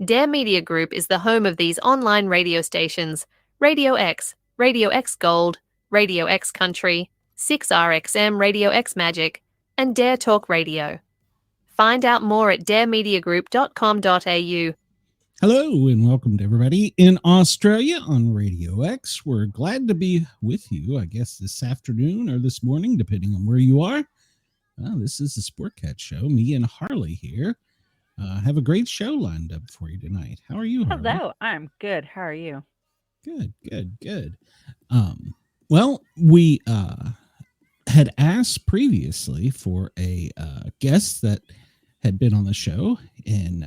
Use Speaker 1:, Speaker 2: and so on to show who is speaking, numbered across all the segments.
Speaker 1: Dare Media Group is the home of these online radio stations: Radio X Gold, Radio X Country, 6RXM Radio X Magic, and Dare Talk Radio. Find out more at daremediagroup.com.au.
Speaker 2: Hello and welcome to everybody in Australia on Radio X. We're glad to be with you, I guess, this afternoon or this morning, depending on where you are. This is the Sportcat Show. Me and Harley here have a great show lined up for you tonight. How are you, Harley?
Speaker 3: Hello, I'm good. How are you?
Speaker 2: Good. Well, we had asked previously for a guest that had been on the show, and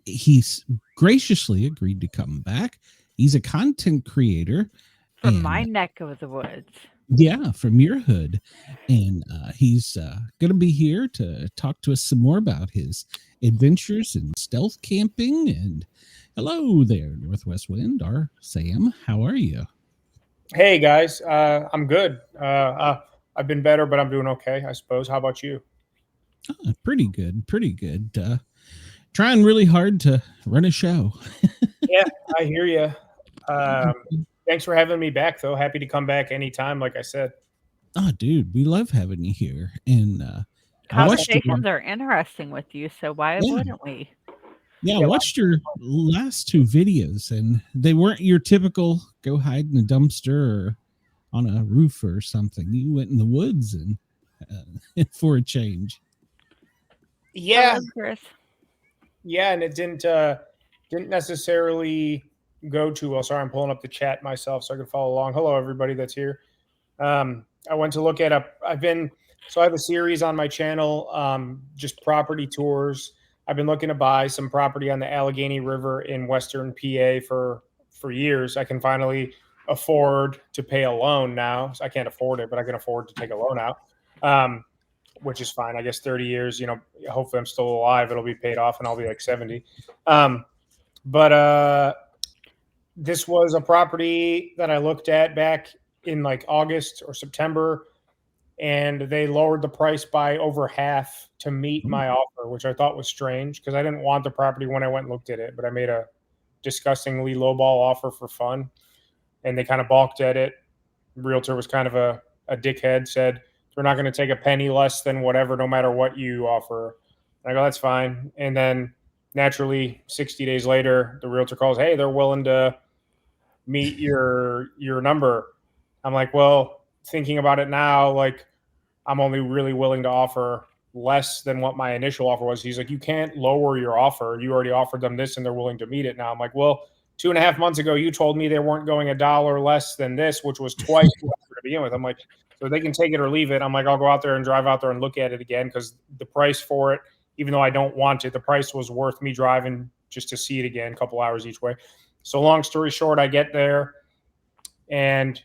Speaker 2: he's graciously agreed to come back. He's a content creator
Speaker 3: from my neck of the woods.
Speaker 2: Yeah, from your hood. And he's going to be here to talk to us some more about his adventures in stealth camping. And hello there, Northwest Wind. Sam, how are you?
Speaker 4: Hey, guys. I'm good. I've been better, but I'm doing okay, I suppose. How about you?
Speaker 2: Pretty good. Trying really hard to run a show.
Speaker 4: Yeah, I hear you. Thanks for having me back, though. Happy to come back anytime, like I said.
Speaker 2: Oh, dude, we love having you here. And
Speaker 3: conversations are interesting with you, so why wouldn't we?
Speaker 2: Yeah, I watched your last two videos, and they weren't your typical go hide in a dumpster or on a roof or something. You went in the woods and for a change.
Speaker 4: Yeah.
Speaker 3: Hello, Chris.
Speaker 4: Yeah, and it didn't necessarily go too well. Sorry, I'm pulling up the chat myself so I can follow along. Hello, everybody that's here. I went to look at I have a series on my channel, just property tours. I've been looking to buy some property on the Allegheny River in Western PA for years. I can finally afford to pay a loan now. So I can't afford it, but I can afford to take a loan out, which is fine. I guess 30 years, hopefully I'm still alive. It'll be paid off and I'll be like 70. But this was a property that I looked at back in like August or September, and they lowered the price by over half to meet my offer, which I thought was strange because I didn't want the property when I went and looked at it, but I made a disgustingly lowball offer for fun, and they kind of balked at it. The realtor was kind of a dickhead, said, "We're not going to take a penny less than whatever, no matter what you offer." And I go, "That's fine." And then naturally, 60 days later, the realtor calls, "Hey, they're willing to meet your number." I'm like, well, thinking about it now, like I'm only really willing to offer less than what my initial offer was. He's like, "You can't lower your offer. You already offered them this and they're willing to meet it now." I'm like, well, 2.5 months ago, you told me they weren't going $1 less than this, which was twice what I to begin with. I'm like, so they can take it or leave it. I'm like, I'll go out there and drive out there and look at it again, because the price for it, even though I don't want it, the price was worth me driving just to see it again, a couple hours each way. So long story short, I get there and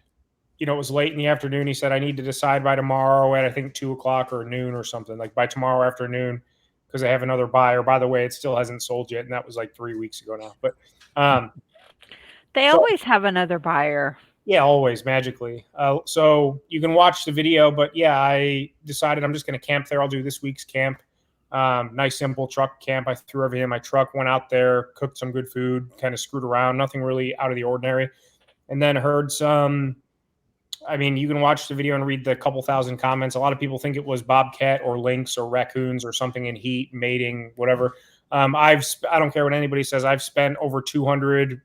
Speaker 4: it was late in the afternoon. He said, "I need to decide by tomorrow at, I think, 2:00 or noon or something, like by tomorrow afternoon, because I have another buyer. By the way, it still hasn't sold yet." And that was like 3 weeks ago now. But
Speaker 3: they always have another buyer.
Speaker 4: Yeah, always, magically. So you can watch the video. But yeah, I decided I'm just going to camp there. I'll do this week's camp. Nice, simple truck camp. I threw everything in my truck, went out there, cooked some good food, kind of screwed around. Nothing really out of the ordinary. And then heard some... you can watch the video and read the couple thousand comments. A lot of people think it was bobcat or lynx or raccoons or something in heat, mating, whatever. I don't care what anybody says. I've spent over 200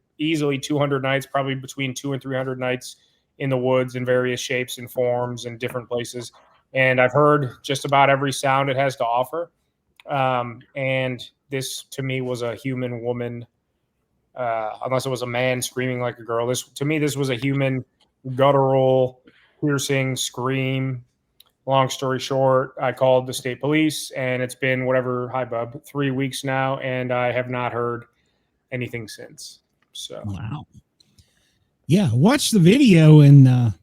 Speaker 4: nights, probably between 200 and 300 nights in the woods in various shapes and forms and different places. And I've heard just about every sound it has to offer. And this, to me, was a human woman, unless it was a man screaming like a girl. To me, this was a human guttural, piercing scream. Long story short, I called the state police, and it's been 3 weeks now, and I have not heard anything since. So
Speaker 2: wow. Yeah, watch the video, and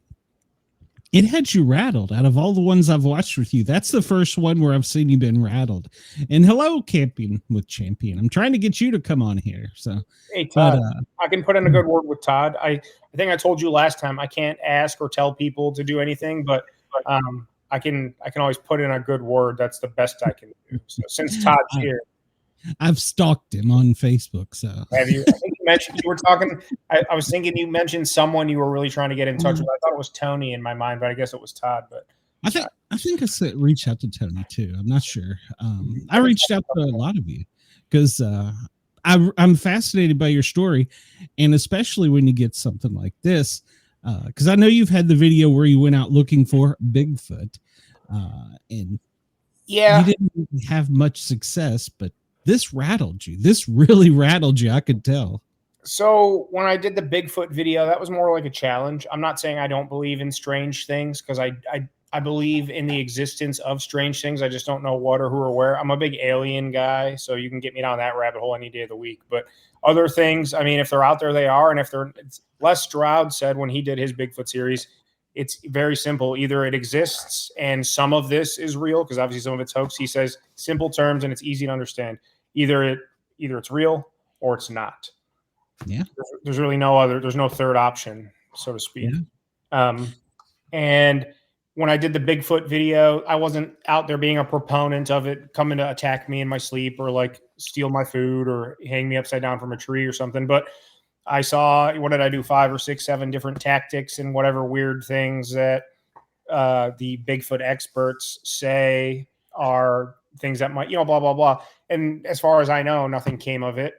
Speaker 2: it had you rattled. Out of all the ones I've watched with you, that's the first one where I've seen you been rattled. And hello, Camping with Champion. I'm trying to get you to come on here. So,
Speaker 4: hey, Todd, I can put in a good word with Todd. I think I told you last time, I can't ask or tell people to do anything, but I can always put in a good word. That's the best I can do. So since Todd's here.
Speaker 2: I've stalked him on Facebook. So
Speaker 4: Have you? I think you mentioned you were talking. I was thinking you mentioned someone you were really trying to get in touch with. I thought it was Tony in my mind, but I guess it was Todd. But
Speaker 2: I think I said reach out to Tony too. I'm not sure. I reached out to a lot of you because I'm fascinated by your story, and especially when you get something like this, because I know you've had the video where you went out looking for Bigfoot, and
Speaker 4: yeah,
Speaker 2: you didn't have much success, but this rattled you. This really rattled you. I could tell.
Speaker 4: So when I did the Bigfoot video, that was more like a challenge. I'm not saying I don't believe in strange things because I believe in the existence of strange things. I just don't know what or who or where. I'm a big alien guy, so you can get me down that rabbit hole any day of the week. But other things, I mean, if they're out there, they are. And if they're, Les Stroud said when he did his Bigfoot series, it's very simple. Either it exists and some of this is real, because obviously some of it's hoax. He says simple terms and it's easy to understand. Either it's real or it's not.
Speaker 2: Yeah.
Speaker 4: There's really no other. There's no third option, so to speak. Yeah. And when I did the Bigfoot video, I wasn't out there being a proponent of it coming to attack me in my sleep or like steal my food or hang me upside down from a tree or something. But I saw, what did I do? 5 or 6, 7 different tactics and whatever weird things that the Bigfoot experts say are things that might, blah, blah, blah. And as far as I know, nothing came of it.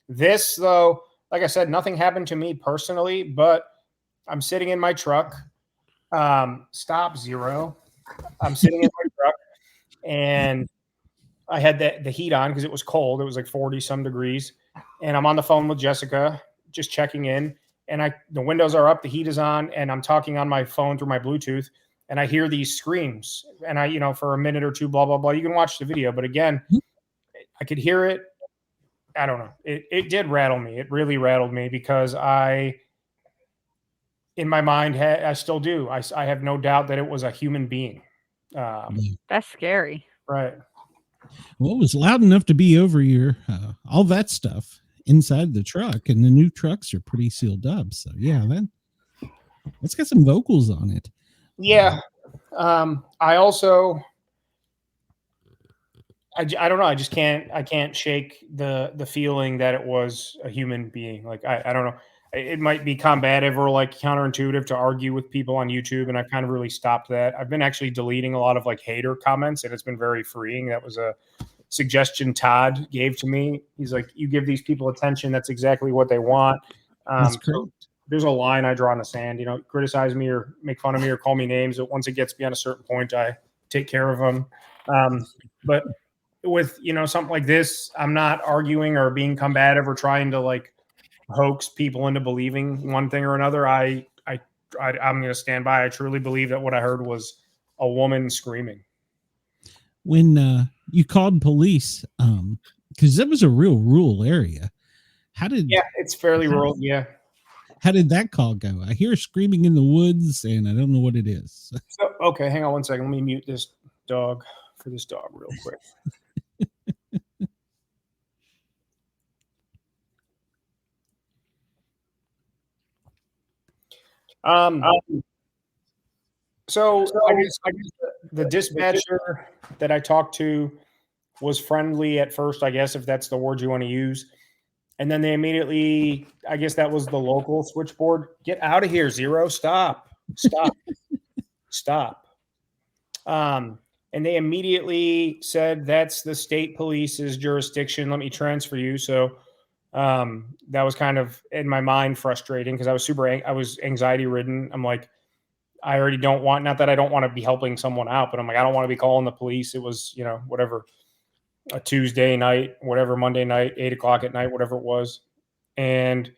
Speaker 4: This, though, like I said, nothing happened to me personally, but I'm sitting in my truck. Stop, Zero. I'm sitting in my truck, and I had the heat on because it was cold. It was like 40 some degrees, and I'm on the phone with Jessica, just checking in. And the windows are up, the heat is on, and I'm talking on my phone through my Bluetooth, and I hear these screams. And I, for a minute or two, blah, blah, blah. You can watch the video, but again, I could hear it. I don't know. It did rattle me. It really rattled me because in my mind, I still do. I have no doubt that it was a human being.
Speaker 3: That's scary.
Speaker 4: Right.
Speaker 2: Well, it was loud enough to be over your all that stuff inside the truck, and the new trucks are pretty sealed up. So yeah, that's got some vocals on it.
Speaker 4: Yeah. I also, I don't know. I can't shake the feeling that it was a human being. Like, I don't know. It might be combative or like counterintuitive to argue with people on YouTube. And I've kind of really stopped that. I've been actually deleting a lot of like hater comments, and it's been very freeing. That was a suggestion Todd gave to me. He's like, you give these people attention. That's exactly what they want. So there's a line I draw in the sand, criticize me or make fun of me or call me names. But once it gets beyond a certain point, I take care of them. But with, something like this, I'm not arguing or being combative or trying to like hoax people into believing one thing or another. I'm going to stand by. I truly believe that what I heard was a woman screaming.
Speaker 2: When you called police, because that was a real rural area.
Speaker 4: Yeah, it's fairly rural. Yeah.
Speaker 2: How did that call go? I hear screaming in the woods, and I don't know what it is.
Speaker 4: So, okay, hang on one second. Let me mute this dog for this dog real quick. So I guess the dispatcher that I talked to was friendly at first, I guess, if that's the word you want to use. And then they immediately, I guess that was the local switchboard. Get out of here, Zero. Stop. Stop. And they immediately said, that's the state police's jurisdiction. Let me transfer you. So that was kind of in my mind frustrating because I was anxiety ridden. I'm like, I already don't want, not that I don't want to be helping someone out, but I'm like, I don't want to be calling the police. It was, whatever, a Tuesday night, whatever, Monday night, 8:00 at night, whatever it was. And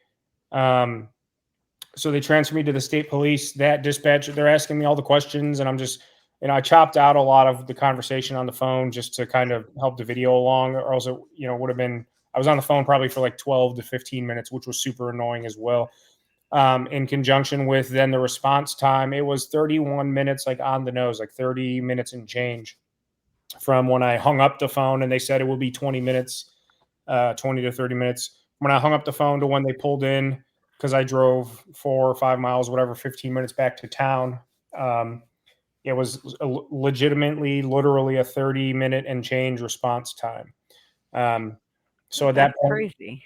Speaker 4: so they transferred me to the state police. That dispatcher, they're asking me all the questions, and I'm just, I chopped out a lot of the conversation on the phone just to kind of help the video along, or else it, would have been, I was on the phone probably for like 12 to 15 minutes, which was super annoying as well. In conjunction with then the response time, it was 31 minutes, like on the nose, like 30 minutes and change from when I hung up the phone, and they said it would be 20 minutes, 20 to 30 minutes. When I hung up the phone to when they pulled in, because I drove 4 or 5 miles, whatever, 15 minutes back to town. It was legitimately, literally a 30-minute and change response time. So at that point,
Speaker 3: crazy.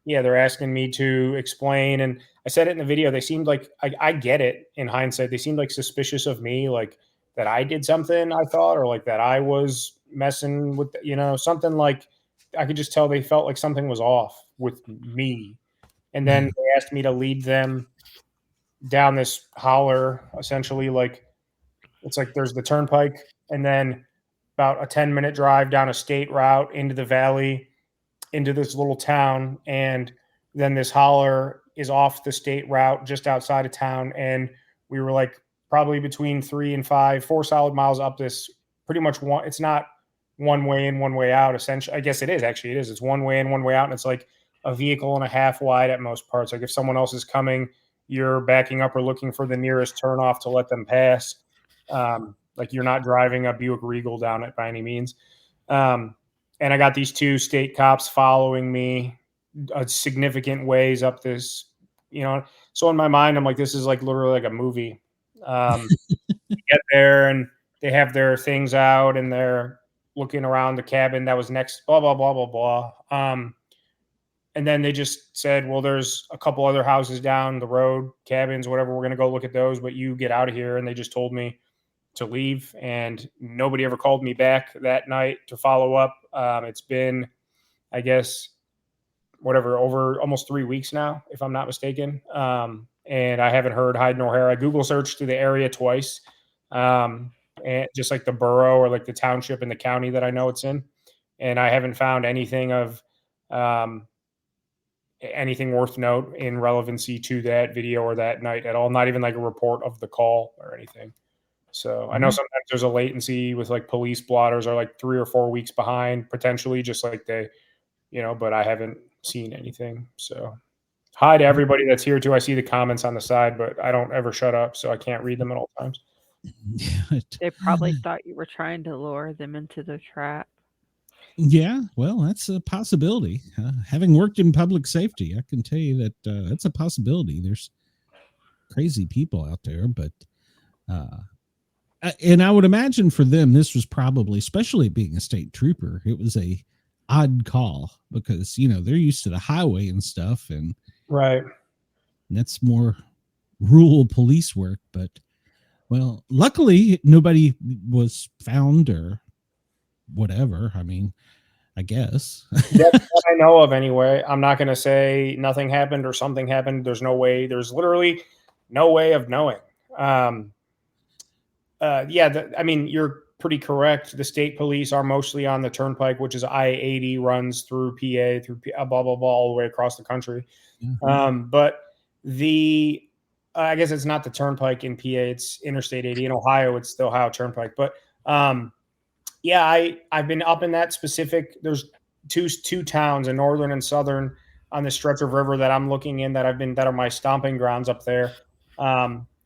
Speaker 4: yeah, they're asking me to explain, and I said it in the video. They seemed like I get it in hindsight. They seemed like suspicious of me, like that I did something, I thought, or like that I was messing with, something like I could just tell they felt like something was off with me. And then they asked me to lead them down this holler, essentially, like it's like there's the turnpike, and then about a 10-minute drive down a state route into the valley, into this little town, and then this holler is off the state route just outside of town. And we were like probably between 4 solid miles up this pretty much one. It's not one way in, one way out. Essentially, I guess it is. Actually, it is. It's one way in, one way out, and it's like a vehicle and a half wide at most parts. Like if someone else is coming, you're backing up or looking for the nearest turnoff to let them pass. Like you're not driving a Buick Regal down it by any means. And I got these 2 state cops following me a significant ways up this, So in my mind, I'm like, this is like literally like a movie. Get there and they have their things out and they're looking around the cabin that was next, blah, blah, blah, blah, blah. And then they just said, well, there's a couple other houses down the road, cabins, whatever. We're going to go look at those, but you get out of here. And they just told me to leave, and nobody ever called me back that night to follow up. It's been, I guess, over almost 3 weeks now, if I'm not mistaken. And I haven't heard hide nor hair. I Google searched through the area twice, and just like the borough or like the township and the county that I know it's in, and I haven't found anything of anything worth note in relevancy to that video or that night at all. Not even like a report of the call or anything. So I know sometimes there's a latency with like police blotters are like 3 or 4 weeks behind potentially, just like they, but I haven't seen anything. So hi to everybody that's here too. I see the comments on the side, but I don't ever shut up, so I can't read them at all times.
Speaker 3: They probably thought you were trying to lure them into the trap.
Speaker 2: Yeah, well, that's a possibility. Having worked in public safety, I can tell you that that's a possibility. There's crazy people out there, but and I would imagine for them, this was probably, especially being a state trooper, it was a odd call because, they're used to the highway and stuff. And
Speaker 4: right.
Speaker 2: That's more rural police work. But, well, luckily nobody was found or whatever. I mean, I guess.
Speaker 4: That's what I know of anyway. I'm not going to say nothing happened or something happened. There's no way. There's literally no way of knowing. I mean, you're pretty correct. The state police are mostly on the turnpike, which is I-80, runs through PA, through blah, blah, blah, all the way across the country. Mm-hmm. But I guess it's not the turnpike in PA, it's Interstate 80. In Ohio, it's the Ohio Turnpike. But I've been up in that specific, there's two towns, a northern and southern, on this stretch of river that I'm looking in that are my stomping grounds up there.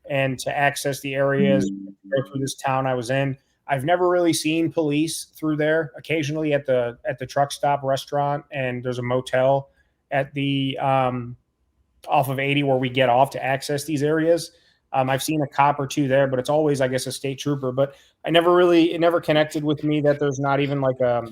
Speaker 4: And to access the areas, go through this town I was in. I've never really seen police through there. Occasionally at the truck stop restaurant, and there's a motel at the off of 80 where we get off to access these areas. I've seen a cop or two there, but it's always, I guess, a state trooper. But it never connected with me that there's not even like a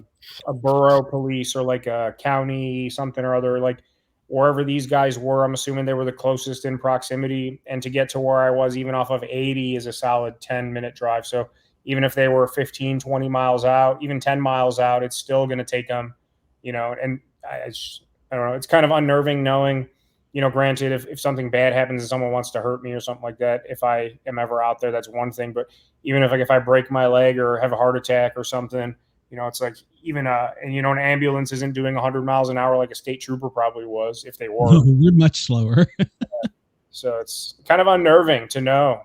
Speaker 4: borough police or like a county something or other, like wherever these guys were. I'm assuming they were the closest in proximity, and to get to where I was, even off of 80, is a solid 10-minute drive. So even if they were 15, 20 miles out, even 10 miles out, it's still going to take them, and I don't know. It's kind of unnerving knowing, granted, if something bad happens and someone wants to hurt me or something like that, if I am ever out there, that's one thing. But even if I break my leg or have a heart attack or something, it's like even an ambulance isn't doing 100 miles an hour like a state trooper probably was if they were.
Speaker 2: We're much slower.
Speaker 4: So it's kind of unnerving to know,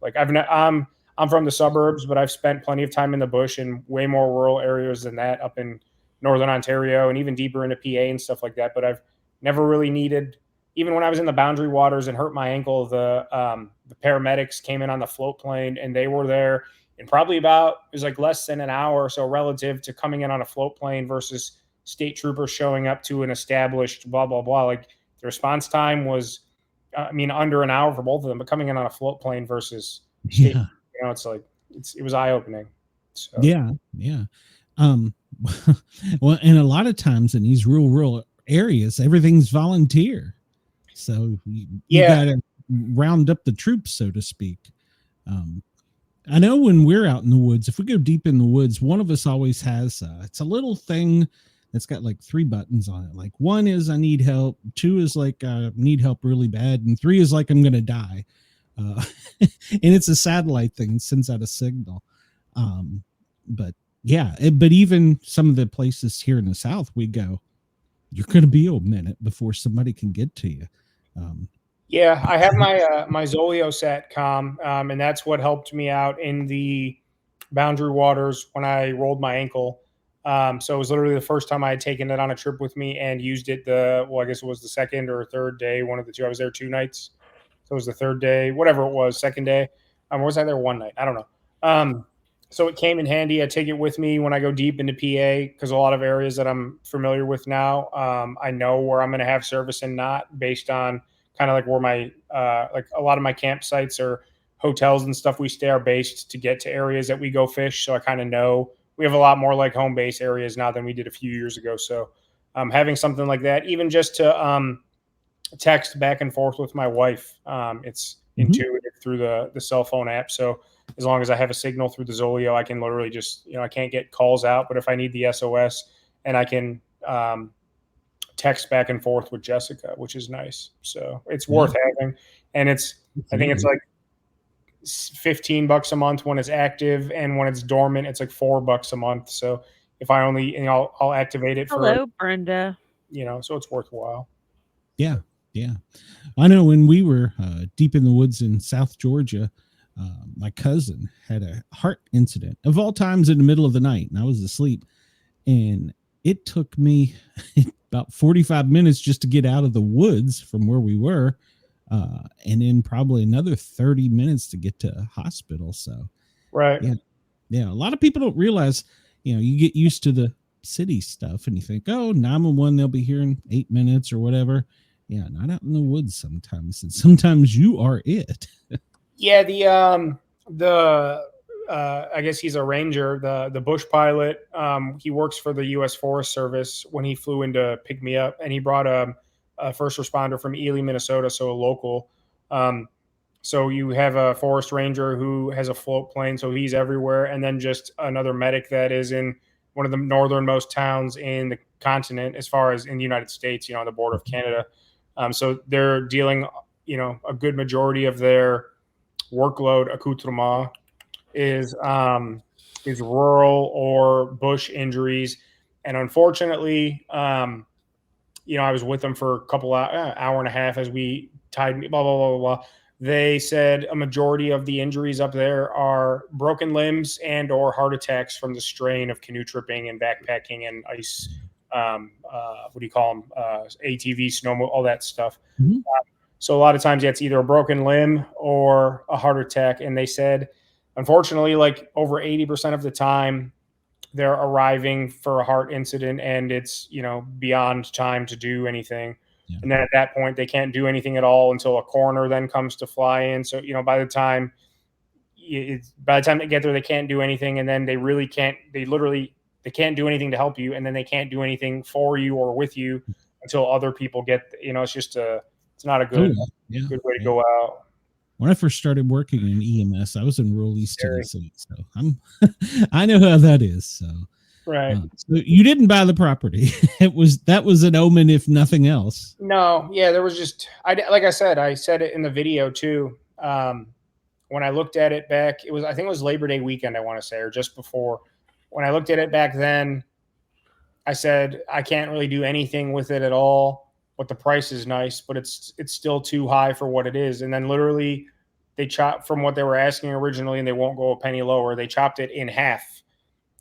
Speaker 4: like I'm from the suburbs, but I've spent plenty of time in the bush in way more rural areas than that, up in northern Ontario and even deeper into PA and stuff like that. But I've never really needed, even when I was in the Boundary Waters and hurt my ankle, the paramedics came in on the float plane, and they were there in probably it was like less than an hour or so relative to coming in on a float plane versus state troopers showing up to an established blah, blah, blah. Like the response time was, under an hour for both of them, but coming in on a float plane versus state, it's like, it was eye-opening. So.
Speaker 2: Yeah. Well, and a lot of times in these rural areas, everything's volunteer. So you got to round up the troops, so to speak. I know when we're out in the woods, if we go deep in the woods, one of us always has, it's a little thing that's got like 3 buttons on it. Like 1 is I need help, 2 is like I need help really bad, and 3 is like I'm going to die. And it's a satellite thing, it sends out a signal. But yeah, but even some of the places here in the South, we go, you're going to be a minute before somebody can get to you.
Speaker 4: Yeah, I have my Zoleo satcom, and that's what helped me out in the Boundary Waters when I rolled my ankle. So it was literally the first time I had taken it on a trip with me and used it I guess it was the second or third day, one of the two. I was there 2 nights. So it was the third day, whatever it was, second day. Or was I there one night? I don't know. So it came in handy. I take it with me when I go deep into PA because a lot of areas that I'm familiar with now, I know where I'm going to have service and not based on kind of like where my like a lot of my campsites or hotels and stuff we stay are based to get to areas that we go fish. So I kind of know we have a lot more like home base areas now than we did a few years ago. So having something like that, even just to text back and forth with my wife, it's intuitive through the cell phone app. So as long as I have a signal through the Zoleo, I can literally just, I can't get calls out, but if I need the SOS, and I can text back and forth with Jessica, which is nice. So it's worth having. And I think it's like $15 a month when it's active, and when it's dormant, it's like $4 a month. So if I only, I'll activate it
Speaker 3: Hello, Brenda.
Speaker 4: So it's worthwhile.
Speaker 2: Yeah. Yeah. I know when we were deep in the woods in South Georgia, my cousin had a heart incident of all times in the middle of the night, and I was asleep, and it took me about 45 minutes just to get out of the woods from where we were. And then probably another 30 minutes to get to a hospital. So,
Speaker 4: right.
Speaker 2: Yeah. A lot of people don't realize, you get used to the city stuff and you think, oh, 911, they'll be here in 8 minutes or whatever. Yeah. Not out in the woods sometimes. And sometimes you are it.
Speaker 4: Yeah. I guess he's a ranger, the bush pilot. He works for the U.S. Forest Service. When he flew in to pick me up, and he brought a first responder from Ely, Minnesota, so a local. So you have a forest ranger who has a float plane, so he's everywhere, and then just another medic that is in one of the northernmost towns in the continent, as far as in the United States, on the border of Canada. So they're dealing, a good majority of their workload accoutrement is rural or bush injuries. And unfortunately, I was with them for a couple hour and a half as we tied me, blah, blah, blah, blah, blah. They said a majority of the injuries up there are broken limbs and or heart attacks from the strain of canoe tripping and backpacking and ice, what do you call them? ATV, snow, all that stuff.
Speaker 2: Mm-hmm.
Speaker 4: So a lot of times it's either a broken limb or a heart attack. And they said, unfortunately, like over 80% of the time, they're arriving for a heart incident and it's, beyond time to do anything. Yeah. And then at that point, they can't do anything at all until a coroner then comes to fly in. So, by the time they get there, they can't do anything. And then they can't do anything to help you. And then they can't do anything for you or with you until other people get, it's not a good way to go out.
Speaker 2: When I first started working in EMS, I was in rural East Tennessee, so I know how that is. So,
Speaker 4: right.
Speaker 2: So you didn't buy the property. That was an omen, if nothing else.
Speaker 4: No, yeah, there was just like I said it in the video too. When I looked at it back, I think it was Labor Day weekend, I want to say, or just before. When I looked at it back then, I said I can't really do anything with it at all. But the price is nice, but it's still too high for what it is. And then literally they chopped from what they were asking originally, and they won't go a penny lower. They chopped it in half.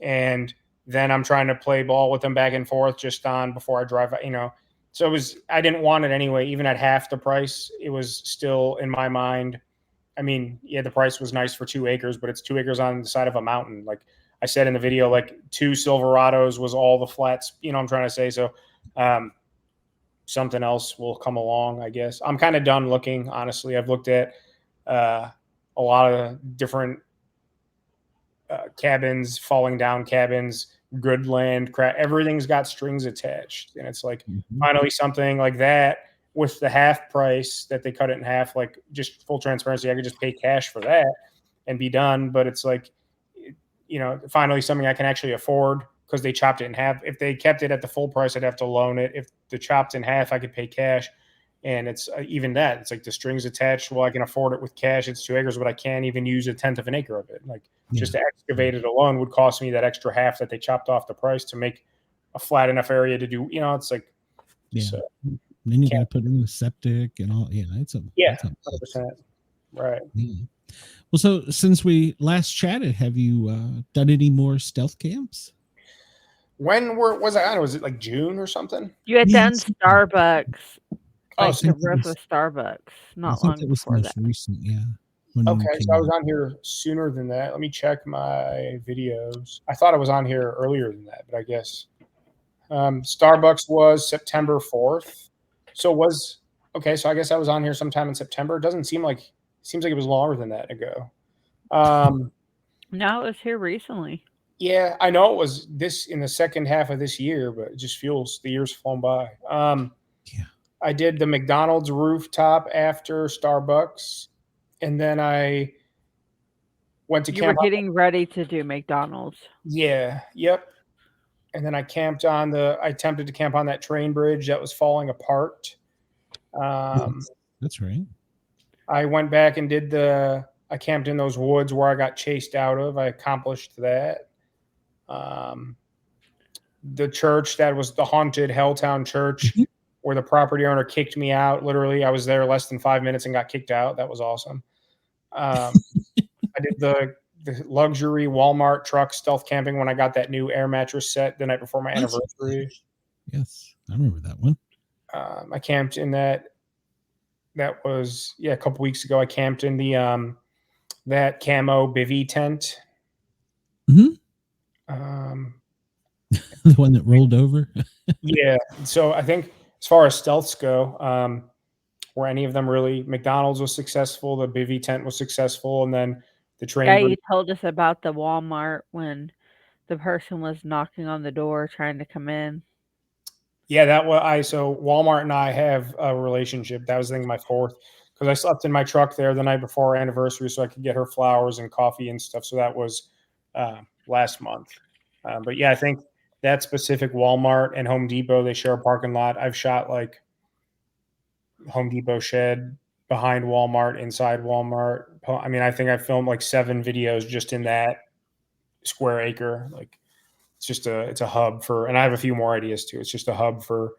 Speaker 4: And then I'm trying to play ball with them back and forth just on before I drive, So I didn't want it anyway. Even at half the price, it was still in my mind. I mean, yeah, the price was nice for 2 acres, but it's 2 acres on the side of a mountain. Like I said in the video, like 2 Silverados was all the flats, I'm trying to say. So, something else will come along, I guess. I'm kind of done looking, honestly. I've looked at a lot of different cabins, falling down cabins, good land, crap. Everything's got strings attached. And it's like
Speaker 2: Mhm.
Speaker 4: finally something like that with the half price that they cut it in half, like just full transparency. I could just pay cash for that and be done. But it's like, finally something I can actually afford because they chopped it in half. If they kept it at the full price, I'd have to loan it. If they chopped in half, I could pay cash. And it's even that. It's like the strings attached. Well, I can afford it with cash. It's 2 acres, but I can't even use 1/10 of an acre of it. Like just to excavate it alone would cost me that extra half that they chopped off the price to make a flat enough area to do. It's like,
Speaker 2: So, then you got to put in the septic and all. Yeah, it's a
Speaker 4: 100%. Right.
Speaker 2: Yeah. Well, so since we last chatted, have you done any more stealth camps?
Speaker 4: When was I on? Was it like June or something?
Speaker 3: You had done Starbucks,
Speaker 4: Oh,
Speaker 3: the roof of Starbucks, not long before that.
Speaker 2: Recent, yeah.
Speaker 4: Okay, so I was on here sooner than that. Let me check my videos. I thought I was on here earlier than that, but I guess Starbucks was September 4th. So so I guess I was on here sometime in September. It seems like it was longer than that ago.
Speaker 3: No, it was here recently.
Speaker 4: Yeah, I know it was this in the second half of this year, but it just feels the years flown by. I did the McDonald's rooftop after Starbucks, and then I went to
Speaker 3: You were getting ready to do McDonald's.
Speaker 4: Yeah, yep. And then I attempted to camp on that train bridge that was falling apart.
Speaker 2: That's right.
Speaker 4: I went back and I camped in those woods where I got chased out of. I accomplished that. The church that was the haunted Helltown church where the property owner kicked me out. Literally, I was there less than 5 minutes and got kicked out. That was awesome. I did the luxury Walmart truck stealth camping when I got that new air mattress set the night before my anniversary.
Speaker 2: Yes, I remember that one.
Speaker 4: I camped in that. That was a couple weeks ago. I camped in the that camo bivy tent.
Speaker 2: The one that rolled over.
Speaker 4: Yeah. So I think as far as stealths go, were any of them really? McDonald's was successful. The bivy tent was successful, and then the train.
Speaker 3: Yeah, you told us about the Walmart when the person was knocking on the door trying to come in.
Speaker 4: Yeah, so Walmart and I have a relationship. That was, I think, my 4th, because I slept in my truck there the night before our anniversary so I could get her flowers and coffee and stuff. So that was last month. But yeah, I think that specific Walmart and Home Depot, they share a parking lot. I've shot like Home Depot shed behind Walmart, inside Walmart. I mean, I think I filmed like 7 videos just in that square acre. Like, it's a hub for, and I have a few more ideas too. It's just a hub for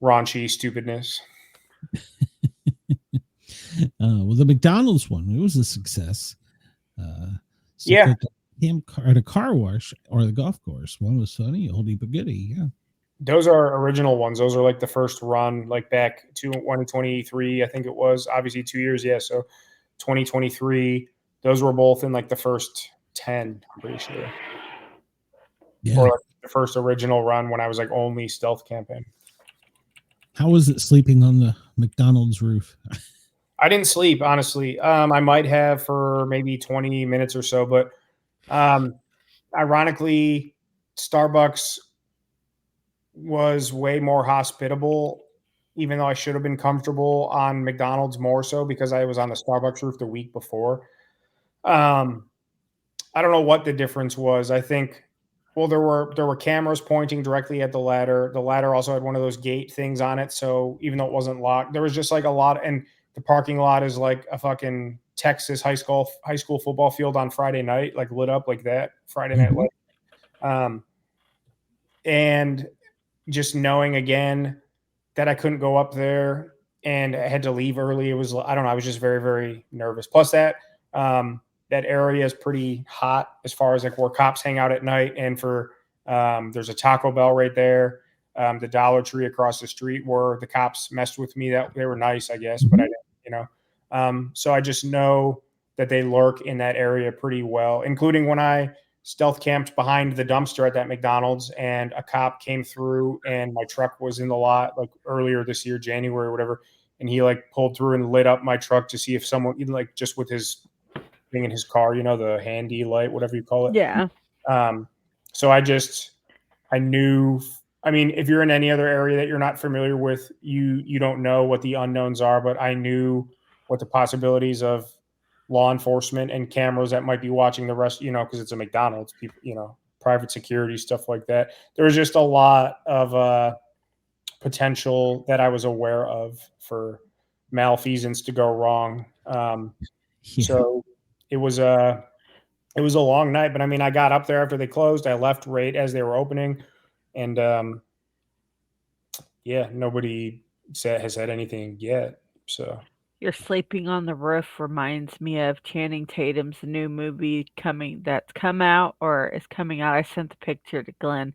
Speaker 4: raunchy stupidness.
Speaker 2: Well, the McDonald's one, it was a success.
Speaker 4: Yeah.
Speaker 2: At a car wash or the golf course. One was funny, oldie but goodie. Yeah.
Speaker 4: Those are original ones. Those are like the first run, like back to 2023, I think it was. Obviously 2 years. Yeah. So 2023, those were both in like the first 10, I'm pretty sure.
Speaker 2: Yeah.
Speaker 4: Or like the first original run when I was like only stealth camping.
Speaker 2: How was it sleeping on the McDonald's roof?
Speaker 4: I didn't sleep, honestly. I might have for maybe 20 minutes or so, but ironically, Starbucks was way more hospitable, even though I should have been comfortable on McDonald's more so because I was on the Starbucks roof the week before. I don't know what the difference was. I think, well, there were cameras pointing directly at the ladder. The ladder also had one of those gate things on it. So even though it wasn't locked, there was just like a lot. And the parking lot is like a fucking Texas high school football field on Friday night, like lit up like that Friday night light. And just knowing again that I couldn't go up there and I had to leave early. It was, I don't know. I was just very, very nervous. Plus that area is pretty hot as far as like where cops hang out at night. And there's a Taco Bell right there. The Dollar Tree across the street where the cops messed with me. That they were nice, I guess, but I didn't, so I just know that they lurk in that area pretty well, including when I stealth camped behind the dumpster at that McDonald's and a cop came through and my truck was in the lot like earlier this year, January or whatever. And he like pulled through and lit up my truck to see if someone, even like just with his thing in his car, the handy light, whatever you call it.
Speaker 3: Yeah.
Speaker 4: So So I knew. I mean, if you're in any other area that you're not familiar with, you don't know what the unknowns are. But I knew what the possibilities of law enforcement and cameras that might be watching the rest. Because it's a McDonald's, people, private security stuff like that. There was just a lot of potential that I was aware of for malfeasance to go wrong.
Speaker 2: Yeah.
Speaker 4: So it was a long night, but I mean, I got up there after they closed. I left right as they were opening, and yeah, nobody has said anything yet. So
Speaker 3: You're Sleeping on the Roof reminds me of Channing Tatum's new movie that's come out or is coming out. I sent the picture to Glenn,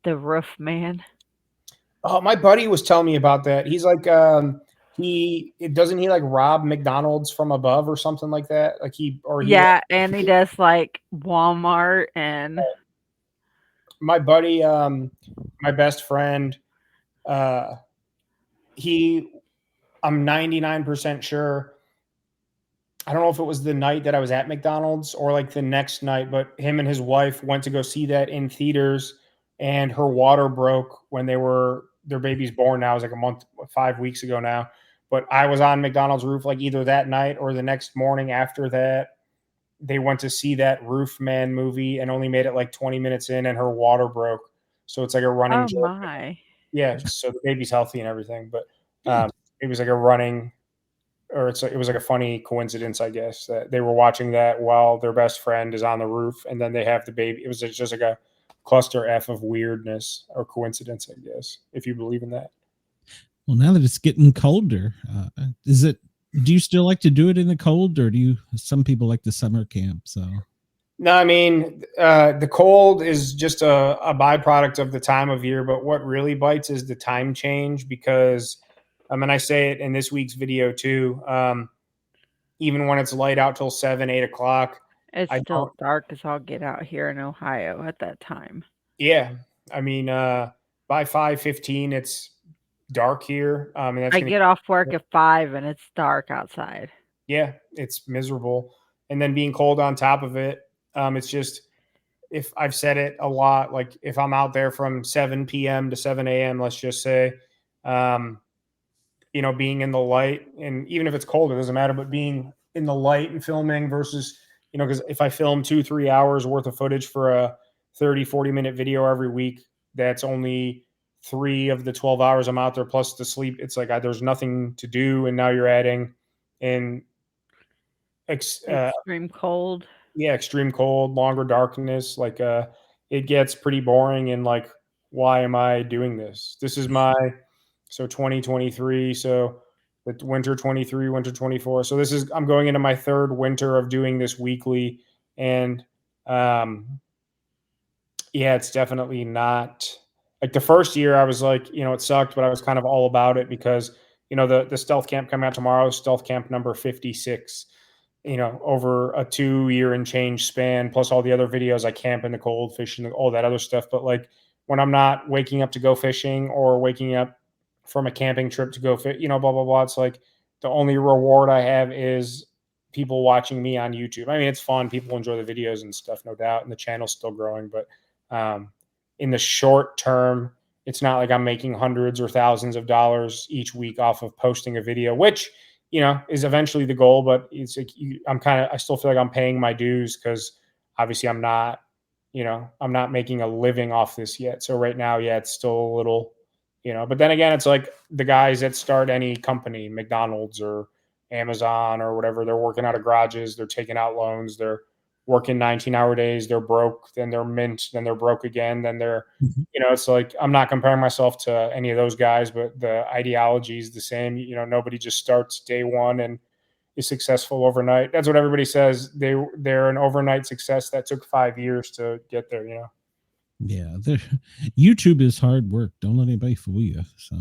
Speaker 3: The Roof Man.
Speaker 4: oh, my buddy was telling me about that. He's like, he doesn't he like rob McDonald's from above or something like that? Like he
Speaker 3: Yeah, and he does like Walmart and
Speaker 4: my buddy, my best friend, he, I'm 99% sure. I don't know if it was the night that I was at McDonald's or like the next night, but him and his wife went to go see that in theaters, and her water broke when their baby's born now. It was like a month, 5 weeks ago now. But I was on McDonald's roof like either that night or the next morning after that. They went to see that Roof Man movie and only made it like 20 minutes in, and her water broke. So it's like a running
Speaker 3: oh
Speaker 4: joke.
Speaker 3: my.
Speaker 4: Yeah, so the baby's healthy and everything, but it was like a running, or it was like a funny coincidence, I guess, that they were watching that while their best friend is on the roof, and then they have the baby. It was just like a cluster F of weirdness or coincidence, I guess, if you believe in that.
Speaker 2: Well, now that it's getting colder, do you still like to do it in the cold, or some people like the summer camp? So
Speaker 4: No, I mean, the cold is just a byproduct of the time of year, but what really bites is the time change, because I mean, I say it in this week's video too. Even when it's light out till 7, 8 o'clock,
Speaker 3: It's
Speaker 4: I
Speaker 3: still
Speaker 4: don't.
Speaker 3: dark as all get out here in Ohio at that time.
Speaker 4: Yeah, I mean, by 5:15, it's dark here. And that's
Speaker 3: I
Speaker 4: gonna.
Speaker 3: get off work at 5 and it's dark outside.
Speaker 4: Yeah, it's miserable, and then being cold on top of it. It's just, if I've said it a lot, like if I'm out there from 7 p.m. to 7 a.m., let's just say, um, being in the light, and even if it's cold, it doesn't matter, but being in the light and filming versus, because if I film 2-3 hours worth of footage for a 30-40 minute video every week, that's only 3 of the 12 hours I'm out there plus the sleep. It's like there's nothing to do. And now you're adding in
Speaker 3: Extreme cold.
Speaker 4: yeah, extreme cold, longer darkness. Like it gets pretty boring, and like, why am I doing this? This is my 2023. So the winter 23, winter 24. So I'm going into my third winter of doing this weekly, and yeah, it's definitely not like the first year. I was like, it sucked, but I was kind of all about it because the stealth camp coming out tomorrow, stealth camp number 56. Over a 2 year and change span, plus all the other videos I camp in the cold, fishing, all that other stuff. But like when I'm not waking up to go fishing or waking up from a camping trip to go fit, blah, blah, blah. It's like the only reward I have is people watching me on YouTube. I mean, it's fun. People enjoy the videos and stuff, no doubt. And the channel's still growing. But in the short term, it's not like I'm making hundreds or thousands of dollars each week off of posting a video, which is eventually the goal, but it's like I still feel like I'm paying my dues because obviously I'm not making a living off this yet. So right now, yeah, it's still a little, but then again, it's like the guys that start any company, McDonald's or Amazon or whatever, they're working out of garages, they're taking out loans, they're working 19-hour days, they're broke, then they're mint, then they're broke again, then they're, it's like, I'm not comparing myself to any of those guys, but the ideology is the same. Nobody just starts day one and is successful overnight. That's what everybody says. They're an overnight success that took 5 years to get there,
Speaker 2: Yeah, YouTube is hard work. Don't let anybody fool you. So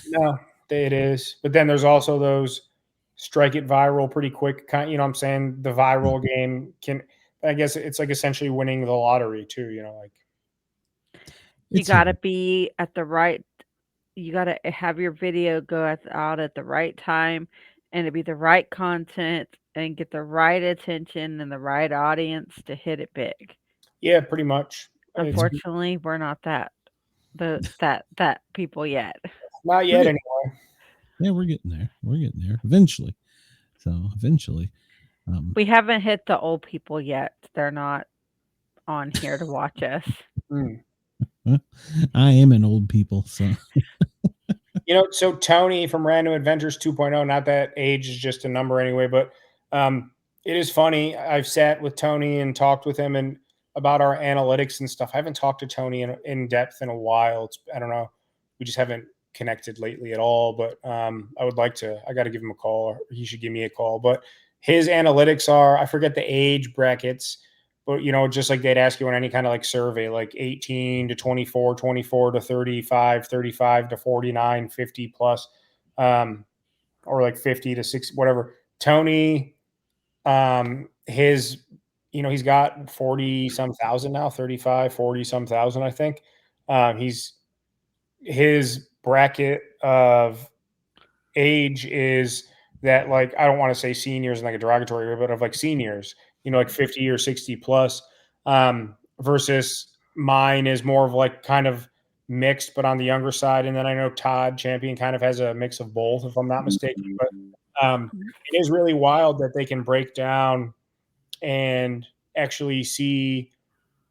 Speaker 4: no, it is. But then there's also those strike it viral pretty quick. What I'm saying? The viral game I guess it's like essentially winning the lottery too, like.
Speaker 3: You gotta be at the right. You gotta have your video go out at the right time, and to be the right content and get the right attention and the right audience to hit it big.
Speaker 4: Yeah, pretty much.
Speaker 3: Unfortunately, we're not that people yet.
Speaker 4: Not yet, anyway.
Speaker 2: Yeah, we're getting there. We're getting there eventually. So eventually,
Speaker 3: We haven't hit the old people yet. They're not on here to watch us.
Speaker 2: I am an old people, so
Speaker 4: So Tony from Random Adventures 2.0, not that age is just a number anyway, but it is funny. I've sat with Tony and talked with him and about our analytics and stuff. I haven't talked to Tony in depth in a while. I don't know. We just haven't connected lately at all, but I would like to. I got to give him a call, or he should give me a call. But his analytics are, I forget the age brackets, but just like they'd ask you on any kind of like survey, like 18 to 24, 24 to 35, 35 to 49, 50 plus, or like 50 to 60, whatever. Tony, he's got 40 some thousand now, 35, 40 some thousand, I think. His bracket of age is that, like, I don't want to say seniors in like a derogatory way, but of like seniors, like 50 or 60 plus, versus mine is more of like kind of mixed, but on the younger side. And then I know Todd Champion kind of has a mix of both, if I'm not mistaken. But it is really wild that they can break down and actually see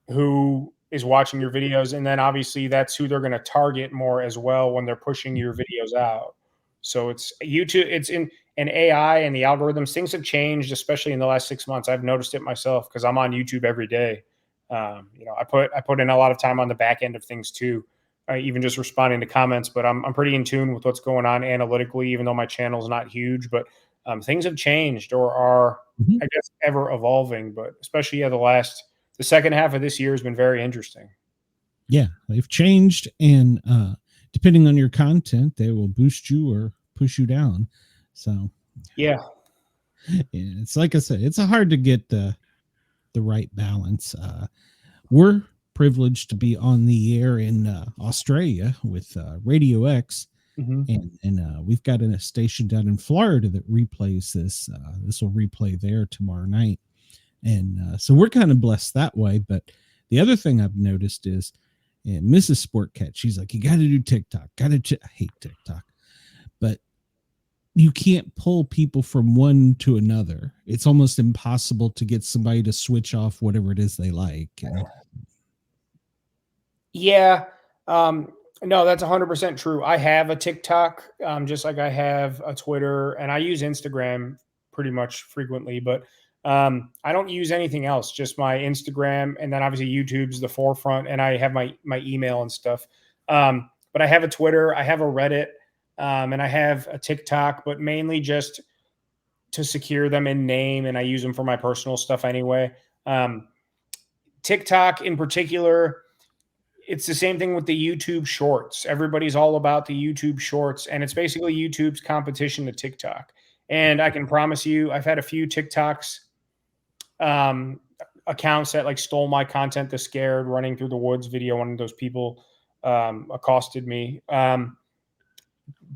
Speaker 4: who is watching your videos. And then obviously that's who they're going to target more as well when they're pushing your videos out. So it's YouTube, it's in an AI and the algorithms. Things have changed, especially in the last 6 months. I've noticed it myself because I'm on YouTube every day. I put in a lot of time on the back end of things too, even just responding to comments. But I'm pretty in tune with what's going on analytically, even though my channel is not huge. But things have changed or are, I guess, ever evolving. But especially the second half of this year has been very interesting.
Speaker 2: Yeah, they've changed, and depending on your content, they will boost you or push you down. So
Speaker 4: yeah,
Speaker 2: it's like I said, it's hard to get the right balance. We're privileged to be on the air in Australia with Radio X, and we've got a station down in Florida that replays this. This will replay there tomorrow night, and so we're kind of blessed that way. But the other thing I've noticed is, and Mrs. Sportcat, she's like, you got to do TikTok. I hate TikTok, but you can't pull people from one to another. It's almost impossible to get somebody to switch off whatever it is they like.
Speaker 4: Yeah. No, that's 100% true. I have a TikTok, just like I have a Twitter, and I use Instagram pretty much frequently, but I don't use anything else, just my Instagram. And then obviously YouTube's the forefront, and I have my email and stuff. But I have a Twitter, I have a Reddit, and I have a TikTok, but mainly just to secure them in name. And I use them for my personal stuff anyway. TikTok in particular, it's the same thing with the YouTube shorts. Everybody's all about the YouTube shorts, and it's basically YouTube's competition to TikTok. And I can promise you, I've had a few TikToks accounts that like stole my content. The scared running through the woods video, one of those people accosted me.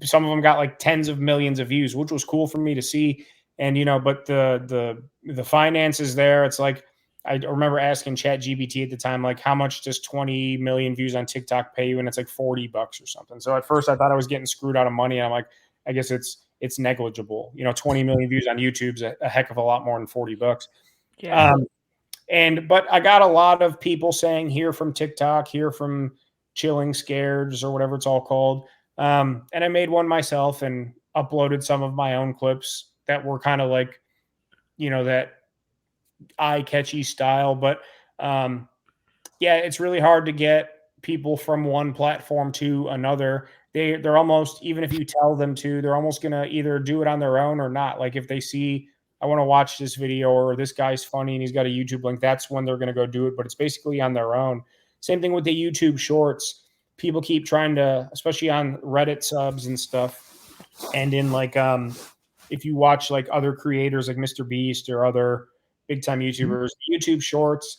Speaker 4: Some of them got like tens of millions of views, which was cool for me to see. And but the finances there, it's like, I remember asking ChatGPT at the time, like, how much does 20 million views on TikTok pay you? And it's like $40 or something. So at first I thought I was getting screwed out of money. And I'm like, I guess it's negligible. 20 million views on YouTube's a heck of a lot more than $40.
Speaker 3: Yeah.
Speaker 4: But I got a lot of people saying, here from TikTok, here from Chilling Scares or whatever it's all called. And I made one myself and uploaded some of my own clips that were kind of like, that eye-catchy style. But yeah, it's really hard to get people from one platform to another. They're almost, even if you tell them to, they're almost going to either do it on their own or not. Like if they see, I want to watch this video, or this guy's funny and he's got a YouTube link, that's when they're going to go do it. But it's basically on their own. Same thing with the YouTube shorts. People keep trying to, especially on Reddit subs and stuff. And in like, if you watch like other creators like Mr. Beast or other big time YouTubers, YouTube shorts,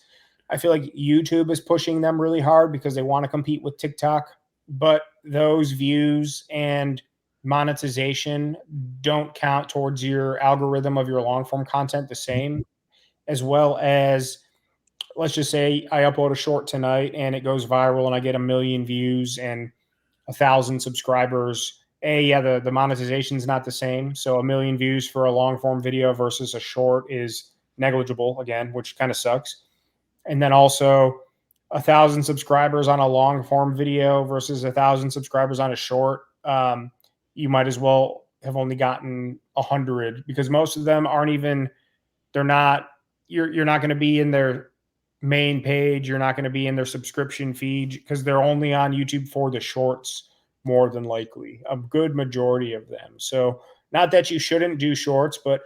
Speaker 4: I feel like YouTube is pushing them really hard because they want to compete with TikTok, but those views and monetization don't count towards your algorithm of your long form content the same, as well as let's just say I upload a short tonight and it goes viral and I get 1 million views and 1,000 subscribers. The monetization is not the same. So 1 million views for a long form video versus a short is negligible again, which kind of sucks. And then also 1,000 subscribers on a long form video versus 1,000 subscribers on a short. You might as well have only gotten 100 because most of them aren't even, they're not, you're not going to be in their main page. You're not going to be in their subscription feed because they're only on YouTube for the shorts, more than likely, a good majority of them. So not that you shouldn't do shorts, but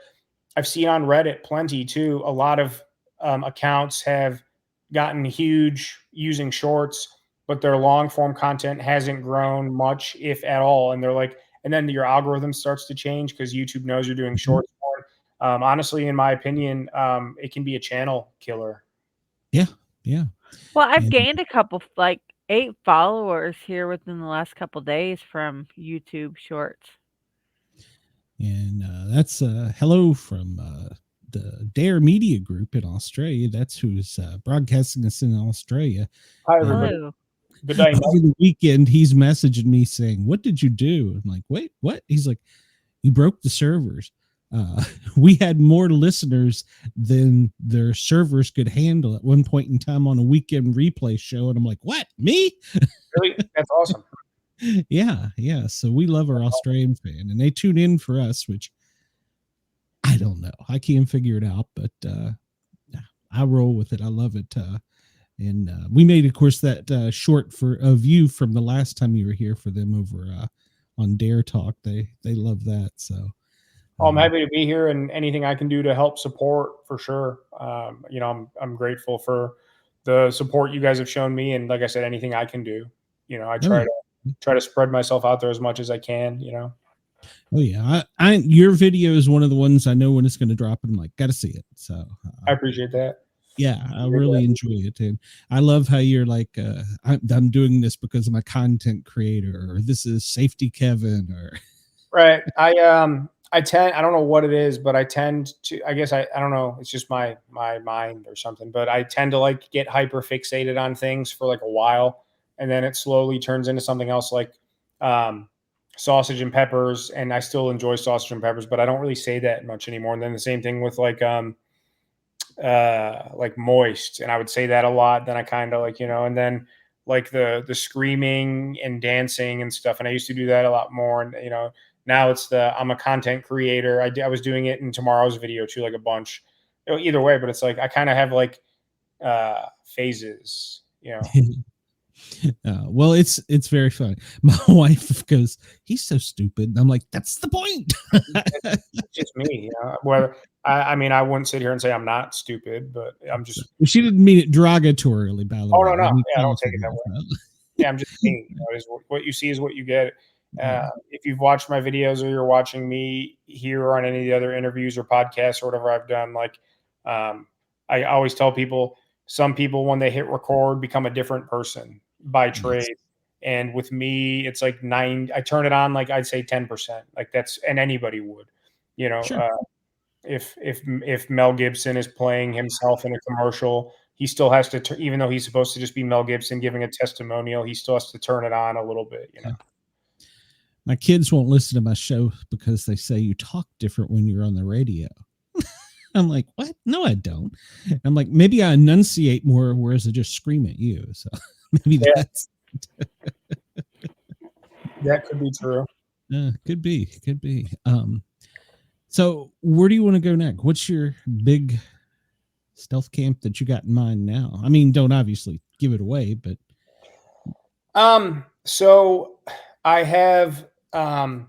Speaker 4: I've seen on Reddit plenty too. A lot of accounts have gotten huge using shorts, but their long form content hasn't grown much, if at all. And they're like, and then your algorithm starts to change because YouTube knows you're doing shorts more. Honestly, in my opinion, it can be a channel killer.
Speaker 2: Yeah. Yeah.
Speaker 3: Well, I've gained a couple, like 8 followers here within the last couple days from YouTube Shorts.
Speaker 2: And that's hello from the Dare Media Group in Australia. That's who's broadcasting us in Australia.
Speaker 4: Hi, everybody.
Speaker 3: Hello.
Speaker 4: Good night.
Speaker 2: Over the weekend, he's messaging me saying, "What did you do?" I'm like, "Wait, what?" He's like, "You broke the servers. We had more listeners than their servers could handle at one point in time on a weekend replay show." And I'm like, "What? Me?"
Speaker 4: Really? That's awesome.
Speaker 2: Yeah. So we love our Australian fan, and they tune in for us, which I don't know. I can't figure it out, but I roll with it. I love it. And we made, of course, that short of you from the last time you were here for them over on Dare Talk. They love that. So
Speaker 4: I'm happy to be here, and anything I can do to help support for sure. I'm grateful for the support you guys have shown me, and like I said, anything I can do. I try to spread myself out there as much as I can.
Speaker 2: Oh yeah, your video is one of the ones I know when it's going to drop, and I'm like, gotta see it. So
Speaker 4: I appreciate that.
Speaker 2: Yeah, I really enjoy it, and I love how you're like, I'm doing this because of my content creator, or this is Safety Kevin, or
Speaker 4: right. I don't know what it is, but I tend to, I guess I don't know, it's just my mind or something, but I tend to like get hyper fixated on things for like a while, and then it slowly turns into something else, like sausage and peppers, and I still enjoy sausage and peppers, but I don't really say that much anymore. And then the same thing with like moist, and I would say that a lot. Then I kind of like, and then like the screaming and dancing and stuff, and I used to do that a lot more. And now it's I'm a content creator. I was doing it in tomorrow's video too, like a bunch. Either way, but it's like I kind of have like phases.
Speaker 2: Well, it's very funny. My wife goes, "He's so stupid." And I'm like, "That's the point."
Speaker 4: It's just me. Whether I mean, I wouldn't sit here and say I'm not stupid, but I'm just.
Speaker 2: She didn't mean it derogatorily, by the way.
Speaker 4: Oh no, I don't take it that way. Yeah, I'm just me. What you see is what you get. If you've watched my videos, or you're watching me here or on any of the other interviews or podcasts or whatever I've done, like I always tell people, some people when they hit record become a different person by trade. Yes. And with me, it's like 9. I turn it on like I'd say 10%. Like that's, and anybody would, Sure. If Mel Gibson is playing himself in a commercial, he still has to, even though he's supposed to just be Mel Gibson giving a testimonial, he still has to turn it on a little bit,
Speaker 2: Yeah. My kids won't listen to my show because they say you talk different when you're on the radio. I'm like, what? No, I don't. I'm like, maybe I enunciate more, whereas I just scream at you. So maybe that's.
Speaker 4: That could be true.
Speaker 2: Could be. So where do you want to go next? What's your big stealth camp that you got in mind now? I mean, don't obviously give it away, but.
Speaker 4: So I have the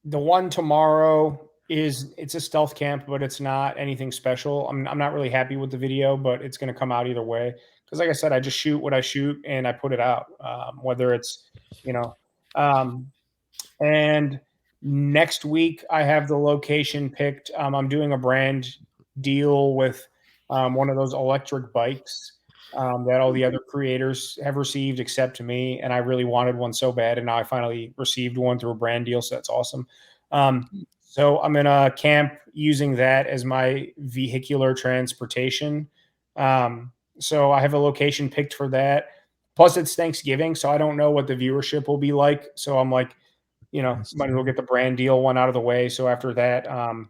Speaker 4: one tomorrow it's a stealth camp, but it's not anything special. I'm not really happy with the video, but it's going to come out either way. Because like I said, I just shoot what I shoot and I put it out, whether it's, and next week I have the location picked. I'm doing a brand deal with one of those electric bikes that all the other creators have received except me. And I really wanted one so bad. And now I finally received one through a brand deal. So that's awesome. So I'm in a camp using that as my vehicular transportation. So I have a location picked for that. Plus, it's Thanksgiving, so I don't know what the viewership will be like. So I'm like, might as well get the brand deal one out of the way. So after that, I'm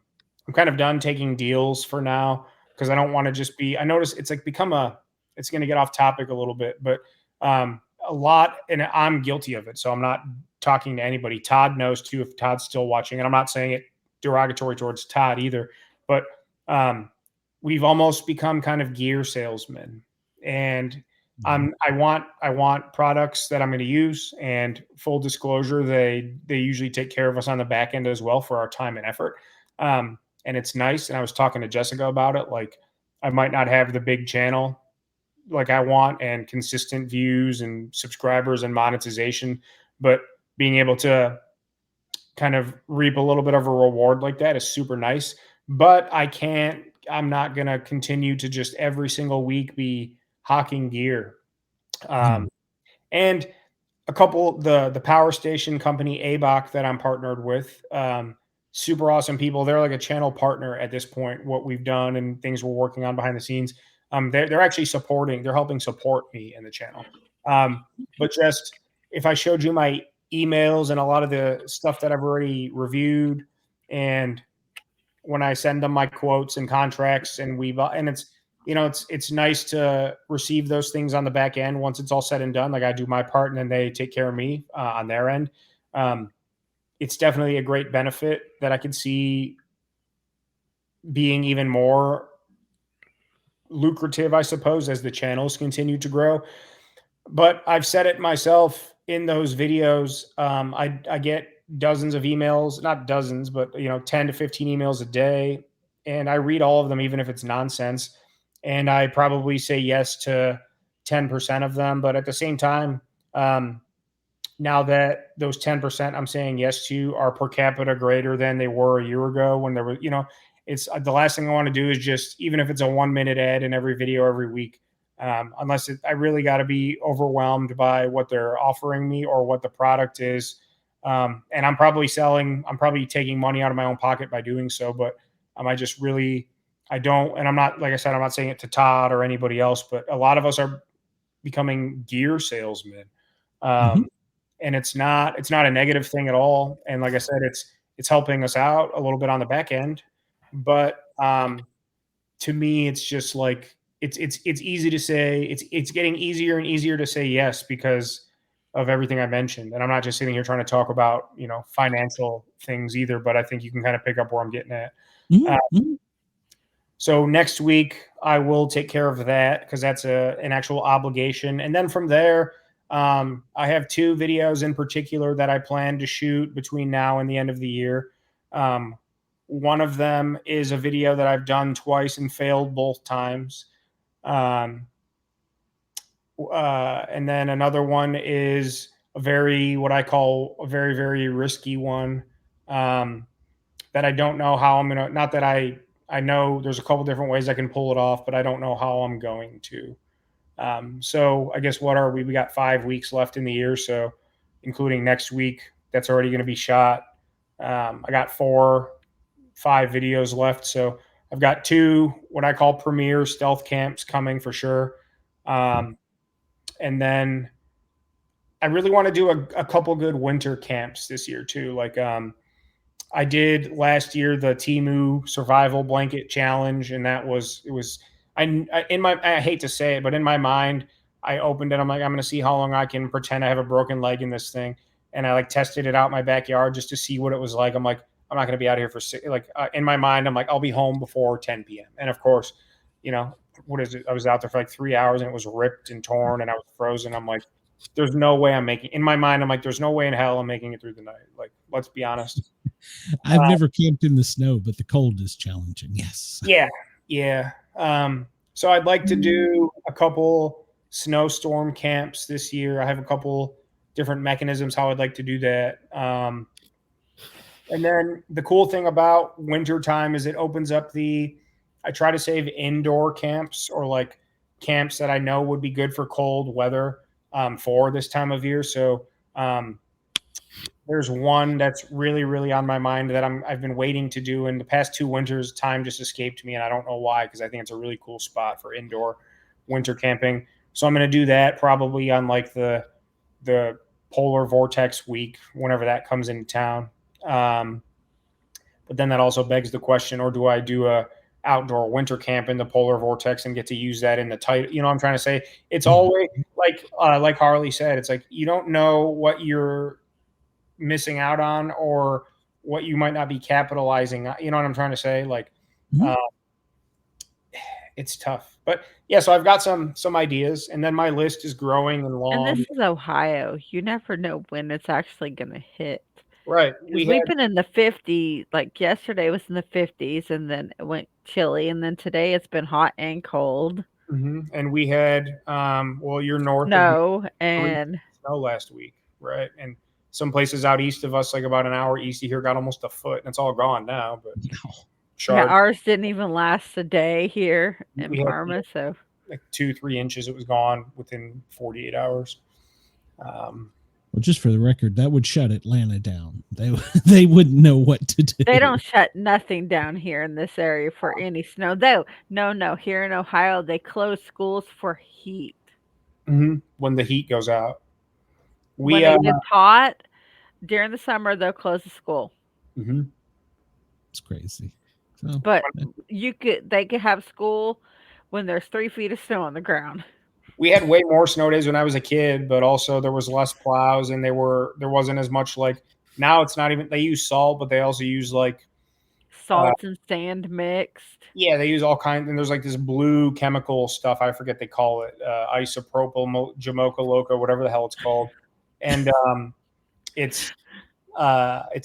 Speaker 4: kind of done taking deals for now because I don't want to just be. I notice it's like it's going to get off topic a little bit, but a lot, and I'm guilty of it. So I'm not talking to anybody. Todd knows too if Todd's still watching, and I'm not saying it derogatory towards Todd either, but we've almost become kind of gear salesmen, and I want products that I'm going to use, and full disclosure, they usually take care of us on the back end as well for our time and effort. And it's nice. And I was talking to Jessica about it. Like, I might not have the big channel like I want and consistent views and subscribers and monetization, but being able to kind of reap a little bit of a reward like that is super nice. But I'm not going to continue to just every single week be hawking gear. And a couple, the power station company, ABOC, that I'm partnered with, super awesome people. They're like a channel partner at this point, what we've done and things we're working on behind the scenes. They're actually they're helping support me in the channel. But just, if I showed you my emails and a lot of the stuff that I've already reviewed, and when I send them my quotes and contracts, and it's nice to receive those things on the back end once it's all said and done. Like, I do my part and then they take care of me on their end. It's definitely a great benefit that I could see being even more lucrative, I suppose, as the channels continue to grow. But I've said it myself in those videos. I get dozens of emails, not dozens, but 10 to 15 emails a day. And I read all of them, even if it's nonsense. And I probably say yes to 10% of them. But at the same time, now that those 10% I'm saying yes to are per capita greater than they were a year ago, when there was, it's the last thing I want to do is just, even if it's a 1-minute ad in every video every week, unless I really got to be overwhelmed by what they're offering me or what the product is. And I'm probably taking money out of my own pocket by doing so, but I don't, and I'm not, like I said, I'm not saying it to Todd or anybody else, but a lot of us are becoming gear salesmen. And it's not a negative thing at all. And like I said, it's helping us out a little bit on the back end, but to me, it's just like, it's easy to say, it's getting easier and easier to say yes because of everything I mentioned. And I'm not just sitting here trying to talk about, financial things either, but I think you can kind of pick up where I'm getting at. So next week I will take care of that because that's an actual obligation. And then from there, I have 2 videos in particular that I plan to shoot between now and the end of the year. One of them is a video that I've done twice and failed both times. And then another one is what I call a very, very risky one, that I don't know how I'm going to, not that I know there's a couple different ways I can pull it off, but I don't know how I'm going to. So I guess we got 5 weeks left in the year. So including next week, that's already going to be shot. I got 5 videos left. So I've got 2, what I call premiere stealth camps coming for sure. And then I really want to do a couple good winter camps this year too. Like, I did last year the Temu survival blanket challenge, and I hate to say it, but in my mind, I opened it. I'm like, I'm going to see how long I can pretend I have a broken leg in this thing. And I tested it out in my backyard just to see what it was like. I'm like, I'm not going to be out here for in my mind, I'm like, I'll be home before 10 p.m. And of course, what is it? I was out there for 3 hours and it was ripped and torn and I was frozen. I'm like, there's no way in my mind, I'm like, there's no way in hell I'm making it through the night. Like, let's be honest.
Speaker 2: I've never camped in the snow, but the cold is challenging. Yes.
Speaker 4: Yeah. So I'd like to do a couple snowstorm camps this year. I have a couple different mechanisms how I'd like to do that. And then the cool thing about winter time is it opens up I try to save indoor camps or camps that I know would be good for cold weather for this time of year. So There's one that's really, really on my mind that I've been waiting to do. In the past 2 winters, time just escaped me, and I don't know why, because I think it's a really cool spot for indoor winter camping. So I'm going to do that probably on like the polar vortex week, whenever that comes into town. But then that also begs the question, or do I do a outdoor winter camp in the polar vortex and get to use that in the tight, you know what I'm trying to say? It's always like Harley said, it's like you don't know what you're missing out on or what you might not be capitalizing on. You know what I'm trying to say? Like, it's tough. But yeah, so I've got some ideas, and then my list is growing and
Speaker 3: And
Speaker 4: long.
Speaker 3: this is Ohio. You never know when it's actually going to hit.
Speaker 4: Right.
Speaker 3: 'Cause we've been in the 50s. Like yesterday was in the 50s, and then it went chilly, and then today it's been hot and cold.
Speaker 4: And we had well, you're north of
Speaker 3: Snow
Speaker 4: me,
Speaker 3: and
Speaker 4: snow last week, right? And some places out east of us, like about an hour east of here, got almost a foot, and it's all gone now. But
Speaker 3: yeah, ours didn't even last a day here in
Speaker 4: We had-
Speaker 3: Parma. So
Speaker 4: like 2-3 inches, it was gone within 48 hours.
Speaker 2: Well, just for the record, that would shut Atlanta down. They wouldn't know what to do.
Speaker 3: they don't shut nothing down here in this area for any snow. Though, no, here in Ohio, they close schools for heat.
Speaker 4: When the heat goes out.
Speaker 3: When it gets hot during the summer, they'll close the school.
Speaker 2: It's crazy. So,
Speaker 3: But they could have school when there's 3 feet of snow on the ground.
Speaker 4: We had way more snow days when I was a kid, but also there was less plows, and there wasn't as much, like, now it's not even, they use salt, but they also use like
Speaker 3: salt and sand mixed.
Speaker 4: Yeah, they use all kinds, and there's like this blue chemical stuff, I forget they call it, isopropyl jamocha loco, whatever the hell it's called. And it's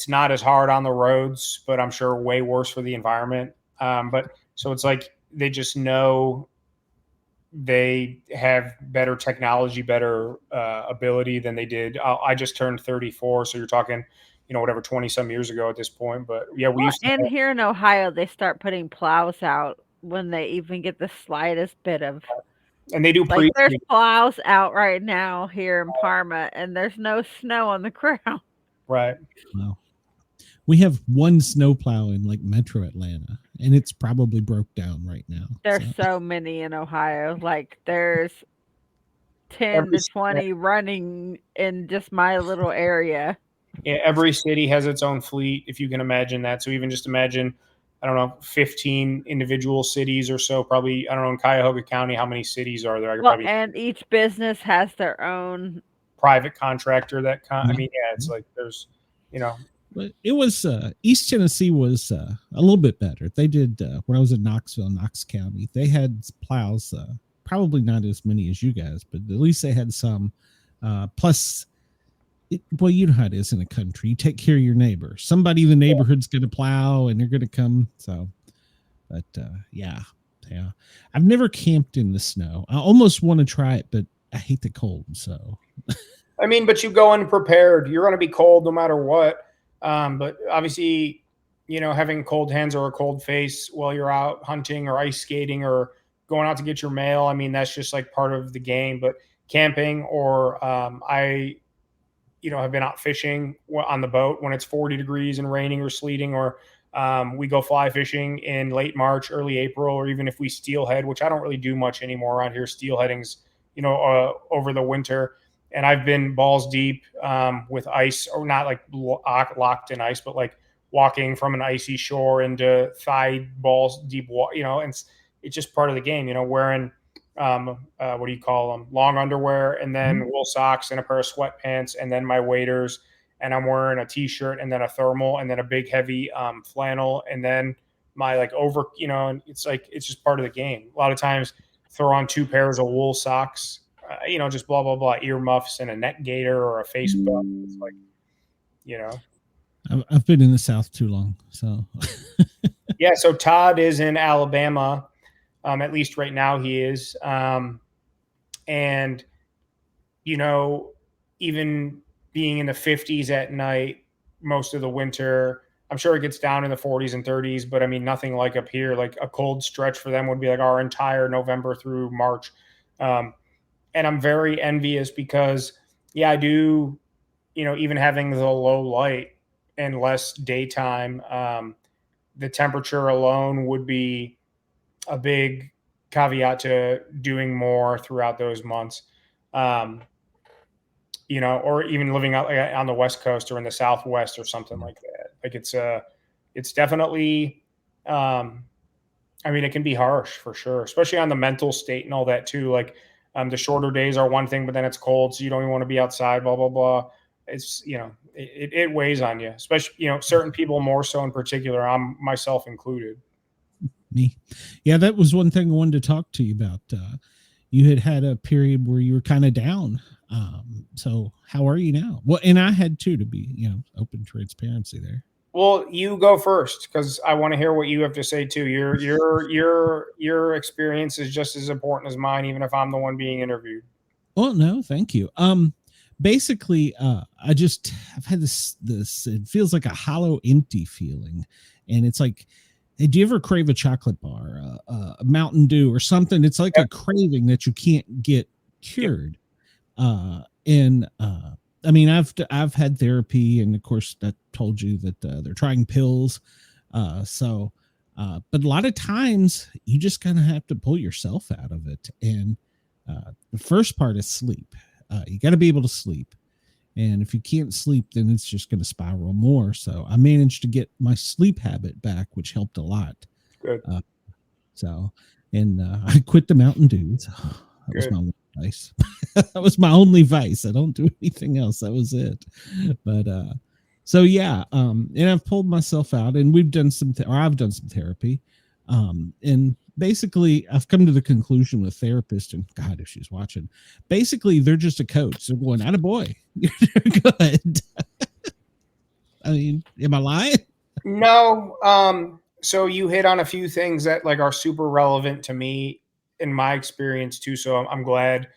Speaker 4: not as hard on the roads, but I'm sure way worse for the environment. But so it's like they just know they have better technology, better ability than they did. I just turned 34, so you're talking, whatever, 20 some years ago at this point. But yeah, we used to.
Speaker 3: And here in Ohio, they start putting plows out when they even get the slightest bit of.
Speaker 4: And they do
Speaker 3: like there's plows out right now here in Parma, and there's no snow on the ground.
Speaker 4: Right.
Speaker 2: Wow. We have one snowplow in like Metro Atlanta, and it's probably broke down right now.
Speaker 3: There's so many in Ohio. Like there's 10 to 20 running in just my little area.
Speaker 4: Yeah, every city has its own fleet, if you can imagine that. So even just imagine, I don't know, 15 individual cities or so. Probably, I don't know, in Cuyahoga County, how many cities are there?
Speaker 3: And each business has their own
Speaker 4: private contractor that I mean, yeah, it's like there's,
Speaker 2: But it was East Tennessee was a little bit better. They did when I was in Knoxville, Knox County. They had plows, probably not as many as you guys, but at least they had some. Plus, well, you know how it is in a country. You take care of your neighbor. Somebody in the neighborhood's going to plow, and they're going to come. So, but yeah. I've never camped in the snow. I almost want to try it, but I hate the cold. So,
Speaker 4: I mean, but you go in prepared. You're going to be cold no matter what. But obviously, having cold hands or a cold face while you're out hunting or ice skating or going out to get your mail, I mean, that's just like part of the game. But camping or I have been out fishing on the boat when it's 40 degrees and raining or sleeting, or we go fly fishing in late March, early April, or even if we steelhead, which I don't really do much anymore around here. Steelheading's, over the winter. And I've been balls deep with ice, or not like locked in ice, but like walking from an icy shore into thigh balls deep water, and it's just part of the game, wearing, what do you call them? Long underwear, and then wool socks and a pair of sweatpants, and then my waders, and I'm wearing a t-shirt and then a thermal and then a big heavy flannel, and then my like over, and it's like, it's just part of the game. A lot of times throw on 2 pairs of wool socks, just blah, blah, blah, earmuffs and a neck gaiter or a face buff. It's like,
Speaker 2: I've been in the South too long. So,
Speaker 4: yeah. So Todd is in Alabama. At least right now he is. And, even being in the 50s at night, most of the winter, I'm sure it gets down in the 40s and 30s, but I mean, nothing like up here. Like a cold stretch for them would be like our entire November through March. And I'm very envious because, yeah, I do even having the low light and less daytime, the temperature alone would be a big caveat to doing more throughout those months. Or even living out on the West Coast or in the Southwest or something like that. Like it's definitely, it can be harsh for sure, especially on the mental state and all that too. Like, the shorter days are one thing, but then it's cold, so you don't even want to be outside, blah, blah, blah. It's, it weighs on you, especially, certain people more so in particular, I'm myself included.
Speaker 2: Me. Yeah, that was one thing I wanted to talk to you about. You had a period where you were kind of down. So how are you now? Well, and I had too, to be, open transparency there.
Speaker 4: Well, you go first because I want to hear what you have to say too. Your experience is just as important as mine, even if I'm the one being interviewed.
Speaker 2: Well, no, thank you. Basically, I've had this, it feels like a hollow, empty feeling. And it's like, hey, do you ever crave a chocolate bar, a Mountain Dew or something? It's like a craving that you can't get cured. I've had therapy, and of course that told you that they're trying pills. But a lot of times you just kind of have to pull yourself out of it. And the first part is sleep. You got to be able to sleep. And if you can't sleep, then it's just going to spiral more. So I managed to get my sleep habit back, which helped a lot.
Speaker 4: Good.
Speaker 2: I quit the Mountain Dews. That was my only vice. That was my only vice. I don't do anything else. That was it. But and I've pulled myself out, and I've done some therapy. And basically I've come to the conclusion with therapists, and God, if she's watching, basically they're just a coach. They're going, attaboy, you're good. I mean, am I lying?
Speaker 4: No. So you hit on a few things that like are super relevant to me in my experience too. So I'm glad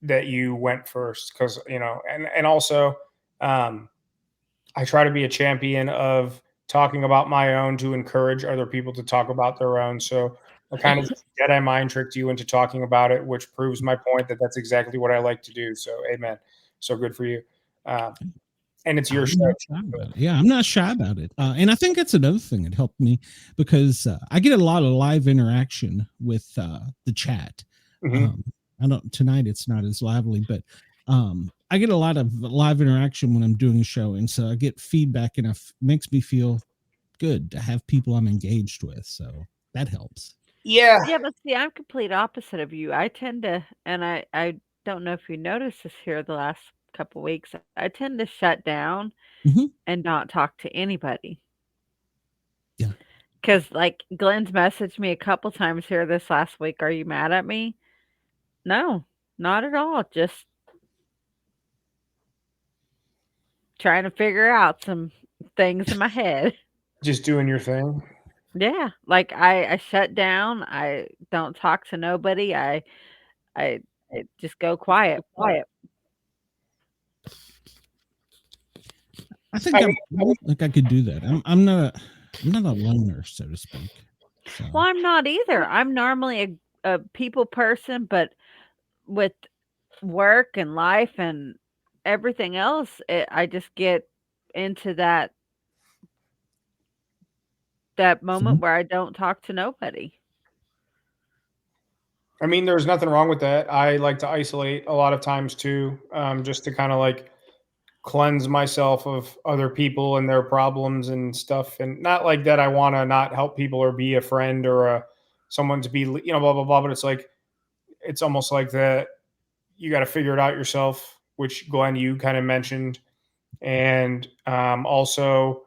Speaker 4: that you went first because, and also, I try to be a champion of talking about my own to encourage other people to talk about their own. So I kind of Jedi mind tricked you into talking about it, which proves my point that that's exactly what I like to do. So, amen. So good for you. And it's your show.
Speaker 2: Yeah, I'm not shy about it. And I think that's another thing that helped me because I get a lot of live interaction with the chat.
Speaker 4: Mm-hmm.
Speaker 2: Tonight it's not as lively, but I get a lot of live interaction when I'm doing a show. And so I get feedback, and it makes me feel good to have people I'm engaged with. So that helps.
Speaker 4: Yeah.
Speaker 3: Yeah, but see, I'm complete opposite of you. I tend to, and I don't know if you noticed this here the last couple weeks, I tend to shut down and not talk to anybody.
Speaker 2: Yeah.
Speaker 3: Because, like, Glenn's messaged me a couple times here this last week. Are you mad at me? No, not at all. Just trying to figure out some things in my head.
Speaker 4: Just doing your thing.
Speaker 3: Yeah, like I shut down. I don't talk to nobody. I just go quiet.
Speaker 2: I think I could do that. I'm not a loner, so to speak. So.
Speaker 3: Well, I'm not either. I'm normally a people person, but with work and life and everything else, I just get into that moment where I don't talk to nobody.
Speaker 4: I mean, there's nothing wrong with that. I like to isolate a lot of times too, just to kind of like cleanse myself of other people and their problems and stuff. And not like that I want to not help people or be a friend or someone to be, blah, blah, blah. But it's like, it's almost like that you got to figure it out yourself, which Glenn, you kind of mentioned. And also,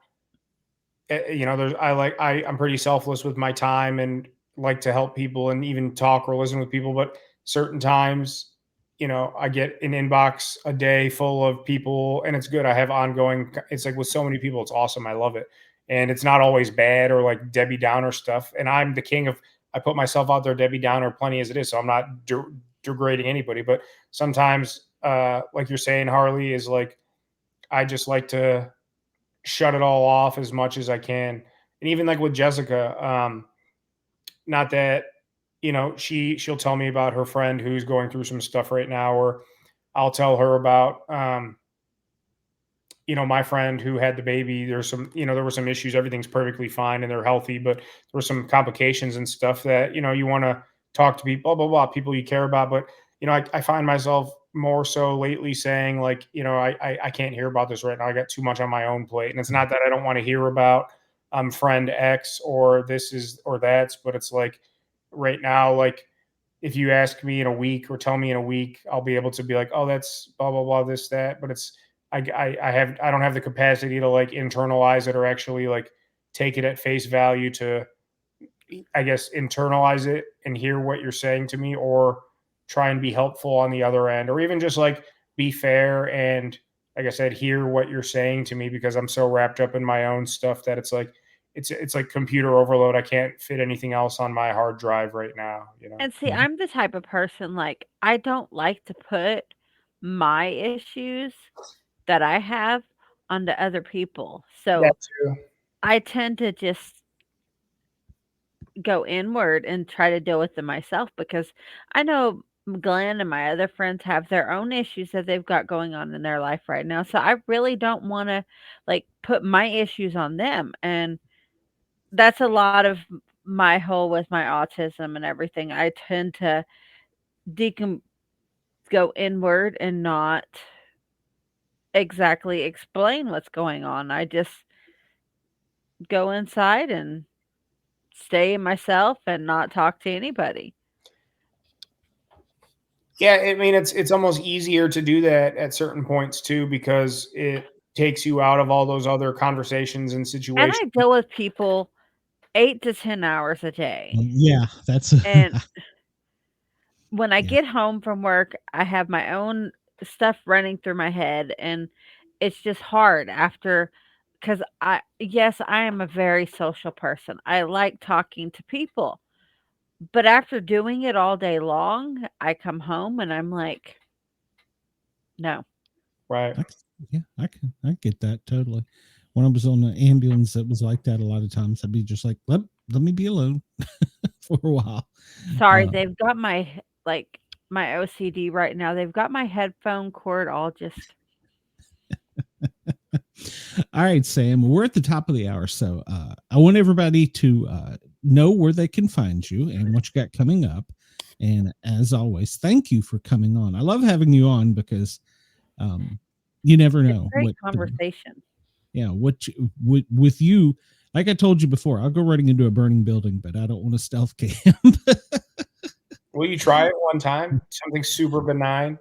Speaker 4: I'm pretty selfless with my time and like to help people and even talk or listen with people. But certain times, I get an inbox a day full of people, and it's good. I have ongoing, it's like with so many people, it's awesome. I love it. And it's not always bad or like Debbie Downer stuff. And I'm the king of, I put myself out there, Debbie Downer, plenty as it is. So I'm not degrading anybody, but sometimes, like you're saying, Harley, is like, I just like to shut it all off as much as I can. And even like with Jessica, not that, she'll tell me about her friend who's going through some stuff right now, or I'll tell her about, my friend who had the baby, there were some issues. Everything's perfectly fine and they're healthy, but there were some complications and stuff that, you want to talk to people, blah, blah, blah, people you care about. But, I find myself more so lately saying like, I can't hear about this right now. I got too much on my own plate. And it's not that I don't want to hear about friend X or this is or that's, but it's like right now, like if you ask me in a week or tell me in a week, I'll be able to be like, oh, that's blah, blah, blah, this, that. But I don't have the capacity to like internalize it or actually like take it at face value to, I guess, internalize it and hear what you're saying to me or try and be helpful on the other end, or even just like be fair and, like I said, hear what you're saying to me, because I'm so wrapped up in my own stuff that it's like, it's like computer overload. I can't fit anything else on my hard drive right now,
Speaker 3: And see, I'm the type of person, like, I don't like to put my issues that I have onto other people. So
Speaker 4: That too.
Speaker 3: I tend to just go inward and try to deal with them myself, because I know Glenn and my other friends have their own issues that they've got going on in their life right now. So I really don't want to like put my issues on them. And that's a lot of my whole with my autism and everything. I tend to decom go inward and not exactly explain what's going on. I just go inside and stay in myself and not talk to anybody.
Speaker 4: Yeah, I mean, it's almost easier to do that at certain points too, because it takes you out of all those other conversations and
Speaker 3: And
Speaker 4: situations.
Speaker 3: I deal with people 8 to 10 hours a day.
Speaker 2: Yeah, that's
Speaker 3: And when I
Speaker 2: Yeah.
Speaker 3: get home from work, I have my own stuff running through my head, and it's just hard after, because yes, I am a very social person. I like talking to people. But after doing it all day long, I come home and I'm like, no.
Speaker 4: Right.
Speaker 2: I get that totally. When I was on the ambulance, it was like that a lot of times. I'd be just like, let me be alone for a while.
Speaker 3: Sorry, they've got my OCD right now. They've got my headphone cord all just
Speaker 2: All right, Sam, we're at the top of the hour, so I want everybody to know where they can find you and what you got coming up. And as always, thank you for coming on. I love having you on because you never know
Speaker 3: great conversation.
Speaker 2: With you, like I told you before, I'll go running into a burning building, but I don't want to stealth camp.
Speaker 4: Will you try it one time? Something super benign.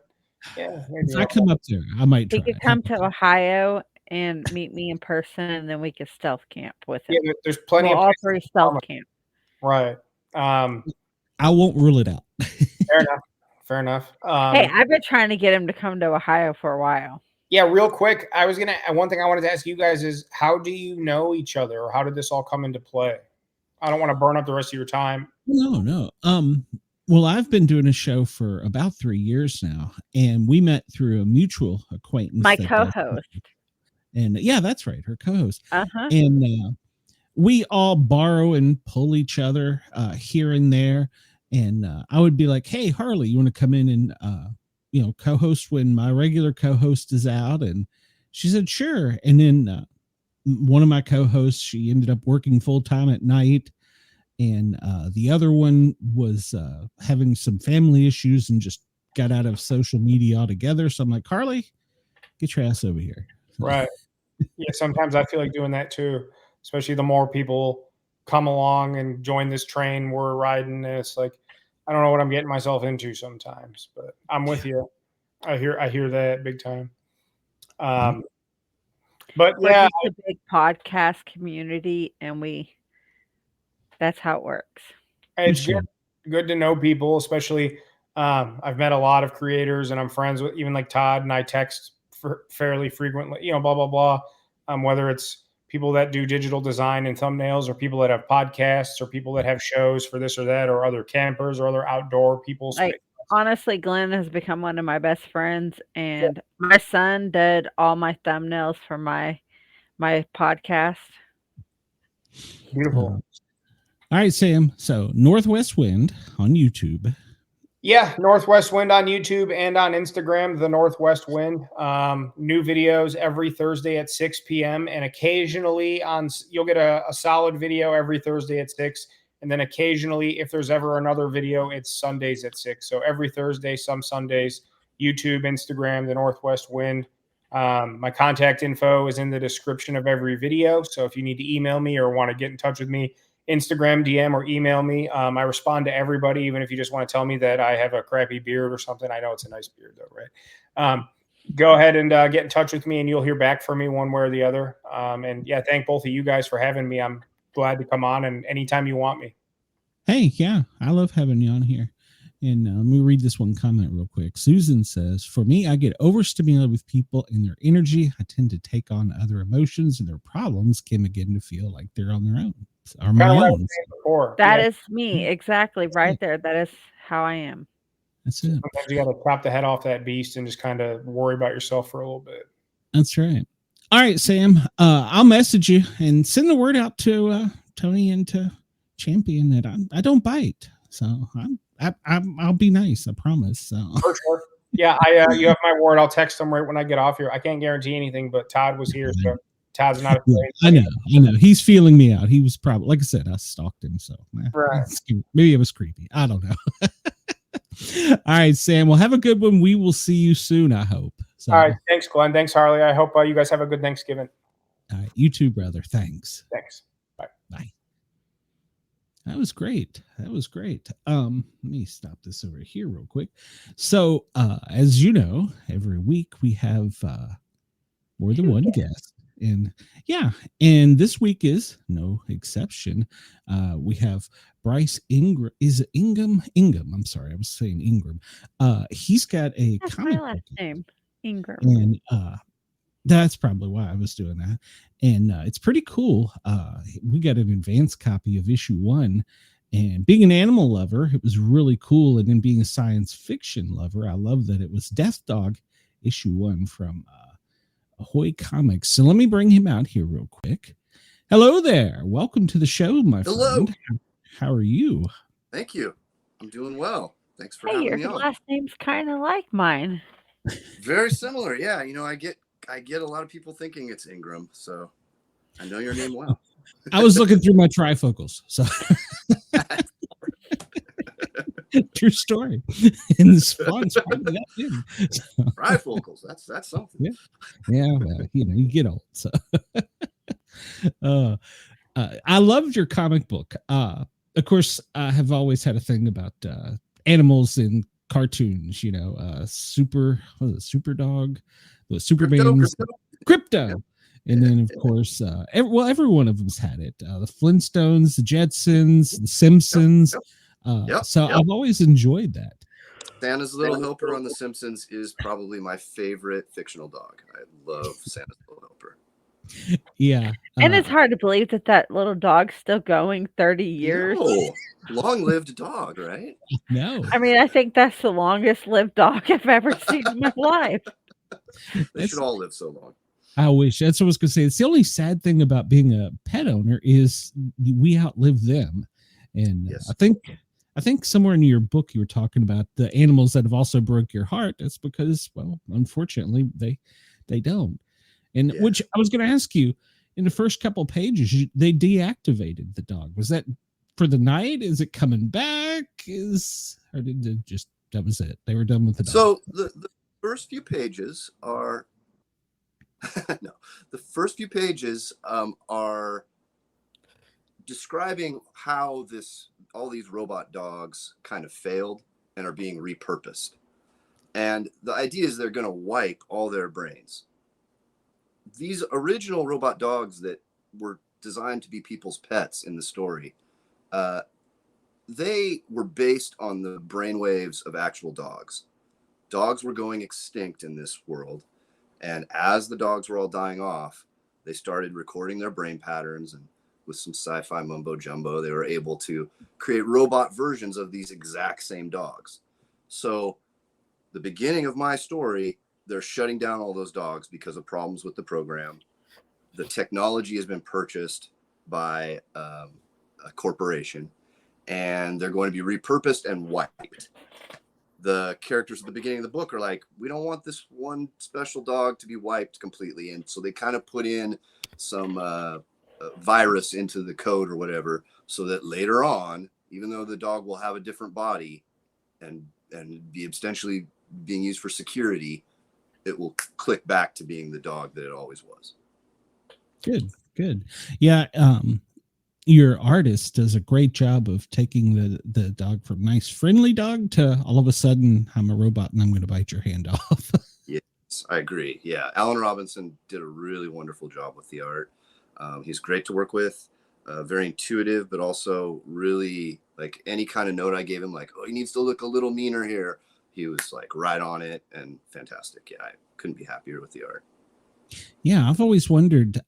Speaker 4: Yeah.
Speaker 2: If I come up there, I might try.
Speaker 3: He could come to Ohio and meet me in person, and then we could stealth camp with him.
Speaker 4: Yeah, there's plenty
Speaker 3: of
Speaker 4: all
Speaker 3: three stealth camp.
Speaker 4: Right.
Speaker 2: I won't rule it out.
Speaker 4: Fair enough.
Speaker 3: Hey, I've been trying to get him to come to Ohio for a while.
Speaker 4: Yeah, real quick, one thing I wanted to ask you guys is, how do you know each other, or how did this all come into play? I don't want to burn up the rest of your time.
Speaker 2: No. Well, I've been doing a show for about 3 years now, and we met through a mutual acquaintance.
Speaker 3: My co-host.
Speaker 2: And yeah, that's right, her co-host.
Speaker 3: Uh-huh.
Speaker 2: And we all borrow and pull each other here and there. And I would be like, hey, Harley, you want to come in and co-host when my regular co-host is out? And she said, sure. And then one of my co-hosts, she ended up working full-time at night. And the other one was having some family issues and just got out of social media altogether. So I'm like, Harley, get your ass over here.
Speaker 4: Right. Yeah, sometimes I feel like doing that too, especially the more people come along and join this train we're riding. And it's like, I don't know what I'm getting myself into sometimes, but I'm with you. I hear that big time. But yeah,
Speaker 3: it's a big podcast community, and that's how it works.
Speaker 4: It's good to know people, especially I've met a lot of creators, and I'm friends with even like Todd, and I text fairly frequently, blah, blah, blah. Whether it's people that do digital design and thumbnails, or people that have podcasts, or people that have shows for this or that, or other campers or other outdoor people.
Speaker 3: Honestly, Glenn has become one of my best friends, and my son did all my thumbnails for my podcast.
Speaker 4: Beautiful.
Speaker 2: All right, Sam. So Northwest Wind on YouTube.
Speaker 4: Yeah, Northwest Wind on YouTube and on Instagram, the Northwest Wind. New videos every Thursday at 6 p.m. And occasionally you'll get a solid video every Thursday at 6. And then occasionally, if there's ever another video, it's Sundays at 6. So every Thursday, some Sundays, YouTube, Instagram, the Northwest Wind. My contact info is in the description of every video. So if you need to email me or want to get in touch with me, Instagram DM or email me. I respond to everybody, even if you just want to tell me that I have a crappy beard or something. I know it's a nice beard though, right? Go ahead and get in touch with me and you'll hear back from me one way or the other. And yeah, thank both of you guys for having me. I'm glad to come on and anytime you want me.
Speaker 2: Hey, yeah, I love having you on here. And let me read this one comment real quick. Susan says, for me, I get overstimulated with people and their energy. I tend to take on other emotions and their problems can begin to feel like they're on their own. Or my own.
Speaker 3: That is me. Exactly. Right there. That is how I am.
Speaker 2: That's it.
Speaker 4: Sometimes you got to chop the head off that beast and just kind of worry about yourself for a little bit.
Speaker 2: That's right. All right, Sam. I'll message you and send the word out to Tony and to Champion that I don't bite. So I'll be nice. I promise. So.
Speaker 4: For sure. Yeah, you have my word. I'll text them right when I get off here. I can't guarantee anything, but Todd was here, so Todd's not.
Speaker 2: I know. He's feeling me out. He was probably, like I said, I stalked him. So
Speaker 4: right.
Speaker 2: Maybe it was creepy. I don't know. All right, Sam. Well, have a good one. We will see you soon, I hope. So,
Speaker 4: all right. Thanks, Glenn. Thanks, Harley. I hope you guys have a good Thanksgiving.
Speaker 2: All right. You too, brother. Thanks.
Speaker 4: Thanks. Bye.
Speaker 2: Bye. That was great. Let me stop this over here real quick. So, as you know, every week we have more than one guest. And and this week is no exception. We have Bryce Ingram. Is it Ingham? I'm sorry, I was saying Ingram. He's got a
Speaker 3: That's
Speaker 2: comic
Speaker 3: my last name, Ingram.
Speaker 2: And that's probably why I was doing that. And it's pretty cool. We got an advanced copy of issue 1. And being an animal lover, it was really cool. And then being a science fiction lover, I love that it was Death Dog issue 1 from Ahoy Comics. So let me bring him out here real quick. Hello there. Welcome to the show, my friend. How are you?
Speaker 5: Thank you. I'm doing well. Thanks for having me on.
Speaker 3: Your last name's kind of like mine.
Speaker 5: Very similar. Yeah. You know, I get a lot of people thinking it's Ingram, so I know your name well.
Speaker 2: I was looking through my trifocals, so true story. And the spawn's probably that big. So.
Speaker 5: Trifocals. That's something.
Speaker 2: Yeah. Well, you get old. So I loved your comic book. Of course, I have always had a thing about animals in cartoons. Super Dog, the Superman, Crypto. Yep. And then, of course, every one of them's had it. The Flintstones, the Jetsons, the Simpsons. I've always enjoyed that.
Speaker 5: Santa's Little Helper on The Simpsons is probably my favorite fictional dog. I love Santa's Little Helper.
Speaker 2: Yeah.
Speaker 3: And it's hard to believe that little dog's still going 30 years.
Speaker 5: No. Long-lived dog, right?
Speaker 2: No.
Speaker 3: I mean, I think that's the longest lived dog I've ever seen in my life.
Speaker 5: They should all live so long.
Speaker 2: I wish. That's what I was going to say. It's the only sad thing about being a pet owner is we outlive them. And yes. I think somewhere in your book you were talking about the animals that have also broke your heart. That's because, well, unfortunately, they don't. And which I was going to ask you, in the first couple of pages, they deactivated the dog. Was that for the night? Is it coming back? Or did they just, that was it? They were done with the dog.
Speaker 5: So the first few pages are no, the first few pages are describing how all these robot dogs kind of failed and are being repurposed. And the idea is they're going to wipe all their brains. These original robot dogs that were designed to be people's pets in the story, they were based on the brainwaves of actual dogs. Dogs were going extinct in this world. And as the dogs were all dying off, they started recording their brain patterns, and with some sci-fi mumbo jumbo, they were able to create robot versions of these exact same dogs. So the beginning of my story, they're shutting down all those dogs because of problems with the program. The technology has been purchased by a corporation, and they're going to be repurposed and wiped. the characters at the beginning of the book are like, we don't want this one special dog to be wiped completely. And so they kind of put in some virus into the code or whatever, so that later on, even though the dog will have a different body and be essentially being used for security, it will click back to being the dog that it always was.
Speaker 2: Good. Yeah. Your artist does a great job of taking the dog from nice friendly dog to all of a sudden I'm a robot and I'm going to bite your hand off.
Speaker 5: Yes, I agree. Yeah, Alan Robinson did a really wonderful job with the art. He's great to work with, very intuitive, but also really like any kind of note I gave him, like, oh, he needs to look a little meaner here. He was like right on it and fantastic. Yeah, I couldn't be happier with the art.
Speaker 2: Yeah, I've always wondered,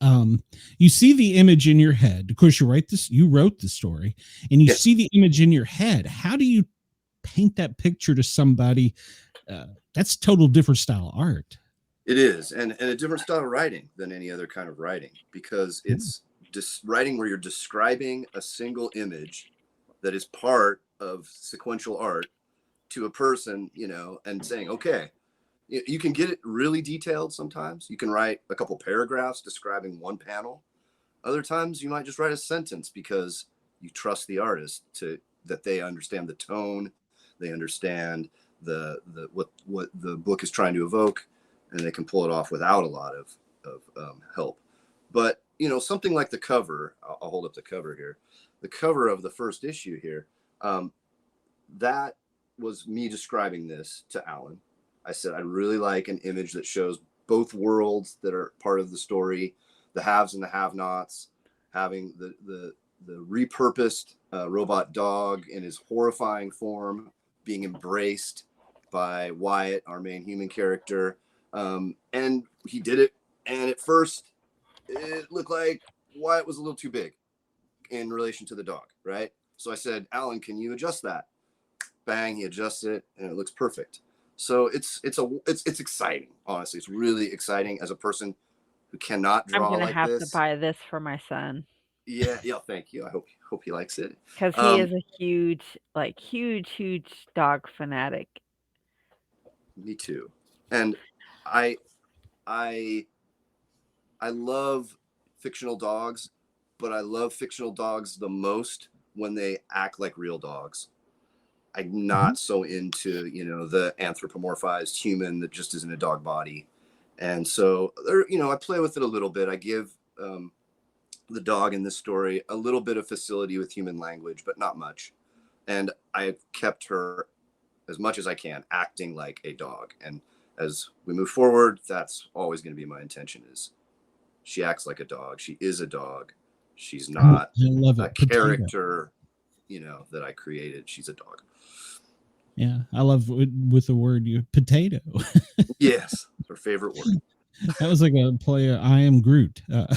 Speaker 2: you see the image in your head. Of course, you wrote the story, and you see the image in your head. How do you paint that picture to somebody? That's total different style art.
Speaker 5: It is, and a different style of writing than any other kind of writing, because it's just writing where you're describing a single image that is part of sequential art to a person, and saying, okay, you can get it really detailed sometimes. You can write a couple paragraphs describing one panel. Other times you might just write a sentence because you trust the artist that they understand the tone, they understand what the book is trying to evoke, and they can pull it off without a lot of help. But something like the cover, I'll hold up the cover here. The cover of the first issue here, that was me describing this to Alan. I said, I'd really like an image that shows both worlds that are part of the story, the haves and the have-nots, having the repurposed robot dog in his horrifying form being embraced by Wyatt, our main human character. And he did it. And at first, it looked like Wyatt was a little too big in relation to the dog, right? So I said, Alan, can you adjust that? Bang, he adjusts it, and it looks perfect. So it's exciting. Honestly, it's really exciting as a person who cannot draw
Speaker 3: I'm gonna
Speaker 5: like
Speaker 3: have
Speaker 5: this.
Speaker 3: to buy this for my son.
Speaker 5: Yeah. Thank you. I hope he likes it
Speaker 3: because he is a huge dog fanatic.
Speaker 5: Me too. And I love fictional dogs, but I love fictional dogs the most when they act like real dogs. I'm not so into, the anthropomorphized human that just is in a dog body. And so, I play with it a little bit. I give the dog in this story a little bit of facility with human language, but not much. And I kept her, as much as I can, acting like a dog. And as we move forward, that's always going to be my intention, is she acts like a dog. She is a dog. She's not a character, that I created. She's a dog.
Speaker 2: Yeah, I love with the word potato.
Speaker 5: Yes, her favorite word.
Speaker 2: That was like a play of I Am Groot.
Speaker 5: A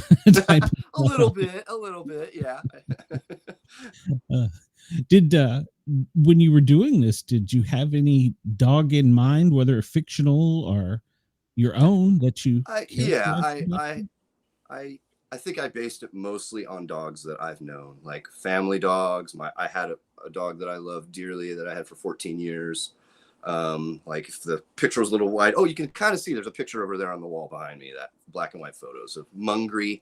Speaker 5: little bit, yeah.
Speaker 2: When you were doing this, did you have any dog in mind, whether fictional or your own, that you?
Speaker 5: I think I based it mostly on dogs that I've known, like family dogs. I had a dog that I loved dearly that I had for 14 years. Like if the picture was a little wide, you can kind of see there's a picture over there on the wall behind me, that black and white photos of Mungry,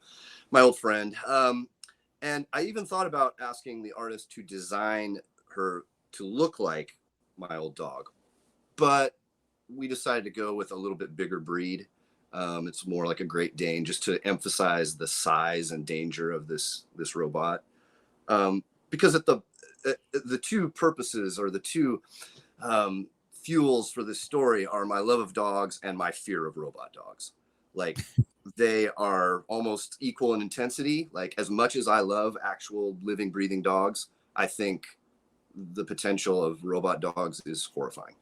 Speaker 5: my old friend. And I even thought about asking the artist to design her to look like my old dog, but we decided to go with a little bit bigger breed. It's more like a Great Dane, just to emphasize the size and danger of this robot. Because at the two purposes, or the two fuels for this story, are my love of dogs and my fear of robot dogs. Like they are almost equal in intensity. Like as much as I love actual living, breathing dogs, I think the potential of robot dogs is horrifying.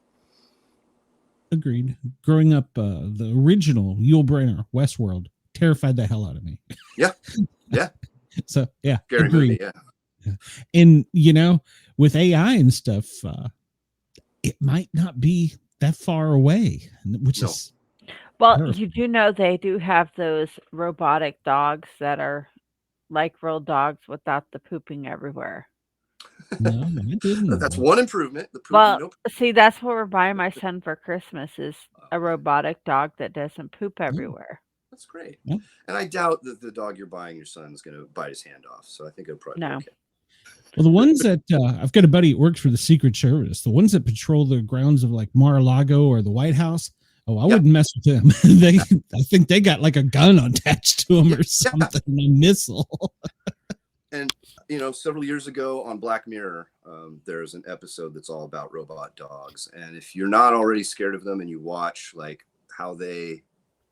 Speaker 2: Agreed. Growing up, the original Yul Brynner, Westworld, terrified the hell out of me.
Speaker 5: Yeah.
Speaker 2: So yeah,
Speaker 5: scary movie. Yeah.
Speaker 2: And with AI and stuff, it might not be that far away, which is.
Speaker 3: Well, you do know they do have those robotic dogs that are like real dogs without the pooping everywhere.
Speaker 2: No, I didn't.
Speaker 5: That's one improvement.
Speaker 3: Well, see, that's what we're buying my son for Christmas is a robotic dog that doesn't poop everywhere.
Speaker 5: That's great.
Speaker 2: Yeah.
Speaker 5: And I doubt that the dog you're buying your son is going to bite his hand off. So I think it'll probably be okay.
Speaker 2: Well, the ones that I've got a buddy that works for the Secret Service, the ones that patrol the grounds of like Mar-a-Lago or the White House. Oh, I wouldn't mess with them. I think they got like a gun attached to them or something, a missile.
Speaker 5: And, several years ago on Black Mirror, there's an episode that's all about robot dogs. And if you're not already scared of them and you watch like how they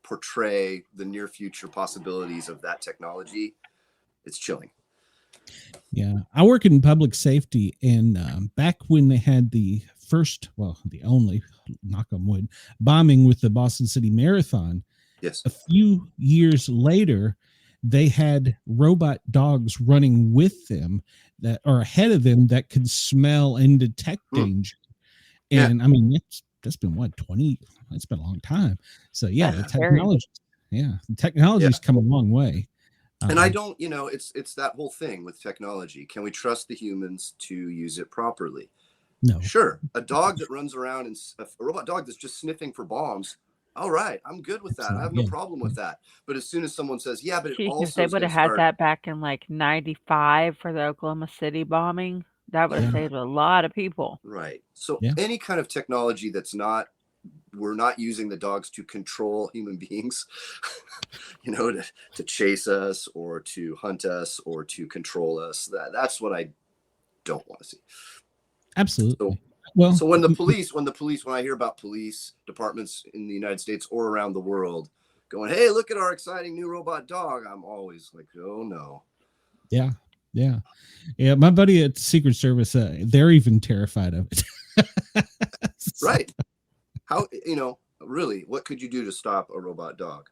Speaker 5: portray the near future possibilities of that technology, it's chilling.
Speaker 2: Yeah. I work in public safety, and back when they had the only, knock on wood, bombing with the Boston City Marathon,
Speaker 5: yes,
Speaker 2: a few years later, they had robot dogs running with them that are ahead of them that could smell and detect danger. And I mean, that's been what, 20? It's been a long time. So the technology's come a long way.
Speaker 5: And I don't, it's that whole thing with technology. Can we trust the humans to use it properly?
Speaker 2: No.
Speaker 5: Sure. A dog that runs around and a robot dog that's just sniffing for bombs. All right, I'm good with that. I have no problem with that. But as soon as someone says, yeah, but it also,
Speaker 3: they would have had that back in like 95 for the Oklahoma City bombing. That would have saved a lot of people.
Speaker 5: Right. So any kind of technology that's we're not using the dogs to control human beings, to chase us or to hunt us or to control us. That's what I don't want to see.
Speaker 2: Absolutely.
Speaker 5: So when I hear about police departments in the United States or around the world going, hey, look at our exciting new robot dog, I'm always like, oh no.
Speaker 2: Yeah. My buddy at the Secret Service, they're even terrified of it.
Speaker 5: Right. How, really, what could you do to stop a robot dog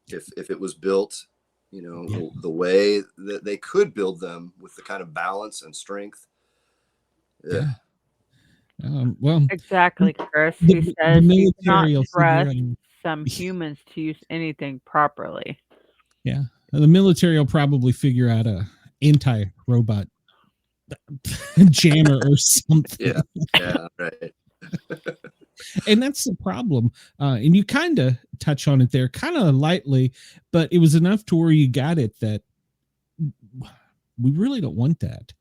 Speaker 5: if it was built, the way that they could build them with the kind of balance and strength?
Speaker 2: Yeah.
Speaker 3: Exactly, Chris. He says you cannot trust some humans to use anything properly.
Speaker 2: Yeah. The military will probably figure out a anti-robot jammer or something.
Speaker 5: Yeah, right.
Speaker 2: And that's the problem. And you kind of touch on it there kind of lightly, but it was enough to where you got it that we really don't want that,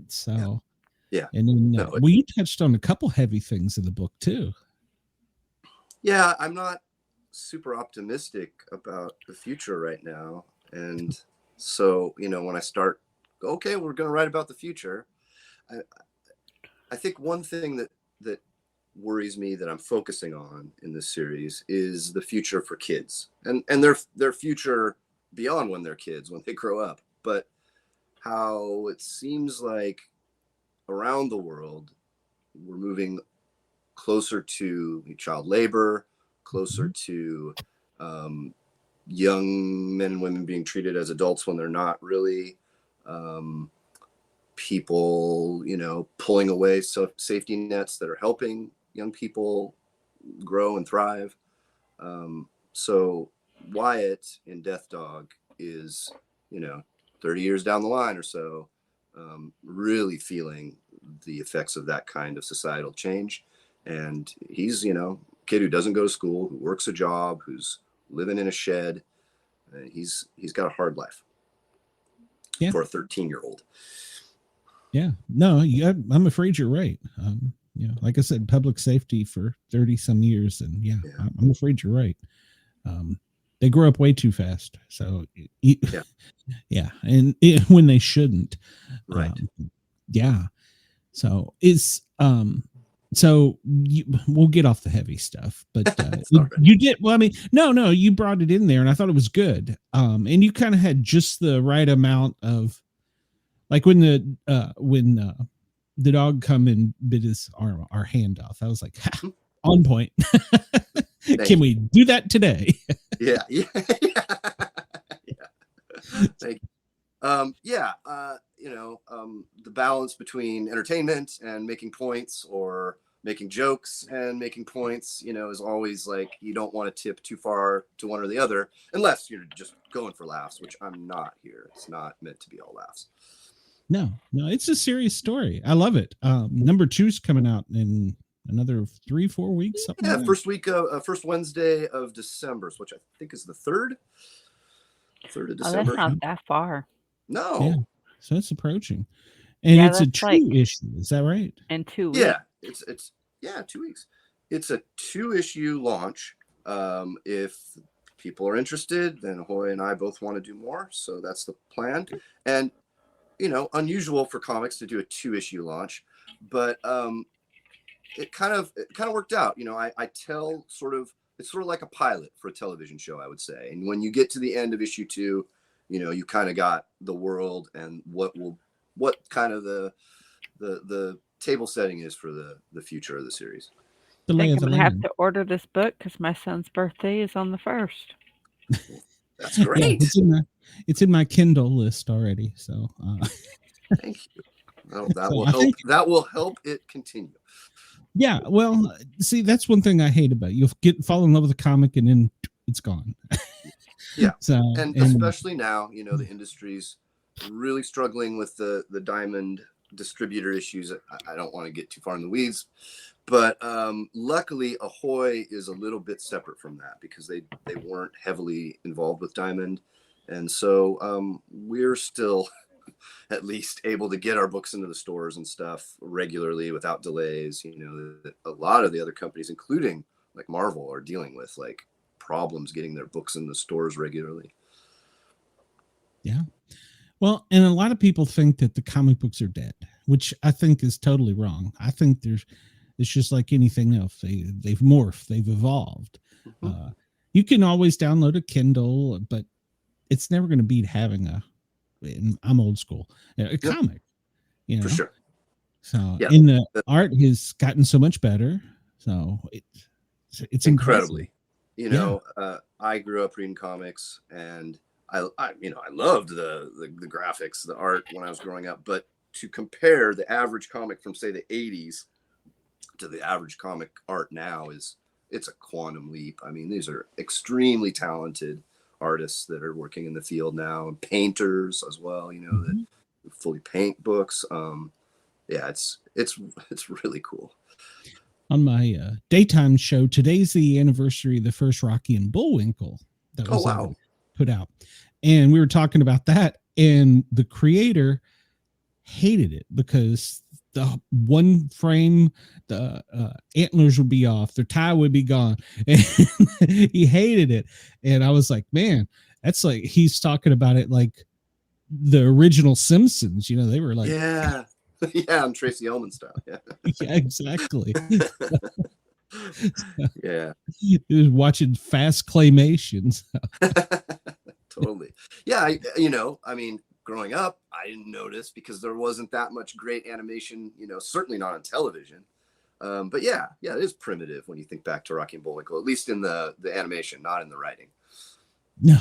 Speaker 2: So
Speaker 5: yeah.
Speaker 2: And then you touched on a couple heavy things in the book too.
Speaker 5: Yeah, I'm not super optimistic about the future right now. And so, when I start, okay, we're going to write about the future. I think one thing that worries me that I'm focusing on in this series is the future for kids and their future beyond when they're kids, when they grow up, but how it seems like around the world, we're moving closer to child labor, closer to young men and women being treated as adults when they're not really, people, pulling away safety nets that are helping young people grow and thrive. So Wyatt in Death Dog is, 30 years down the line or so, really feeling the effects of that kind of societal change. And he's, a kid who doesn't go to school, who works a job, who's living in a shed. He's got a hard life for a 13-year-old.
Speaker 2: Yeah, no, I'm afraid you're right. Like I said, public safety for 30 some years. And I'm afraid you're right. They grow up way too fast. So and when they shouldn't.
Speaker 5: Right.
Speaker 2: So we'll get off the heavy stuff, but you did. Well, I mean, no, you brought it in there and I thought it was good. And you kind of had just the right amount of, like when the dog come and bit his arm, our hand off. I was like, on point. Can we do that today?
Speaker 5: Yeah. Thank you. The balance between entertainment and making points, or making jokes and making points, is always like, you don't want to tip too far to one or the other, unless you're just going for laughs, which I'm not here. It's not meant to be all laughs.
Speaker 2: No, it's a serious story. I love it. Number 2's coming out in another 3-4 weeks. Something
Speaker 5: Yeah,
Speaker 2: like that.
Speaker 5: first Wednesday of December, which I think is the 3rd of
Speaker 3: Oh,
Speaker 5: December.
Speaker 3: that's not that far.
Speaker 5: No.
Speaker 2: Yeah, so it's approaching, and
Speaker 3: Yeah,
Speaker 2: it's a
Speaker 3: that's like
Speaker 2: 2 issue. Is that right?
Speaker 3: in 2 weeks.
Speaker 5: Yeah, it's 2 weeks. It's a 2-issue launch. If people are interested, then Hoy and I both want to do more, so that's the plan. And unusual for comics to do a 2-issue launch, but it kind of worked out. I tell it's sort of like a pilot for a television show, I would say. And when you get to the end of issue 2, you kind of got the world and what kind of the table setting is for the future of the series.
Speaker 2: The
Speaker 3: I
Speaker 2: lay
Speaker 3: think
Speaker 2: of
Speaker 3: I'm
Speaker 2: the
Speaker 3: gonna have
Speaker 2: land.
Speaker 3: to order this book because my son's birthday is on the 1st.
Speaker 5: That's great.
Speaker 2: Yeah, it's in my Kindle list already. So
Speaker 5: Thank you. Well, that will help it continue.
Speaker 2: yeah, well, see, that's one thing I hate about it. You'll fall in love with a comic and then it's gone.
Speaker 5: Yeah.
Speaker 2: So
Speaker 5: and especially now, the industry's really struggling with the Diamond distributor issues. I don't want to get too far in the weeds, but luckily Ahoy is a little bit separate from that because they weren't heavily involved with Diamond, and so we're still at least able to get our books into the stores and stuff regularly without delays. A lot of the other companies, including like Marvel, are dealing with like problems getting their books in the stores regularly.
Speaker 2: Yeah. Well, and a lot of people think that the comic books are dead, which I think is totally wrong. I think it's just like anything else. They've morphed, they've evolved.
Speaker 5: Mm-hmm.
Speaker 2: You can always download a Kindle, but it's never going to beat having I'm old school, a comic,
Speaker 5: For sure.
Speaker 2: So,
Speaker 5: yeah,
Speaker 2: and the art has gotten so much better. So it's
Speaker 5: incredibly,
Speaker 2: impressive.
Speaker 5: I grew up reading comics and I loved the graphics, the art when I was growing up, but to compare the average comic from say the 80s to the average comic art now it's a quantum leap. I mean, these are extremely talented artists that are working in the field now, and painters as well, that fully paint books. It's really cool.
Speaker 2: On my daytime show, today's the anniversary of the first Rocky and Bullwinkle that was put out. And we were talking about that, and the creator hated it because the one frame, the antlers would be off, their tie would be gone. And he hated it. And I was like, man, that's like, he's talking about it like the original Simpsons. They were like,
Speaker 5: yeah, I'm Tracy Ullman style. Yeah,
Speaker 2: yeah, exactly.
Speaker 5: Yeah,
Speaker 2: he was watching fast claymations.
Speaker 5: Totally. Yeah, I mean, growing up, I didn't notice because there wasn't that much great animation, certainly not on television. But yeah, it is primitive when you think back to Rocky and Bullwinkle, at least in the animation, not in the writing.
Speaker 2: No,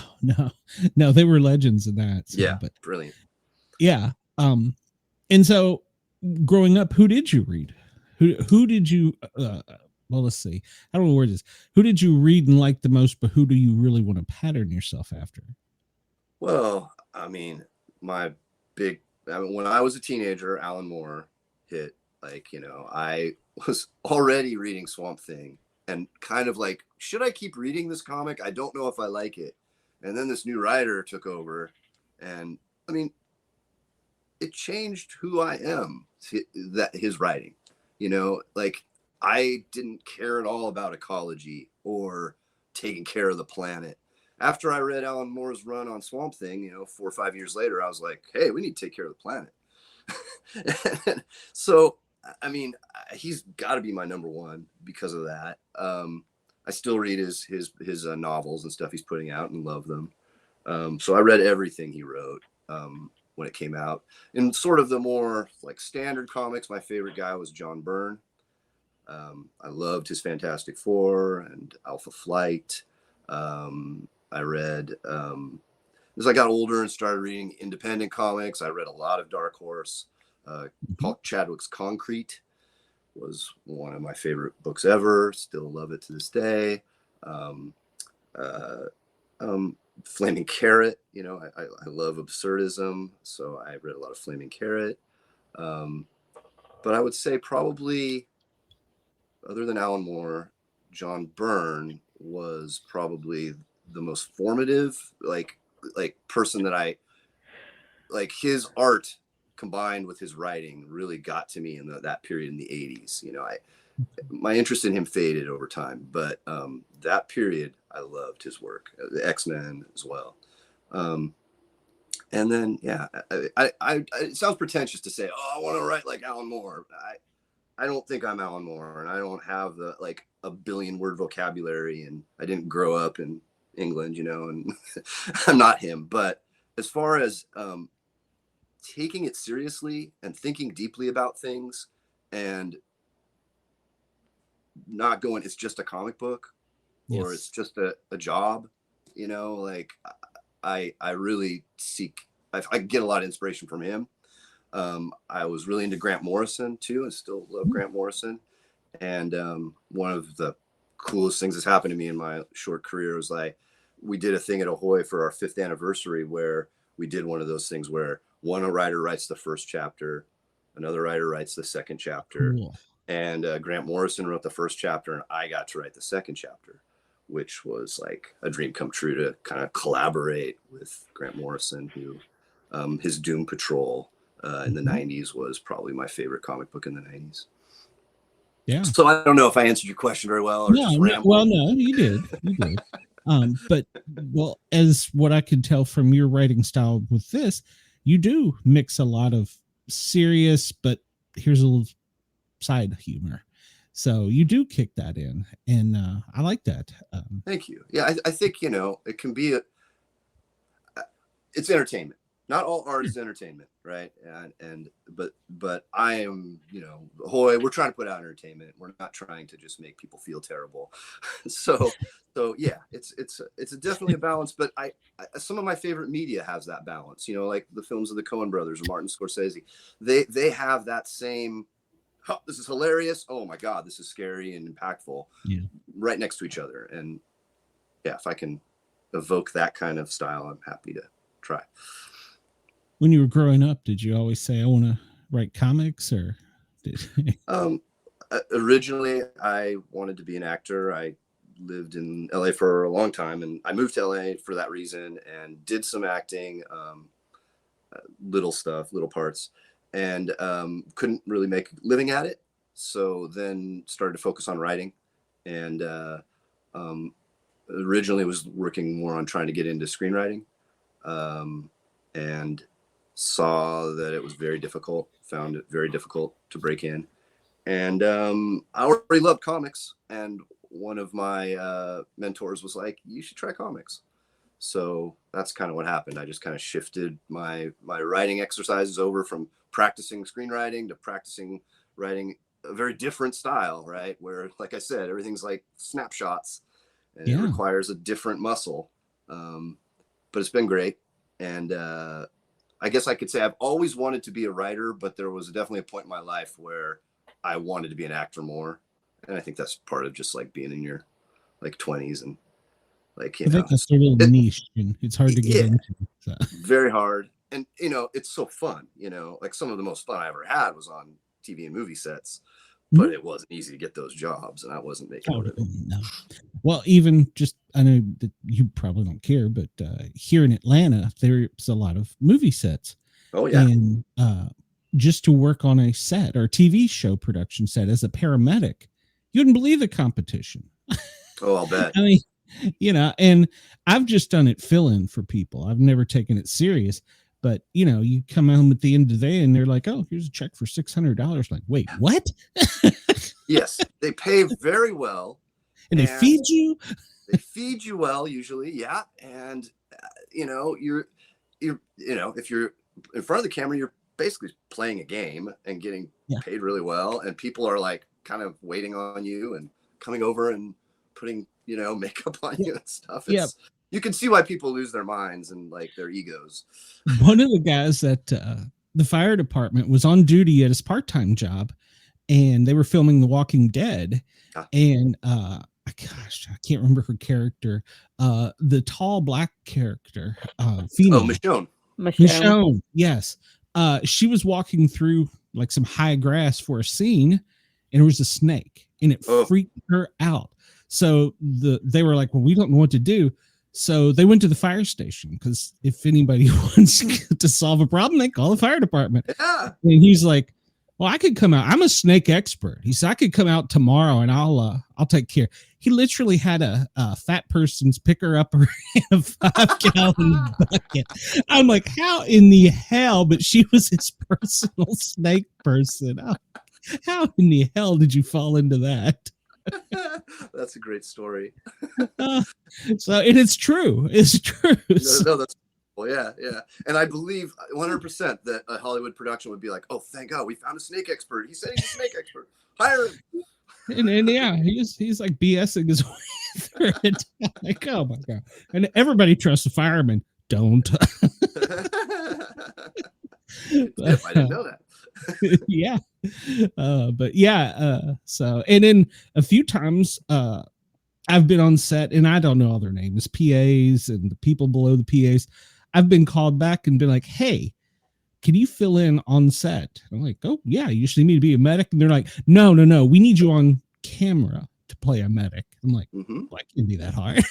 Speaker 2: they were legends in that. So,
Speaker 5: yeah,
Speaker 2: but
Speaker 5: brilliant.
Speaker 2: Yeah. And so growing up, who did you read? Who did you well, let's see. I don't know where this. Who did you read and like the most, but who do you really want to pattern yourself after?
Speaker 5: Well, I mean, when I was a teenager, Alan Moore hit, like, I was already reading Swamp Thing and kind of like, should I keep reading this comic? I don't know if I like it. And then this new writer took over, and I mean, it changed who I am, his writing, like I didn't care at all about ecology or taking care of the planet. After I read Alan Moore's run on Swamp Thing, 4 or 5 years later, I was like, hey, we need to take care of the planet. So, I mean, he's got to be my number one because of that. I still read his novels and stuff he's putting out and love them. So I read everything he wrote when it came out. In sort of the more like standard comics, my favorite guy was John Byrne. I loved his Fantastic Four and Alpha Flight. I read, as I got older and started reading independent comics, I read a lot of Dark Horse. Paul Chadwick's Concrete was one of my favorite books ever. Still love it to this day. Flaming Carrot, you know, I love absurdism, so I read a lot of Flaming Carrot. But I would say probably, other than Alan Moore, John Byrne was probably the most formative, like person that I like. His art combined with his writing really got to me in that period in the 80s. You know, my interest in him faded over time, but that period I loved his work, the X-Men as well. And then, yeah, it sounds pretentious to say, oh, I want to write like Alan Moore. I don't think I'm Alan Moore, and I don't have the like a billion word vocabulary, and I didn't grow up in England, you know, and I'm not him. But as far as taking it seriously and thinking deeply about things, and not going, it's just a comic book, or it's just a job, you know, like I really I get a lot of inspiration from him. I was really into Grant Morrison too, and still love Grant Morrison. And one of the coolest things that's happened to me in my short career was like, we did a thing at Ahoy for our 5th anniversary where we did one of those things where one writer writes the first chapter, another writer writes the second chapter. Cool. And Grant Morrison wrote the first chapter, and I got to write the second chapter, which was like a dream come true to kind of collaborate with Grant Morrison, who his Doom Patrol in the 90s was probably my favorite comic book in the 90s.
Speaker 2: Yeah.
Speaker 5: So I don't know if I answered your question very well. Or
Speaker 2: no, you did. You did. But well, as what I can tell from your writing style with this, you do mix a lot of serious, but here's a little side humor. So you do kick that in, and I like that.
Speaker 5: Thank you. Yeah, I think, you know, it can be it's entertainment. Not all art is entertainment, right? But I am, you know, Ahoy, we're trying to put out entertainment. We're not trying to just make people feel terrible. so yeah, it's definitely a balance. But I some of my favorite media has that balance. You know, like the films of the Coen brothers or Martin Scorsese. They have that same. Oh, this is hilarious. Oh my God, this is scary and impactful. Yeah. Right next to each other. And yeah, if I can evoke that kind of style, I'm happy to try.
Speaker 2: When you were growing up, did you always say, I want to write comics, or did
Speaker 5: originally I wanted to be an actor. I lived in LA for a long time, and I moved to LA for that reason and did some acting, little parts. And couldn't really make a living at it. So then started to focus on writing, and originally was working more on trying to get into screenwriting, and saw that it was very difficult, found it very difficult to break in. And I already loved comics, and one of my mentors was like, you should try comics. So that's kind of what happened. I just kind of shifted my writing exercises over from practicing screenwriting to practicing writing a very different style, right? Where, like I said, everything's like snapshots, and it requires a different muscle. But it's been great. And I guess I could say I've always wanted to be a writer, but there was definitely a point in my life where I wanted to be an actor more. And I think that's part of just like being in your like 20s and like, you know,
Speaker 2: think that's a little niche, and it's hard to get into. So.
Speaker 5: Very hard. And, you know, it's so fun, you know, like some of the most fun I ever had was on TV and movie sets, but it wasn't easy to get those jobs, and I wasn't making a living.
Speaker 2: No. Well, even just, I know that you probably don't care, but here in Atlanta, there's a lot of movie sets.
Speaker 5: Oh, yeah.
Speaker 2: And just to work on a set or TV show production set as a paramedic, you wouldn't believe the competition.
Speaker 5: Oh, I'll bet.
Speaker 2: I mean, you know, and I've just done it fill-in for people. I've never taken it serious, but you know, you come home at the end of the day and they're like, oh, here's a check for $600. Like, wait, what?
Speaker 5: Yes. They pay very well.
Speaker 2: And they feed you.
Speaker 5: They feed you well, usually. Yeah. And you know, you know, if you're in front of the camera, you're basically playing a game and getting paid really well. And people are like kind of waiting on you and coming over and putting, you know, makeup on you and stuff. You can see why people lose their minds and like their egos.
Speaker 2: One of the guys at the fire department was on duty at his part-time job, and they were filming The Walking Dead. And gosh, I can't remember her character. The tall black character,
Speaker 5: Oh,
Speaker 2: female.
Speaker 5: Michonne.
Speaker 2: Michonne, yes. She was walking through like some high grass for a scene, and there was a snake, and it freaked her out. So they were like, well, we don't know what to do. So they went to the fire station, because if anybody wants to solve a problem, they call the fire department.
Speaker 5: Yeah.
Speaker 2: And he's like, well, I could come out. I'm a snake expert. He said, I could come out tomorrow and I'll take care. He literally had a fat person's picker up in a 5-gallon bucket. I'm like, how in the hell? But she was his personal snake person. How in the hell did you fall into that?
Speaker 5: That's a great story.
Speaker 2: So, and it's true. It's true.
Speaker 5: No, that's well, yeah. And I believe 100% that a Hollywood production would be like, oh, thank God, we found a snake expert. He said he's a snake expert. Hire him.
Speaker 2: And yeah, he's like BSing his way through it. Like, oh my God. And everybody trusts the fireman. Don't.
Speaker 5: I didn't know that.
Speaker 2: Yeah. But yeah, so, and then a few times I've been on set, and I don't know all their names, PAs and the people below the PAs. I've been called back and been like, hey, can you fill in on set? I'm like, oh yeah, you just need me to be a medic. And they're like, no, we need you on camera to play a medic. I'm like, well, it can be that hard.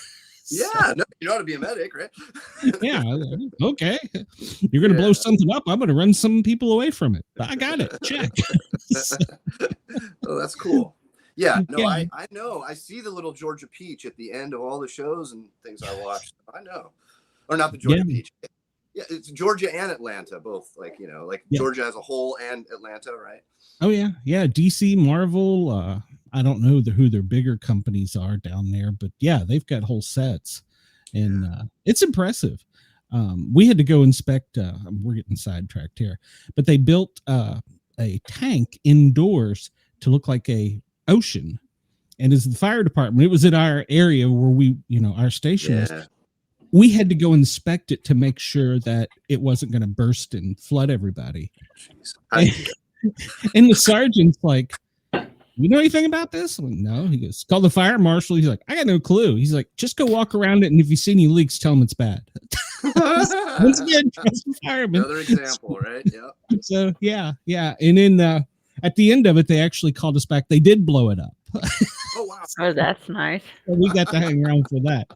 Speaker 5: Yeah, no, you know how to be a medic, right?
Speaker 2: Yeah, okay. You're gonna blow something up. I'm gonna run some people away from it. I got it. Check.
Speaker 5: Oh, that's cool. Yeah, no, yeah. I know. I see the little Georgia peach at the end of all the shows and things I watched. I know. Or not the Georgia peach. Yeah, it's Georgia and Atlanta, both. Like, you know, like Georgia as a whole and Atlanta, right?
Speaker 2: Oh, yeah. Yeah, DC, Marvel. I don't know who their bigger companies are down there, but yeah, they've got whole sets. And it's impressive. We had to go inspect, we're getting sidetracked here, but they built a tank indoors to look like a ocean. And as the fire department, it was in our area where we, our station was. We had to go inspect it to make sure that it wasn't going to burst and flood everybody. And the sergeant's like, you know anything about this? I'm like, no. He goes, call the fire marshal. He's like, I got no clue. He's like, just go walk around it, and if you see any leaks, tell him it's bad. Once again, trust the fireman.
Speaker 5: Another example, right? Yeah.
Speaker 2: So yeah. And then at the end of it, they actually called us back. They did blow it up.
Speaker 5: Oh wow!
Speaker 3: Oh, that's nice.
Speaker 2: We got to hang around for that.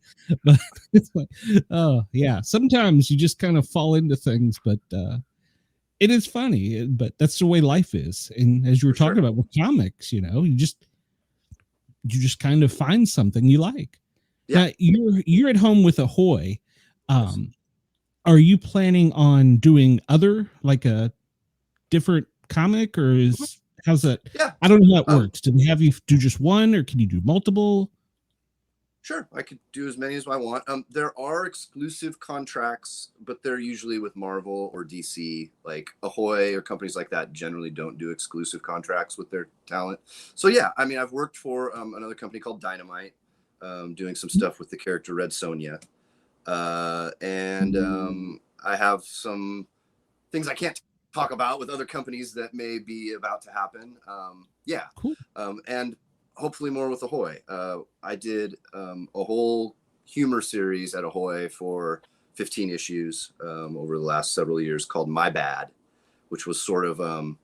Speaker 2: But it's like, oh yeah. Sometimes you just kind of fall into things, but it is funny. But that's the way life is. And as you were talking about with comics, you just kind of find something you like. Yeah. Now, you're at home with Ahoy. Are you planning on doing other, like a different comic, or how's that?
Speaker 5: Yeah.
Speaker 2: I don't know how it works. Do they have you do just one, or can you do multiple?
Speaker 5: Sure. I could do as many as I want. There are exclusive contracts, but they're usually with Marvel or DC. Like Ahoy or companies like that generally don't do exclusive contracts with their talent. So yeah, I mean, I've worked for another company called Dynamite, doing some stuff with the character Red Sonja. And I have some things I can't talk about with other companies that may be about to happen. Cool. And hopefully more with Ahoy. I did a whole humor series at Ahoy for 15 issues over the last several years called My Bad, which was sort of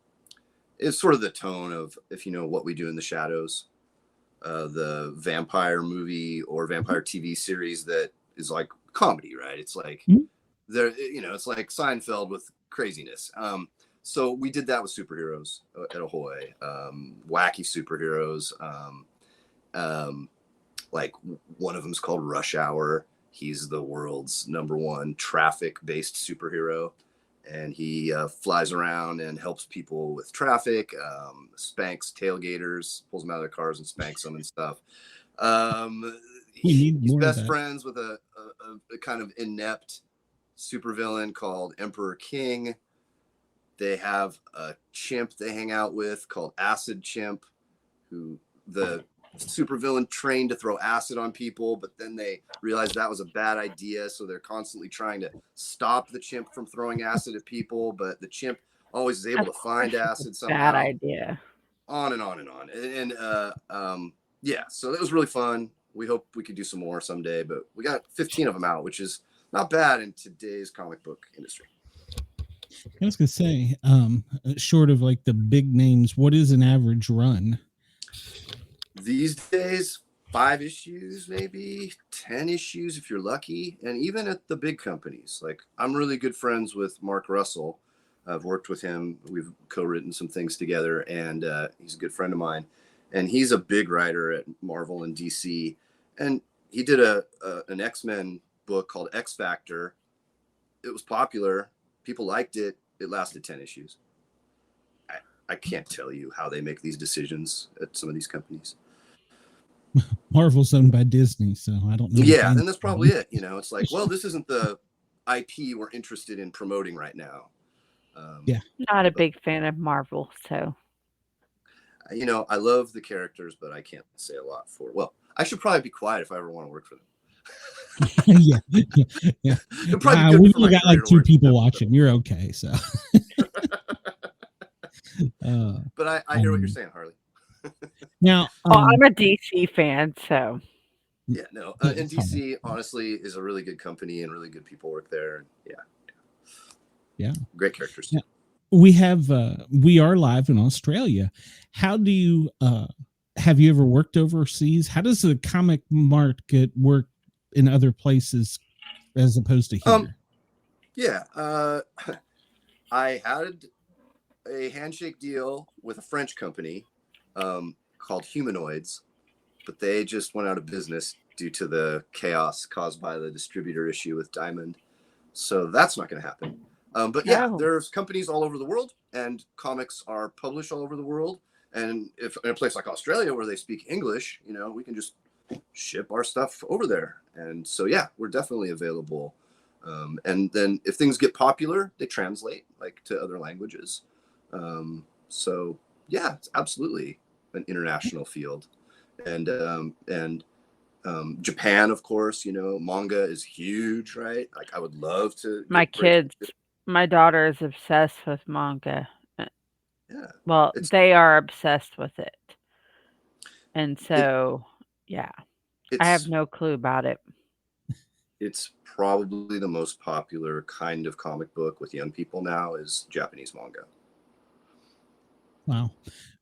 Speaker 5: it's sort of the tone of, if you know What We Do in the Shadows, the vampire movie or vampire TV series that is like comedy, right? It's like it's like Seinfeld with craziness. So we did that with superheroes at Ahoy, wacky superheroes. Like one of them is called Rush Hour. He's the world's #1 traffic-based superhero, and he flies around and helps people with traffic, spanks tailgaters, pulls them out of their cars and spanks them and stuff. He's best friends with a kind of inept supervillain called Emperor King. They have a chimp they hang out with called Acid Chimp, who the supervillain trained to throw acid on people, but then they realized that was a bad idea, so they're constantly trying to stop the chimp from throwing acid at people, but the chimp always is able to find acid somehow.
Speaker 3: Bad idea.
Speaker 5: On and on and on. And Yeah, so that was really fun. We hope we could do some more someday, but we got 15 of them out, which is not bad in today's comic book industry.
Speaker 2: I was gonna say, short of like the big names, what is an average run?
Speaker 5: These days, 5 issues, maybe 10 issues if you're lucky. And even at the big companies, like I'm really good friends with Mark Russell. I've worked with him. We've co-written some things together, and he's a good friend of mine. And he's a big writer at Marvel and DC. And he did an X-Men book called X Factor. It was popular. People liked it. It lasted 10 issues. I can't tell you how they make these decisions at some of these companies.
Speaker 2: Marvel's owned by Disney, so I don't know.
Speaker 5: Yeah, and that's probably it. You know, it's like, well, this isn't the IP we're interested in promoting right now.
Speaker 2: Yeah.
Speaker 3: Not a big fan of Marvel, so.
Speaker 5: You know, I love the characters, but I can't say a lot for. Well, I should probably be quiet if I ever want to work for them.
Speaker 2: Yeah.
Speaker 5: It'd probably be good
Speaker 2: we
Speaker 5: for my
Speaker 2: got
Speaker 5: career
Speaker 2: like
Speaker 5: to
Speaker 2: 2
Speaker 5: work
Speaker 2: people
Speaker 5: with them.
Speaker 2: watching. You're okay. So.
Speaker 5: But I hear what you're saying, Harley.
Speaker 2: Now,
Speaker 3: I'm a DC fan, so.
Speaker 5: Yeah, no.
Speaker 2: Yeah,
Speaker 5: And
Speaker 2: it's fine.
Speaker 5: DC, honestly, is a really good company and really good people work there.
Speaker 2: Yeah.
Speaker 5: Great characters.
Speaker 2: Yeah. We are live in Australia. How do you have you ever worked overseas? How does the comic market work in other places as opposed to here?
Speaker 5: Yeah. I had a handshake deal with a French company called Humanoids, but they just went out of business due to the chaos caused by the distributor issue with Diamond. So that's not going to happen. But yeah, there's companies all over the world, and comics are published all over the world. And if in a place like Australia where they speak English, you know, we can just ship our stuff over there. And so, yeah, we're definitely available. And then if things get popular, they translate like to other languages. So yeah, it's absolutely an international field. And Japan, of course, you know, manga is huge, right? Like I would love to.
Speaker 3: My daughter is obsessed with manga.
Speaker 5: Yeah.
Speaker 3: Well, they are obsessed with it. And so, yeah, I have no clue about it.
Speaker 5: It's probably the most popular kind of comic book with young people now is Japanese manga.
Speaker 2: Wow.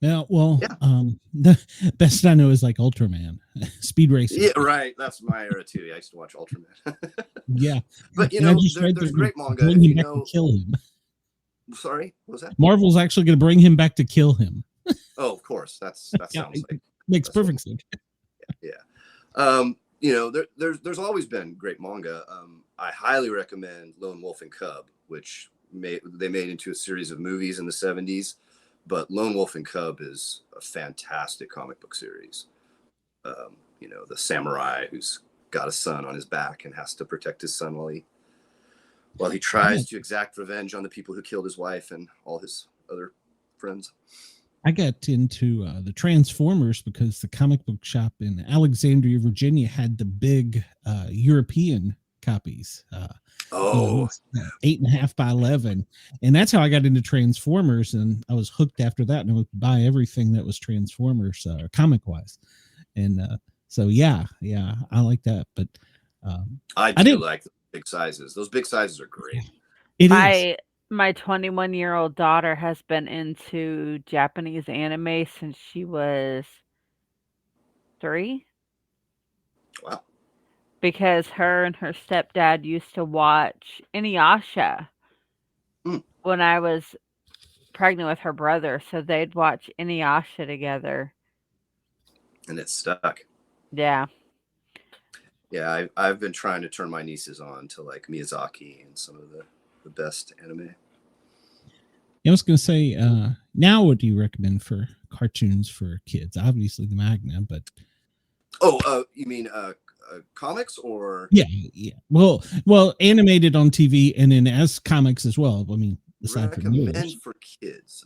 Speaker 2: Yeah, well, the best I know is like Ultraman, Speed Racer.
Speaker 5: Yeah, right. That's my era too. I used to watch Ultraman.
Speaker 2: Yeah.
Speaker 5: But, you know, there's great manga.
Speaker 2: Bring him back to kill him.
Speaker 5: Sorry, what was that?
Speaker 2: Marvel's actually going to bring him back to kill him.
Speaker 5: Oh, of course. That sounds like
Speaker 2: makes perfect sense.
Speaker 5: Yeah. You know, there's always been great manga. I highly recommend Lone Wolf and Cub, which they made into a series of movies in the 70s. But Lone Wolf and Cub is a fantastic comic book series. You know, the samurai who's got a son on his back and has to protect his son while he tries to exact revenge on the people who killed his wife and all his other friends.
Speaker 2: I got into the Transformers because the comic book shop in Alexandria, Virginia had the big European copies. 8.5 by 11, and that's how I got into Transformers, and I was hooked after that, and I would buy everything that was Transformers comic wise. And so yeah, I like that. But
Speaker 5: I do like the big sizes. Those big sizes are great.
Speaker 3: My 21-year-old daughter has been into Japanese anime since she was 3.
Speaker 5: Wow.
Speaker 3: Because her and her stepdad used to watch Inuyasha when I was pregnant with her brother. So they'd watch Inuyasha together.
Speaker 5: And it stuck.
Speaker 3: Yeah.
Speaker 5: Yeah, I've been trying to turn my nieces on to like Miyazaki and some of the best anime.
Speaker 2: I was going to say, now what do you recommend for cartoons for kids? Obviously the Magna, but...
Speaker 5: Oh, you mean... comics or
Speaker 2: well animated on TV and then as comics as well. I mean, aside from
Speaker 5: recommend for kids,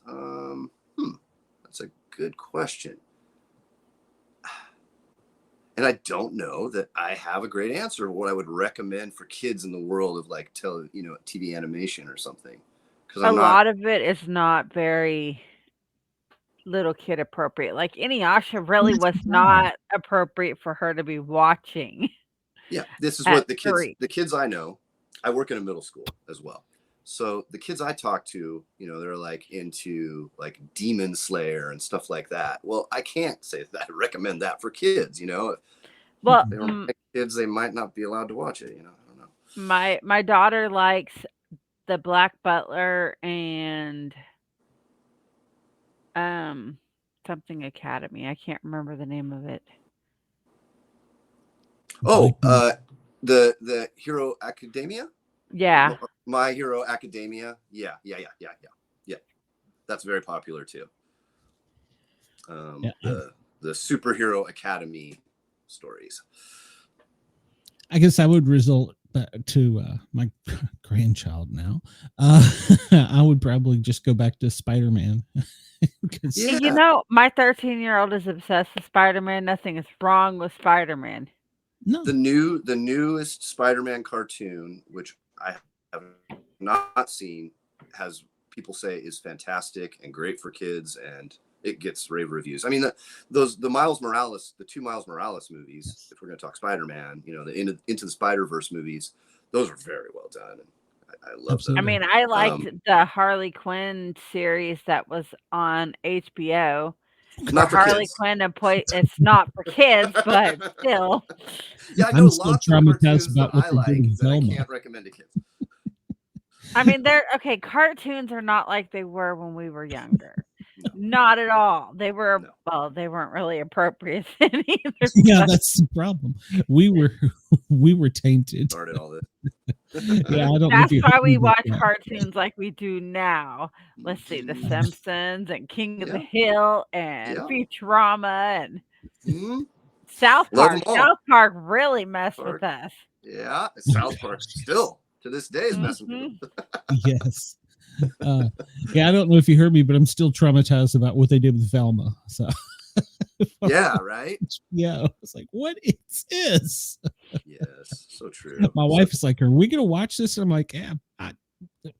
Speaker 5: that's a good question, and I don't know that I have a great answer of what I would recommend for kids in the world of like TV animation or something, because
Speaker 3: lot of it is not very little kid appropriate. Like Inuyasha really
Speaker 2: That's
Speaker 3: was
Speaker 2: the problem.
Speaker 3: not appropriate for her to be watching
Speaker 5: Yeah, this is
Speaker 3: at
Speaker 5: what the
Speaker 3: 3.
Speaker 5: kids I know. I work in a middle school as well. So the kids I talk to, you know, they're like into like Demon Slayer and stuff like that. Well, I can't say that I recommend that for kids, you know. If
Speaker 3: Well,
Speaker 5: they don't like kids, they might not be allowed to watch it, you know. I don't know.
Speaker 3: my daughter likes the Black Butler and something Academy. I can't remember the name of it.
Speaker 5: Oh, the Hero Academia?
Speaker 3: Yeah.
Speaker 5: My Hero Academia. Yeah. That's very popular too. The Superhero Academy stories.
Speaker 2: I guess I would result to my grandchild now. I would probably just go back to Spider-Man.
Speaker 5: Yeah.
Speaker 3: You know, my 13-year-old is obsessed with Spider-Man. Nothing is wrong with Spider-Man.
Speaker 2: No.
Speaker 5: The newest Spider-Man cartoon, which I have not seen, has people say is fantastic and great for kids, and it gets rave reviews. I mean, the Miles Morales, the 2 Miles Morales movies, if we're going to talk Spider-Man, you know, the Into the Spider-Verse movies, those are very well done. And I love them.
Speaker 3: I mean, I liked the Harley Quinn series that was on HBO.
Speaker 5: Not for
Speaker 3: Harley
Speaker 5: kids.
Speaker 3: Quinn and it's not for kids, but still.
Speaker 5: Yeah, I know
Speaker 2: I'm still
Speaker 5: lots of
Speaker 2: traumatized
Speaker 5: cartoons
Speaker 2: about
Speaker 5: that I
Speaker 2: what they
Speaker 5: like
Speaker 2: did with
Speaker 5: that I
Speaker 2: Velma.
Speaker 5: can't recommend to kids.
Speaker 3: I mean, cartoons are not like they were when we were younger. No. Not at all. They were, well, they weren't really appropriate then either.
Speaker 2: Yeah, that's the problem. We were tainted.
Speaker 5: Started all this.
Speaker 2: Yeah, I don't.
Speaker 3: That's why we watch cartoons like we do now. Let's see, The Simpsons and King of the Hill and Futurama and South Park. South Park really messed with us.
Speaker 5: Yeah, South Park still to this day is messing with them.
Speaker 2: Yes. Yeah, I don't know if you heard me, but I'm still traumatized about what they did with Velma. So.
Speaker 5: Yeah, right.
Speaker 2: Yeah, it's like, what is this?
Speaker 5: Yes, so true.
Speaker 2: My wife is like, "Are we gonna watch this?" And I'm like, "Yeah,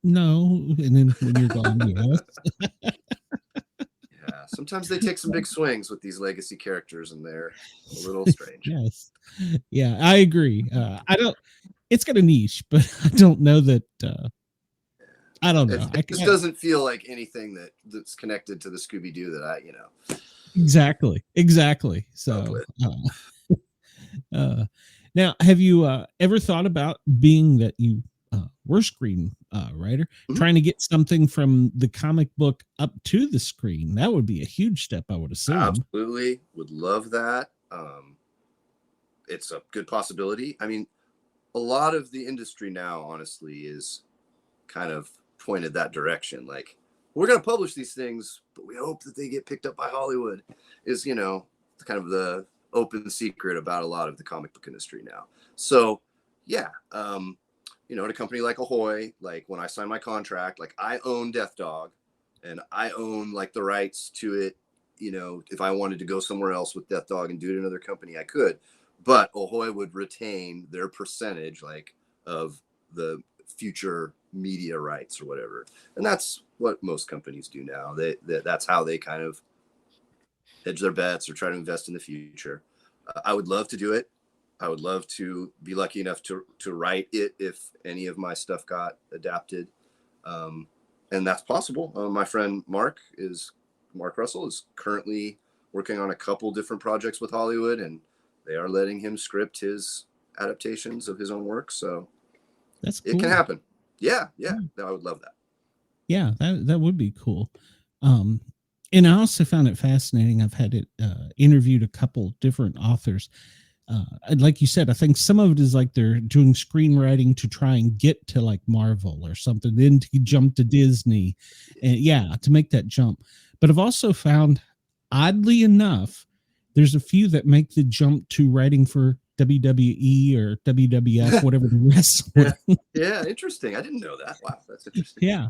Speaker 2: no." And then when you're gone, yes.
Speaker 5: Yeah, sometimes they take some big swings with these legacy characters, and they're a little strange.
Speaker 2: Yes, yeah, I agree. I don't. It's got a niche, but I don't know that. I don't know.
Speaker 5: It just doesn't feel like anything that's connected to the Scooby-Doo that I, you know.
Speaker 2: Exactly. So, now, have you ever thought about being that you were screen writer, trying to get something from the comic book up to the screen? That would be a huge step, I would assume.
Speaker 5: Absolutely, would love that. It's a good possibility. I mean, a lot of the industry now, honestly, is kind of pointed that direction. Like, we're going to publish these things, but we hope that they get picked up by Hollywood, is, you know, kind of the open secret about a lot of the comic book industry now. So, yeah, you know, at a company like Ahoy, like when I signed my contract, like I own Death Dog and I own like the rights to it. You know, if I wanted to go somewhere else with Death Dog and do it in another company, I could, but Ahoy would retain their percentage, like, of the future media rights or whatever. And that's what most companies do now. That's how they kind of hedge their bets or try to invest in the future. I would love to do it. I would love to be lucky enough to write it if any of my stuff got adapted. And that's possible. My friend Mark Russell is currently working on a couple different projects with Hollywood, and they are letting him script his adaptations of his own work. So
Speaker 2: that's cool.
Speaker 5: It can happen. Yeah. I would love that.
Speaker 2: Yeah, that would be cool. And I also found it fascinating. I've had it interviewed a couple different authors. And like you said, I think some of it is like they're doing screenwriting to try and get to like Marvel or something, then to jump to Disney, and to make that jump. But I've also found, oddly enough, there's a few that make the jump to writing for WWE or WWF, whatever the wrestling.
Speaker 5: Yeah, interesting. I didn't know that. Wow, that's interesting.
Speaker 2: Yeah.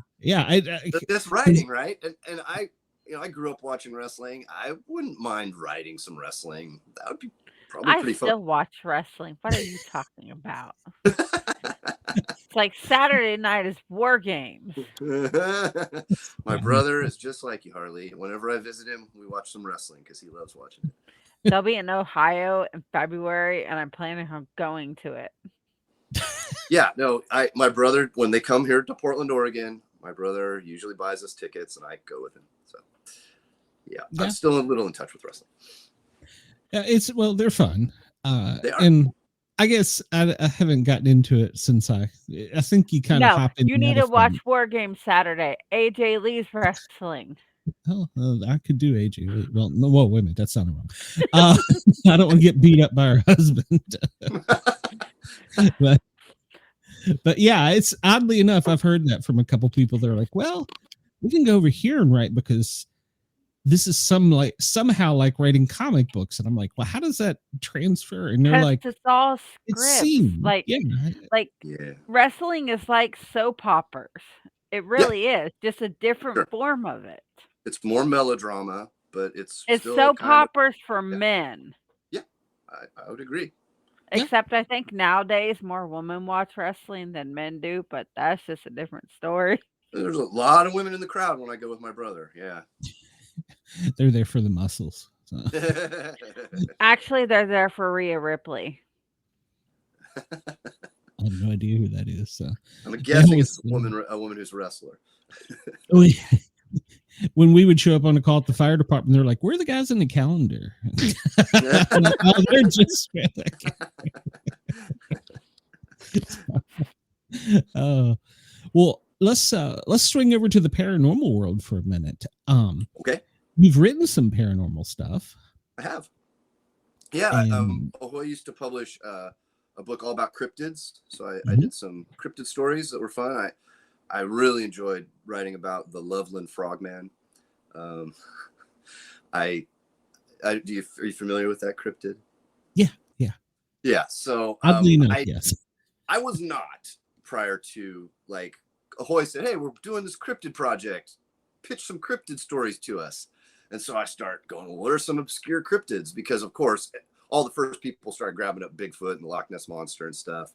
Speaker 5: That's writing, right? And I grew up watching wrestling. I wouldn't mind writing some wrestling. That would be Probably
Speaker 3: I
Speaker 5: pretty
Speaker 3: still watch wrestling. What are you talking about? It's like Saturday night is War Games.
Speaker 5: My brother is just like you, Harley. Whenever I visit him, we watch some wrestling because he loves watching it.
Speaker 3: They'll be in Ohio in February, and I'm planning on going to it.
Speaker 5: Yeah, no, my brother, when they come here to Portland, Oregon, my brother usually buys us tickets and I go with him. So yeah. I'm still a little in touch with wrestling.
Speaker 2: They're fun.
Speaker 5: They are.
Speaker 2: And I guess I haven't gotten into it since I think you kind of hop in.
Speaker 3: You need to watch War Games Saturday. AJ Lee's wrestling.
Speaker 2: Oh, I could do AJ Lee. Well, no, whoa, wait a minute. That sounded wrong. I don't want to get beat up by her husband. But yeah, it's oddly enough, I've heard that from a couple people. They're like, well, we can go over here and write because this is somehow like writing comic books. And I'm like, well, how does that transfer? And they're like,
Speaker 3: it's all scripts. Wrestling is like soap operas. It really is just a different form of it.
Speaker 5: It's more melodrama, but it's still
Speaker 3: soap operas for men.
Speaker 5: Yeah, I would agree.
Speaker 3: Except I think nowadays more women watch wrestling than men do, but that's just a different story.
Speaker 5: There's a lot of women in the crowd when I go with my brother. Yeah.
Speaker 2: They're there for the muscles. So.
Speaker 3: Actually, they're there for Rhea Ripley.
Speaker 2: I have no idea who that is. So
Speaker 5: I'm guessing it's a woman who's a wrestler.
Speaker 2: When we would show up on a call at the fire department, they're like, "Where are the guys in the calendar?" They're just well, let's swing over to the paranormal world for a minute.
Speaker 5: Okay.
Speaker 2: You've written some paranormal stuff.
Speaker 5: I have. Yeah. I used to publish a book all about cryptids. So I did some cryptid stories that were fun. I really enjoyed writing about the Loveland Frogman. Are you familiar with that cryptid? Yeah. So
Speaker 2: oddly enough, yes.
Speaker 5: I was not prior to Ahoy said, "Hey, we're doing this cryptid project. Pitch some cryptid stories to us." And so I start going, well, what are some obscure cryptids? Because of course, all the first people started grabbing up Bigfoot and the Loch Ness Monster and stuff.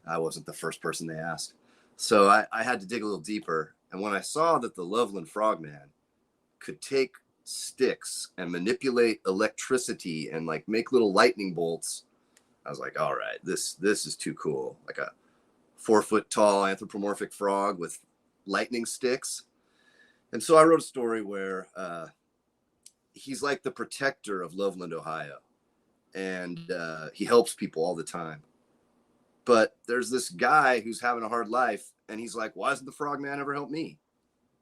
Speaker 5: I wasn't the first person they asked. So I had to dig a little deeper. And when I saw that the Loveland Frogman could take sticks and manipulate electricity and make little lightning bolts, I was like, all right, this is too cool. Like a 4-foot tall anthropomorphic frog with lightning sticks. And so I wrote a story where he's like the protector of Loveland, Ohio. And he helps people all the time. But there's this guy who's having a hard life, and he's like, why doesn't the frogman ever help me?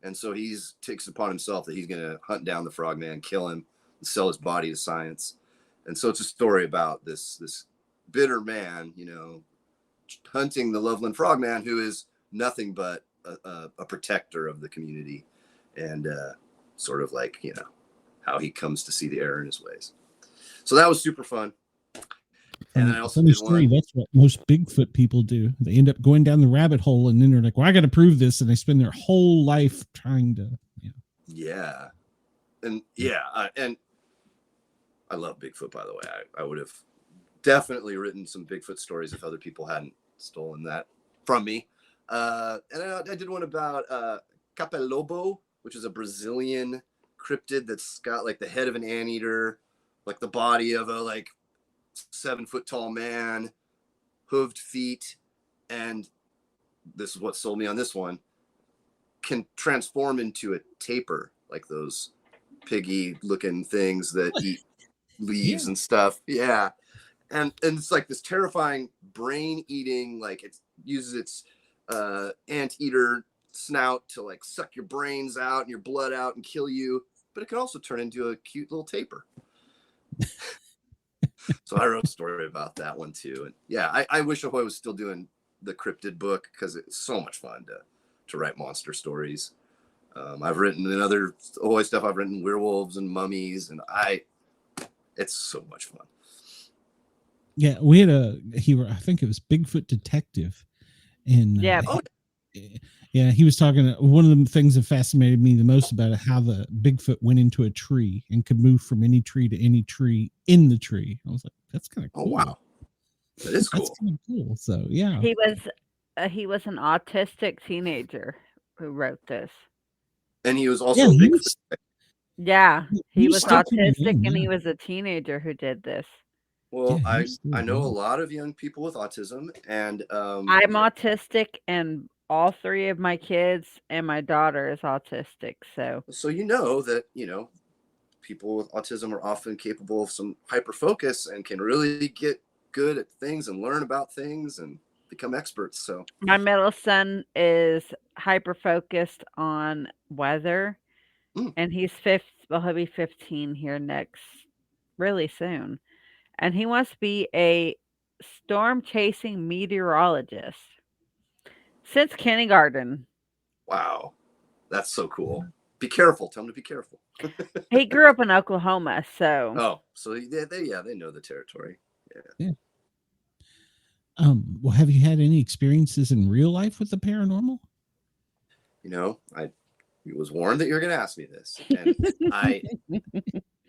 Speaker 5: And so he takes upon himself that he's going to hunt down the frogman, kill him, and sell his body to science. And so it's a story about this bitter man, hunting the Loveland Frogman, who is nothing but a protector of the community, and sort of how he comes to see the error in his ways. So that was super fun. And I also did one.
Speaker 2: That's what most Bigfoot people do. They end up going down the rabbit hole, and then they're like, well, I got to prove this. And they spend their whole life trying to.
Speaker 5: Yeah. And I love Bigfoot, by the way. I would have definitely written some Bigfoot stories if other people hadn't stolen that from me. And I did one about Capelobo, which is a Brazilian cryptid that's got the head of an anteater, the body of a 7-foot tall man, hooved feet, and this is what sold me on this one, can transform into a tapir, like those piggy looking things that eat leaves and stuff. Yeah. And it's this terrifying brain eating, it uses its anteater snout to suck your brains out and your blood out and kill you, but it can also turn into a cute little tapir. So I wrote a story about that one too. And yeah, I wish Ahoy was still doing the cryptid book because it's so much fun to write monster stories. I've written in other Ahoy stuff. I've written werewolves and mummies, and it's so much fun.
Speaker 2: Yeah, we had I think it was Bigfoot Detective, and Yeah, he was talking. One of the things that fascinated me the most about it, how the Bigfoot went into a tree and could move from any tree to any tree in the tree. I was like, that's kind of
Speaker 5: Oh
Speaker 2: cool.
Speaker 5: wow, that is
Speaker 2: That's
Speaker 5: cool.
Speaker 2: kind of cool. So yeah,
Speaker 3: He was an autistic teenager who wrote this.
Speaker 5: And he was
Speaker 2: yeah,
Speaker 5: also a
Speaker 2: he
Speaker 5: Bigfoot.
Speaker 2: was,
Speaker 3: Yeah, he was
Speaker 2: still pretty
Speaker 3: autistic
Speaker 2: young,
Speaker 3: and
Speaker 2: yeah.
Speaker 3: he was a teenager who did this.
Speaker 5: Well,
Speaker 2: Yeah, he was still
Speaker 5: I know a
Speaker 2: young.
Speaker 5: lot of young people with autism, and
Speaker 3: I'm autistic and all 3 of my kids and my daughter is autistic, so
Speaker 5: so you know that people with autism are often capable of some hyper focus and can really get good at things and learn about things and become experts. So
Speaker 3: my middle son is hyper focused on weather
Speaker 5: mm,
Speaker 3: and he'll be 15 here really soon. And he wants to be a storm chasing meteorologist since kindergarten.
Speaker 5: wow, that's so cool. Be careful. Tell him to be careful.
Speaker 3: He grew up in Oklahoma, so
Speaker 5: Oh, so they know the territory.
Speaker 2: Yeah. Well, have you had any experiences in real life with the paranormal?
Speaker 5: I was warned that you're going to ask me this, and I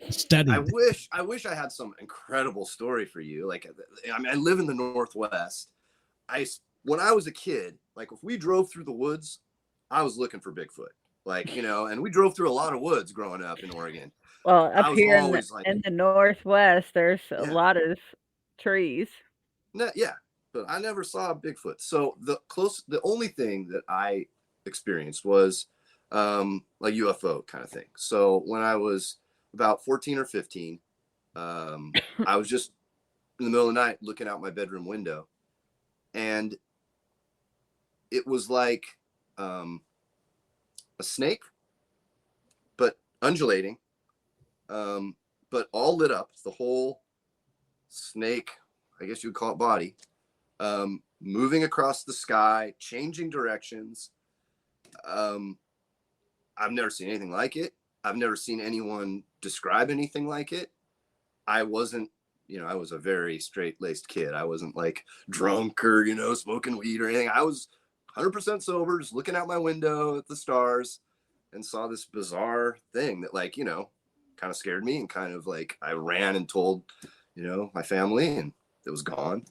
Speaker 2: Studied.
Speaker 5: wish I had some incredible story for you. Like, I mean, I live in the Northwest. When I was a kid, like if we drove through the woods, I was looking for Bigfoot. Like, and we drove through a lot of woods growing up in Oregon.
Speaker 3: well,
Speaker 5: I
Speaker 3: up
Speaker 5: was
Speaker 3: here
Speaker 5: always like,
Speaker 3: in the Northwest, there's a
Speaker 5: Yeah.
Speaker 3: lot of trees.
Speaker 5: yeah, but I never saw a Bigfoot. So the only thing that I experienced was like UFO kind of thing. So when I was about 14 or 15, I was just in the middle of the night looking out my bedroom window, and it was like a snake, but undulating, but all lit up. The whole snake, I guess you would call it body, moving across the sky, changing directions. I've never seen anything like it. I've never seen anyone describe anything like it. I wasn't, I was a very straight-laced kid. I wasn't like drunk or, smoking weed or anything. I was 100% sober, just looking out my window at the stars and saw this bizarre thing that kind of scared me, and kind of like I ran and told, my family, and it was gone.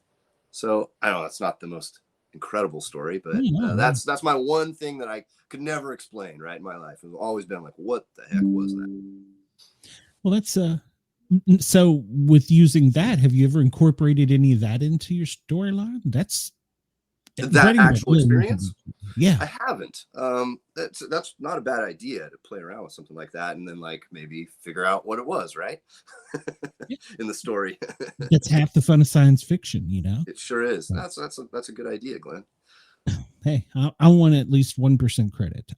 Speaker 5: So I know that's not the most incredible story, but that's my one thing that I could never explain right in my life. It's always been like, what the heck was that?
Speaker 2: Well, that's so with using that, have you ever incorporated any of that into your storyline? That's
Speaker 5: that actual experience.
Speaker 2: Yeah,
Speaker 5: I haven't. That's not a bad idea to play around with something like that, and then maybe figure out what it was, right? In the story.
Speaker 2: That's half the fun of science fiction,
Speaker 5: It sure is. That's a good idea, Glenn.
Speaker 2: Hey, I want at least 1% credit.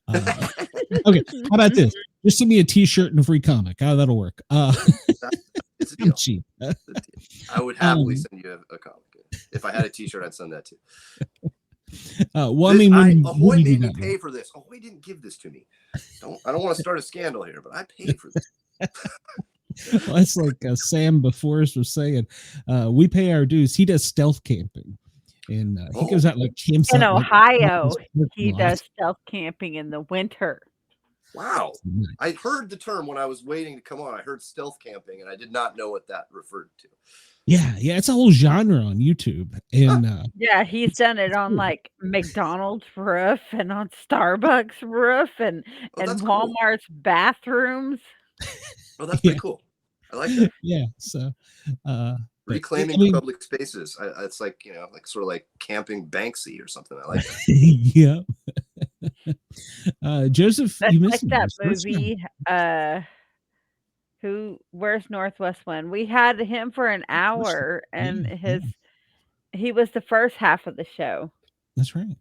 Speaker 2: Okay, how about this? Just send me a T-shirt and a free comic. Oh, that'll work.
Speaker 5: It's a
Speaker 2: I'm
Speaker 5: deal.
Speaker 2: cheap.
Speaker 5: I would happily send you a comic. If I had a T-shirt, I'd send that too.
Speaker 2: Well, I mean,
Speaker 5: Ahoy made me pay for this. Ahoy didn't give this to me. I don't want to start a scandal here, but I paid for this.
Speaker 2: Well, it's like Sam before us was saying, we pay our dues. He does stealth camping, and he goes out camps
Speaker 3: in
Speaker 2: out,
Speaker 3: Ohio. He does stealth camping in the winter.
Speaker 5: Wow. I heard the term when I was waiting to come on. I heard stealth camping, and I did not know what that referred to.
Speaker 2: Yeah, it's a whole genre on YouTube, and
Speaker 3: yeah, he's done it on McDonald's roof and on Starbucks roof and Walmart's bathrooms.
Speaker 5: Oh, that's pretty cool. I like that.
Speaker 2: Yeah, so
Speaker 5: reclaiming public spaces. It's like sort of like camping Banksy or something. I like that.
Speaker 2: Yeah. Joseph,
Speaker 3: that's
Speaker 2: you
Speaker 3: like that movie. Where's Northwest Wind? We had him for an hour, and he was the first half of the show.
Speaker 2: That's right.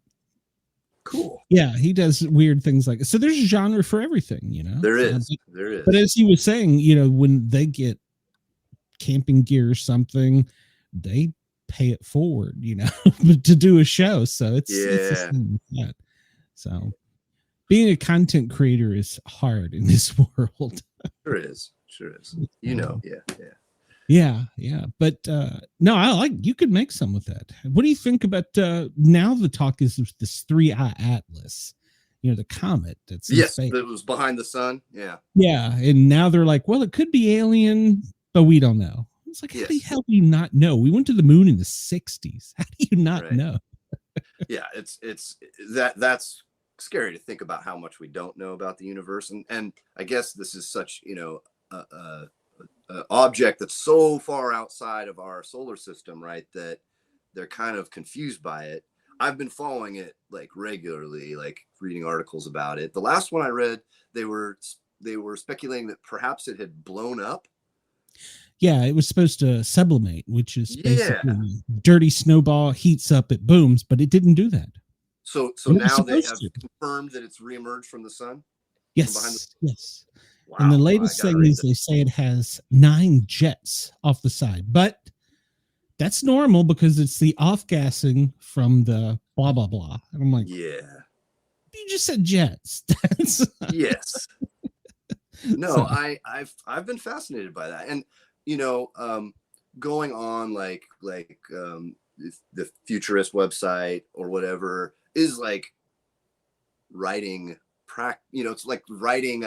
Speaker 5: Cool.
Speaker 2: Yeah, he does weird things like so. There's a genre for everything,
Speaker 5: There is.
Speaker 2: But as he was saying, when they get camping gear or something, they pay it forward, to do a show. So it's the same with that. So being a content creator is hard in this world.
Speaker 5: Sure is.
Speaker 2: Yeah. But no, you could make some with that. What do you think about now the talk is this 3-eye atlas? the comet that's in
Speaker 5: Yes,
Speaker 2: space.
Speaker 5: that was behind the sun. Yeah.
Speaker 2: Yeah, and now they're like, well, it could be alien, but we don't know. It's like, how the hell do you not know? We went to the moon in the 60s. How do you not know?
Speaker 5: Yeah, it's that's scary to think about how much we don't know about the universe, and I guess this is such a object that's so far outside of our solar system, right, that they're kind of confused by it. I've been following it like regularly, like reading articles about it. The last one I read, they were speculating that perhaps it had blown up.
Speaker 2: Yeah, it was supposed to sublimate, which is basically dirty snowball, heats up, it booms, but it didn't do that.
Speaker 5: So now they have confirmed that it's reemerged from the sun?
Speaker 2: Yes, yes.
Speaker 5: Wow,
Speaker 2: and the latest thing is they say it has 9 jets off the side, but that's normal because it's the off-gassing from the blah, blah, blah. And I'm like,
Speaker 5: yeah.
Speaker 2: You just said jets.
Speaker 5: Yes. No, so. I've been fascinated by that. And going on like the futurist website or whatever is like writing it's like writing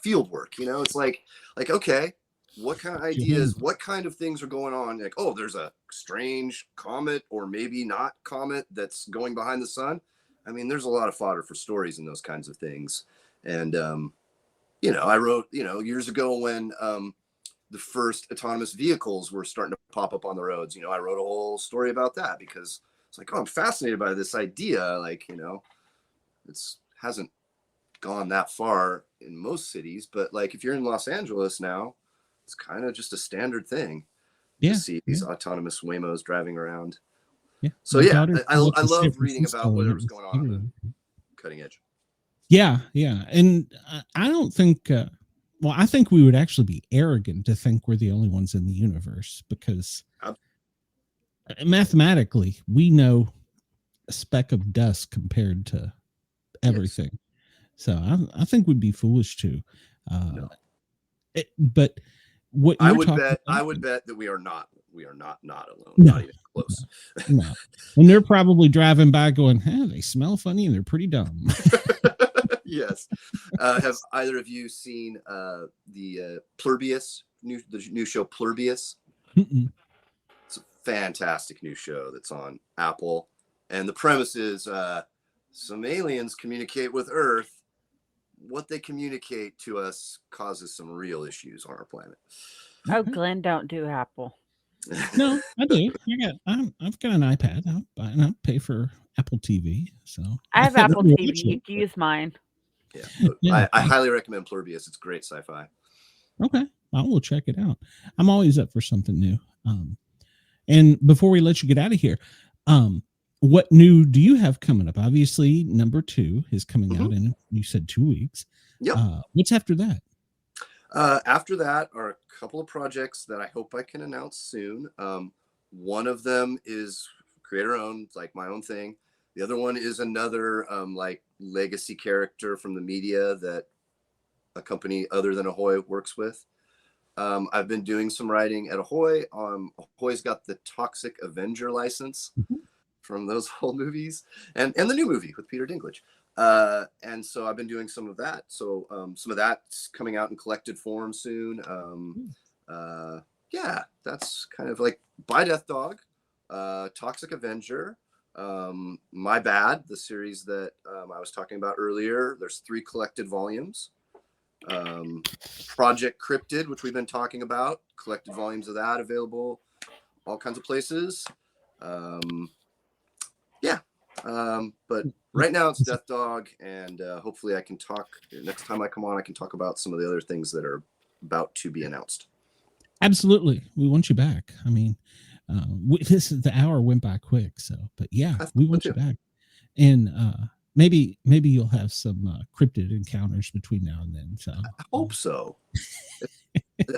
Speaker 5: field work. It's like okay, what kind of ideas, what kind of things are going on? Like, oh, there's a strange comet or maybe not comet that's going behind the sun. I mean, there's a lot of fodder for stories and those kinds of things. And I wrote years ago when the first autonomous vehicles were starting to pop up on the roads. I wrote a whole story about that because it's like, oh, I'm fascinated by this idea. Like, it's hasn't gone that far in most cities, but like if you're in Los Angeles now, it's kind of just a standard thing to see these autonomous Waymos driving around.
Speaker 2: Yeah.
Speaker 5: So I love reading about whatever's going on the cutting edge.
Speaker 2: Yeah, yeah. And I don't think I think we would actually be arrogant to think we're the only ones in the universe because mathematically we know a speck of dust compared to everything. Yes. So I think we'd be foolish to. No. But what
Speaker 5: I would bet that we are not alone.
Speaker 2: No.
Speaker 5: Not even close.
Speaker 2: No. And they're probably driving by going, they smell funny and they're pretty dumb.
Speaker 5: Yes. Have either of you seen the Plurbius, the new show Plurbius?
Speaker 2: Mm-mm.
Speaker 5: It's a fantastic new show that's on Apple. And the premise is some aliens communicate with Earth. What they communicate to us causes some real issues on our planet.
Speaker 3: Oh, Glenn, don't do Apple.
Speaker 2: No, I do. I've got an iPad. I'll pay for Apple TV. So
Speaker 3: I have Apple TV. You can use mine.
Speaker 5: Yeah. I highly recommend Plurbius. It's great sci-fi.
Speaker 2: Okay, I will check it out. I'm always up for something new. And before we let you get out of here, what new do you have coming up? Obviously, number 2 is coming out in, you said 2 weeks.
Speaker 5: Yep.
Speaker 2: What's after that?
Speaker 5: After that are a couple of projects that I hope I can announce soon. One of them is creator-owned, like my own thing. The other one is another like legacy character from the media that a company other than Ahoy works with. I've been doing some writing at Ahoy. Ahoy's got the Toxic Avenger license from those old movies and the new movie with Peter Dinklage. And so I've been doing some of that. So some of that's coming out in collected form soon. That's kind of like By Death Dog, Toxic Avenger, My Bad, the series that I was talking about earlier. There's 3 collected volumes. Project Cryptid, which we've been talking about, collected volumes of that available all kinds of places. But right now it's Death Dog, and hopefully I can talk next time I come on. I can talk about some of the other things that are about to be announced.
Speaker 2: Absolutely, we want you back. I mean, the hour went by quick, but yeah, we want you back, and maybe you'll have some cryptid encounters between now and then. So
Speaker 5: I hope so.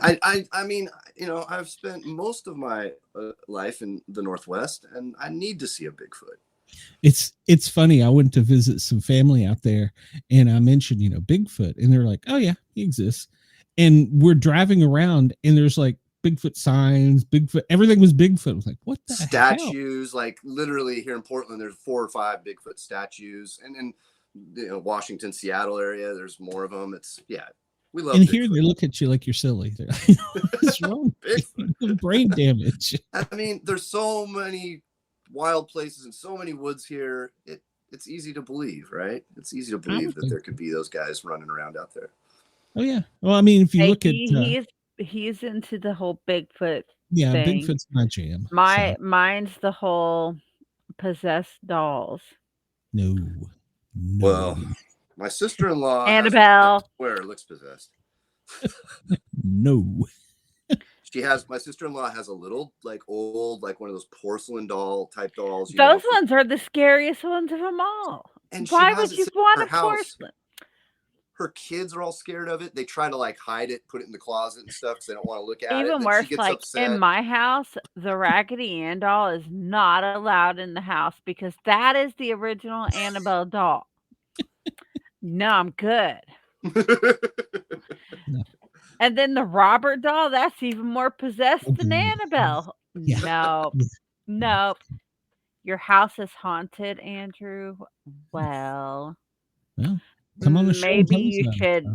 Speaker 5: I mean, I've spent most of my life in the Northwest, and I need to see a Bigfoot.
Speaker 2: It's funny. I went to visit some family out there, and I mentioned Bigfoot, and they're like, "Oh yeah, he exists." And we're driving around, and there's like Bigfoot signs, Bigfoot, everything was Bigfoot. I was like, what the hell?
Speaker 5: Statues, like literally here in Portland, there's 4 or 5 Bigfoot statues, and in Washington, Seattle area, there's more of them. It's we love.
Speaker 2: And
Speaker 5: Bigfoot.
Speaker 2: here they look at you like you're silly. They're like, what's wrong? Brain damage.
Speaker 5: I mean, there's so many wild places and so many woods here. It's easy to believe, right? It's easy to believe that there could be those guys running around out there.
Speaker 2: Oh yeah. Well, I mean, if you look at
Speaker 3: he's into the whole Bigfoot.
Speaker 2: Yeah,
Speaker 3: thing.
Speaker 2: Bigfoot's my jam.
Speaker 3: Mine's the whole possessed dolls.
Speaker 2: No.
Speaker 5: Well, my sister-in-law
Speaker 3: Annabelle
Speaker 5: looks possessed.
Speaker 2: No.
Speaker 5: My sister-in-law has a little old one of those porcelain doll type dolls.
Speaker 3: Those ones are the scariest ones of them all. And why would you want a porcelain?
Speaker 5: Her kids are all scared of it. They try to hide it, put it in the closet and stuff because they don't want to look at it.
Speaker 3: Even worse, in my house, the Raggedy Ann doll is not allowed in the house because that is the original Annabelle doll. No, I'm good. And then the Robert doll, that's even more possessed than Annabelle.
Speaker 2: Yeah.
Speaker 3: Nope. Your house is haunted, Andrew. Well,
Speaker 2: come on the show.
Speaker 3: Maybe you should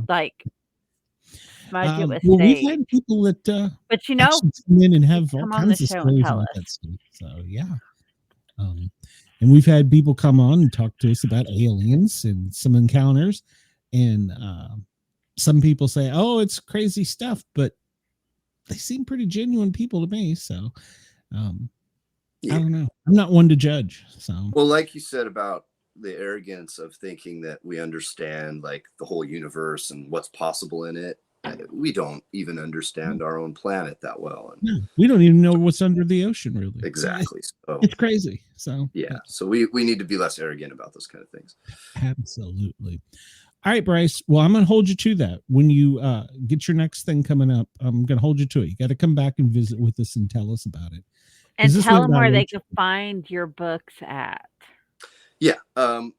Speaker 3: smudge it with
Speaker 2: well,
Speaker 3: sage.
Speaker 2: We've had people that
Speaker 3: but
Speaker 2: come in and have all kinds of stories about that stuff. So yeah. And we've had people come on and talk to us about aliens and some encounters, and some people say, "Oh, it's crazy stuff," but they seem pretty genuine people to me. So I don't know. I'm not one to judge. So
Speaker 5: well, like you said about the arrogance of thinking that we understand the whole universe and what's possible in it. We don't even understand our own planet that well. And
Speaker 2: no, we don't even know what's under the ocean, really.
Speaker 5: Exactly. So
Speaker 2: it's crazy. So
Speaker 5: yeah. So we need to be less arrogant about those kind of things.
Speaker 2: Absolutely. All right, Bryce. Well, I'm going to hold you to that. When you get your next thing coming up, I'm going to hold you to it. You got to come back and visit with us and tell us about it.
Speaker 3: And tell them where they can find your books at.
Speaker 5: Yeah. Death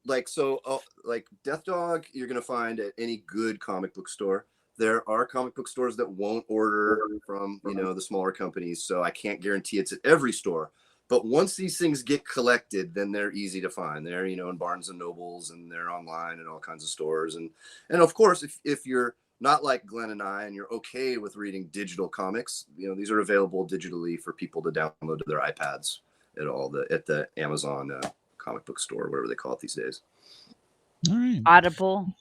Speaker 5: Dog, you're going to find at any good comic book store. There are comic book stores that won't order from, the smaller companies. So I can't guarantee it's at every store. But once these things get collected, then they're easy to find. They're, in Barnes and Nobles, and they're online and all kinds of stores. And of course, if you're not like Glenn and I, and you're okay with reading digital comics, these are available digitally for people to download to their iPads at the Amazon comic book store, whatever they call it these days.
Speaker 2: All right.
Speaker 3: Audible.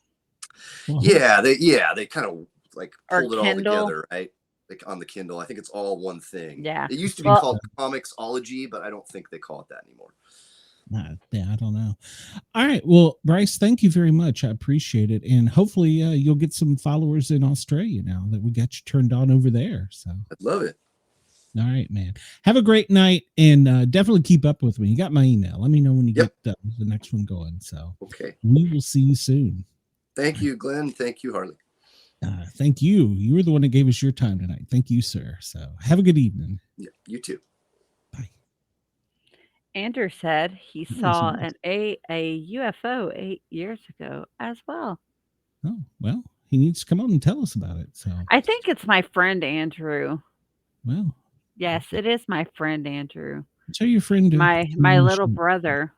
Speaker 5: Yeah, they kind of pulled it all
Speaker 3: Kindle.
Speaker 5: together, right? On the Kindle. I think it's all one thing.
Speaker 3: Yeah.
Speaker 5: It used to be called Comixology, but I don't think they call it that anymore.
Speaker 2: Yeah, I don't know. All right. Well, Bryce, thank you very much. I appreciate it. And hopefully you'll get some followers in Australia now that we got you turned on over there. So
Speaker 5: I'd love it.
Speaker 2: All right, man. Have a great night, and definitely keep up with me. You got my email. Let me know when you get the next one going. So
Speaker 5: okay.
Speaker 2: We will see you soon.
Speaker 5: Thank you, Glenn. Thank you, Harley.
Speaker 2: Thank you. You were the one that gave us your time tonight. Thank you, sir. So have a good evening.
Speaker 5: Yeah, you too.
Speaker 2: Bye.
Speaker 3: Andrew said he saw a UFO 8 years ago as well.
Speaker 2: Oh, well, he needs to come on and tell us about it. So
Speaker 3: I think it's my friend Andrew.
Speaker 2: Well,
Speaker 3: yes, it is my friend Andrew.
Speaker 2: Tell your friend
Speaker 3: my little brother.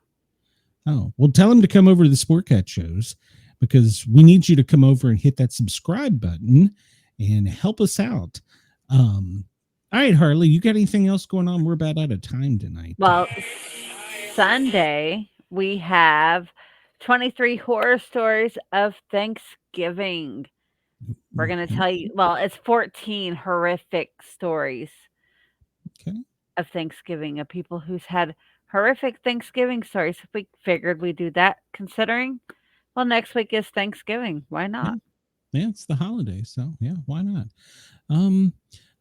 Speaker 2: Oh, well, tell him to come over to the Sportcat shows, because we need you to come over and hit that subscribe button and help us out. All right, Harley, you got anything else going on? We're about out of time tonight.
Speaker 3: Well, Sunday we have 23 horror stories of Thanksgiving. We're going to tell you, it's 14 horrific stories of Thanksgiving, of people who's had horrific Thanksgiving stories. We figured we'd do that, considering, next week is Thanksgiving. Why not?
Speaker 2: Yeah, it's the holiday, so yeah, why not?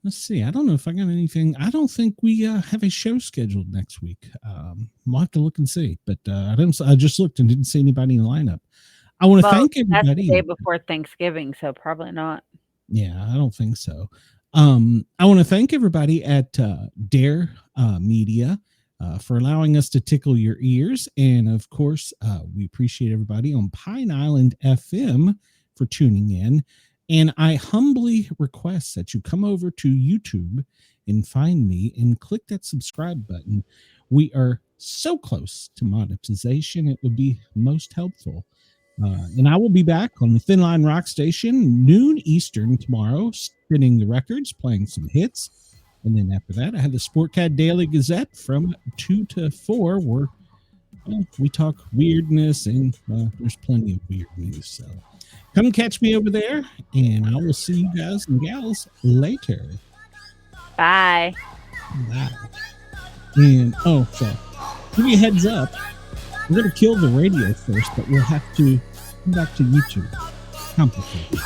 Speaker 2: Let's see. I don't know if I got anything. I don't think we have a show scheduled next week. We'll have to look and see. But I just looked and didn't see anybody in the lineup. I want to thank everybody.
Speaker 3: That's the day before Thanksgiving, so probably not.
Speaker 2: Yeah, I don't think so. I want to thank everybody at Dare Media for allowing us to tickle your ears. And of course, we appreciate everybody on Pine Island FM for tuning in. And I humbly request that you come over to YouTube and find me and click that subscribe button. We are so close to monetization. It would be most helpful. And I will be back on the Thin Line Rock Station, noon Eastern tomorrow, spinning the records, playing some hits. And then after that, I have the Sportcat Daily Gazette from 2 to 4, where we talk weirdness, and there's plenty of weird news. So come catch me over there, and I will see you guys and gals later.
Speaker 3: Bye.
Speaker 2: Bye. And so give you a heads up, we're going to kill the radio first, but we'll have to come back to YouTube. Complicated.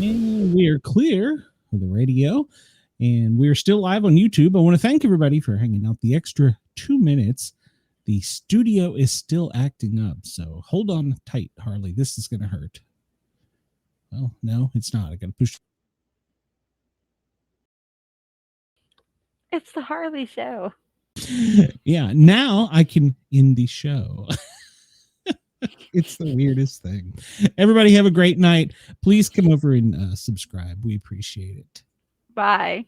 Speaker 2: And we are clear of the radio, and we're still live on YouTube. I want to thank everybody for hanging out the extra 2 minutes. The studio is still acting up, so hold on tight, Harley. This is going to hurt. Well, no, it's not. I got to push.
Speaker 3: It's the Harley Show.
Speaker 2: Yeah, now I can end the show. It's the weirdest thing. Everybody have a great night. Please come over and subscribe. We appreciate it.
Speaker 3: Bye.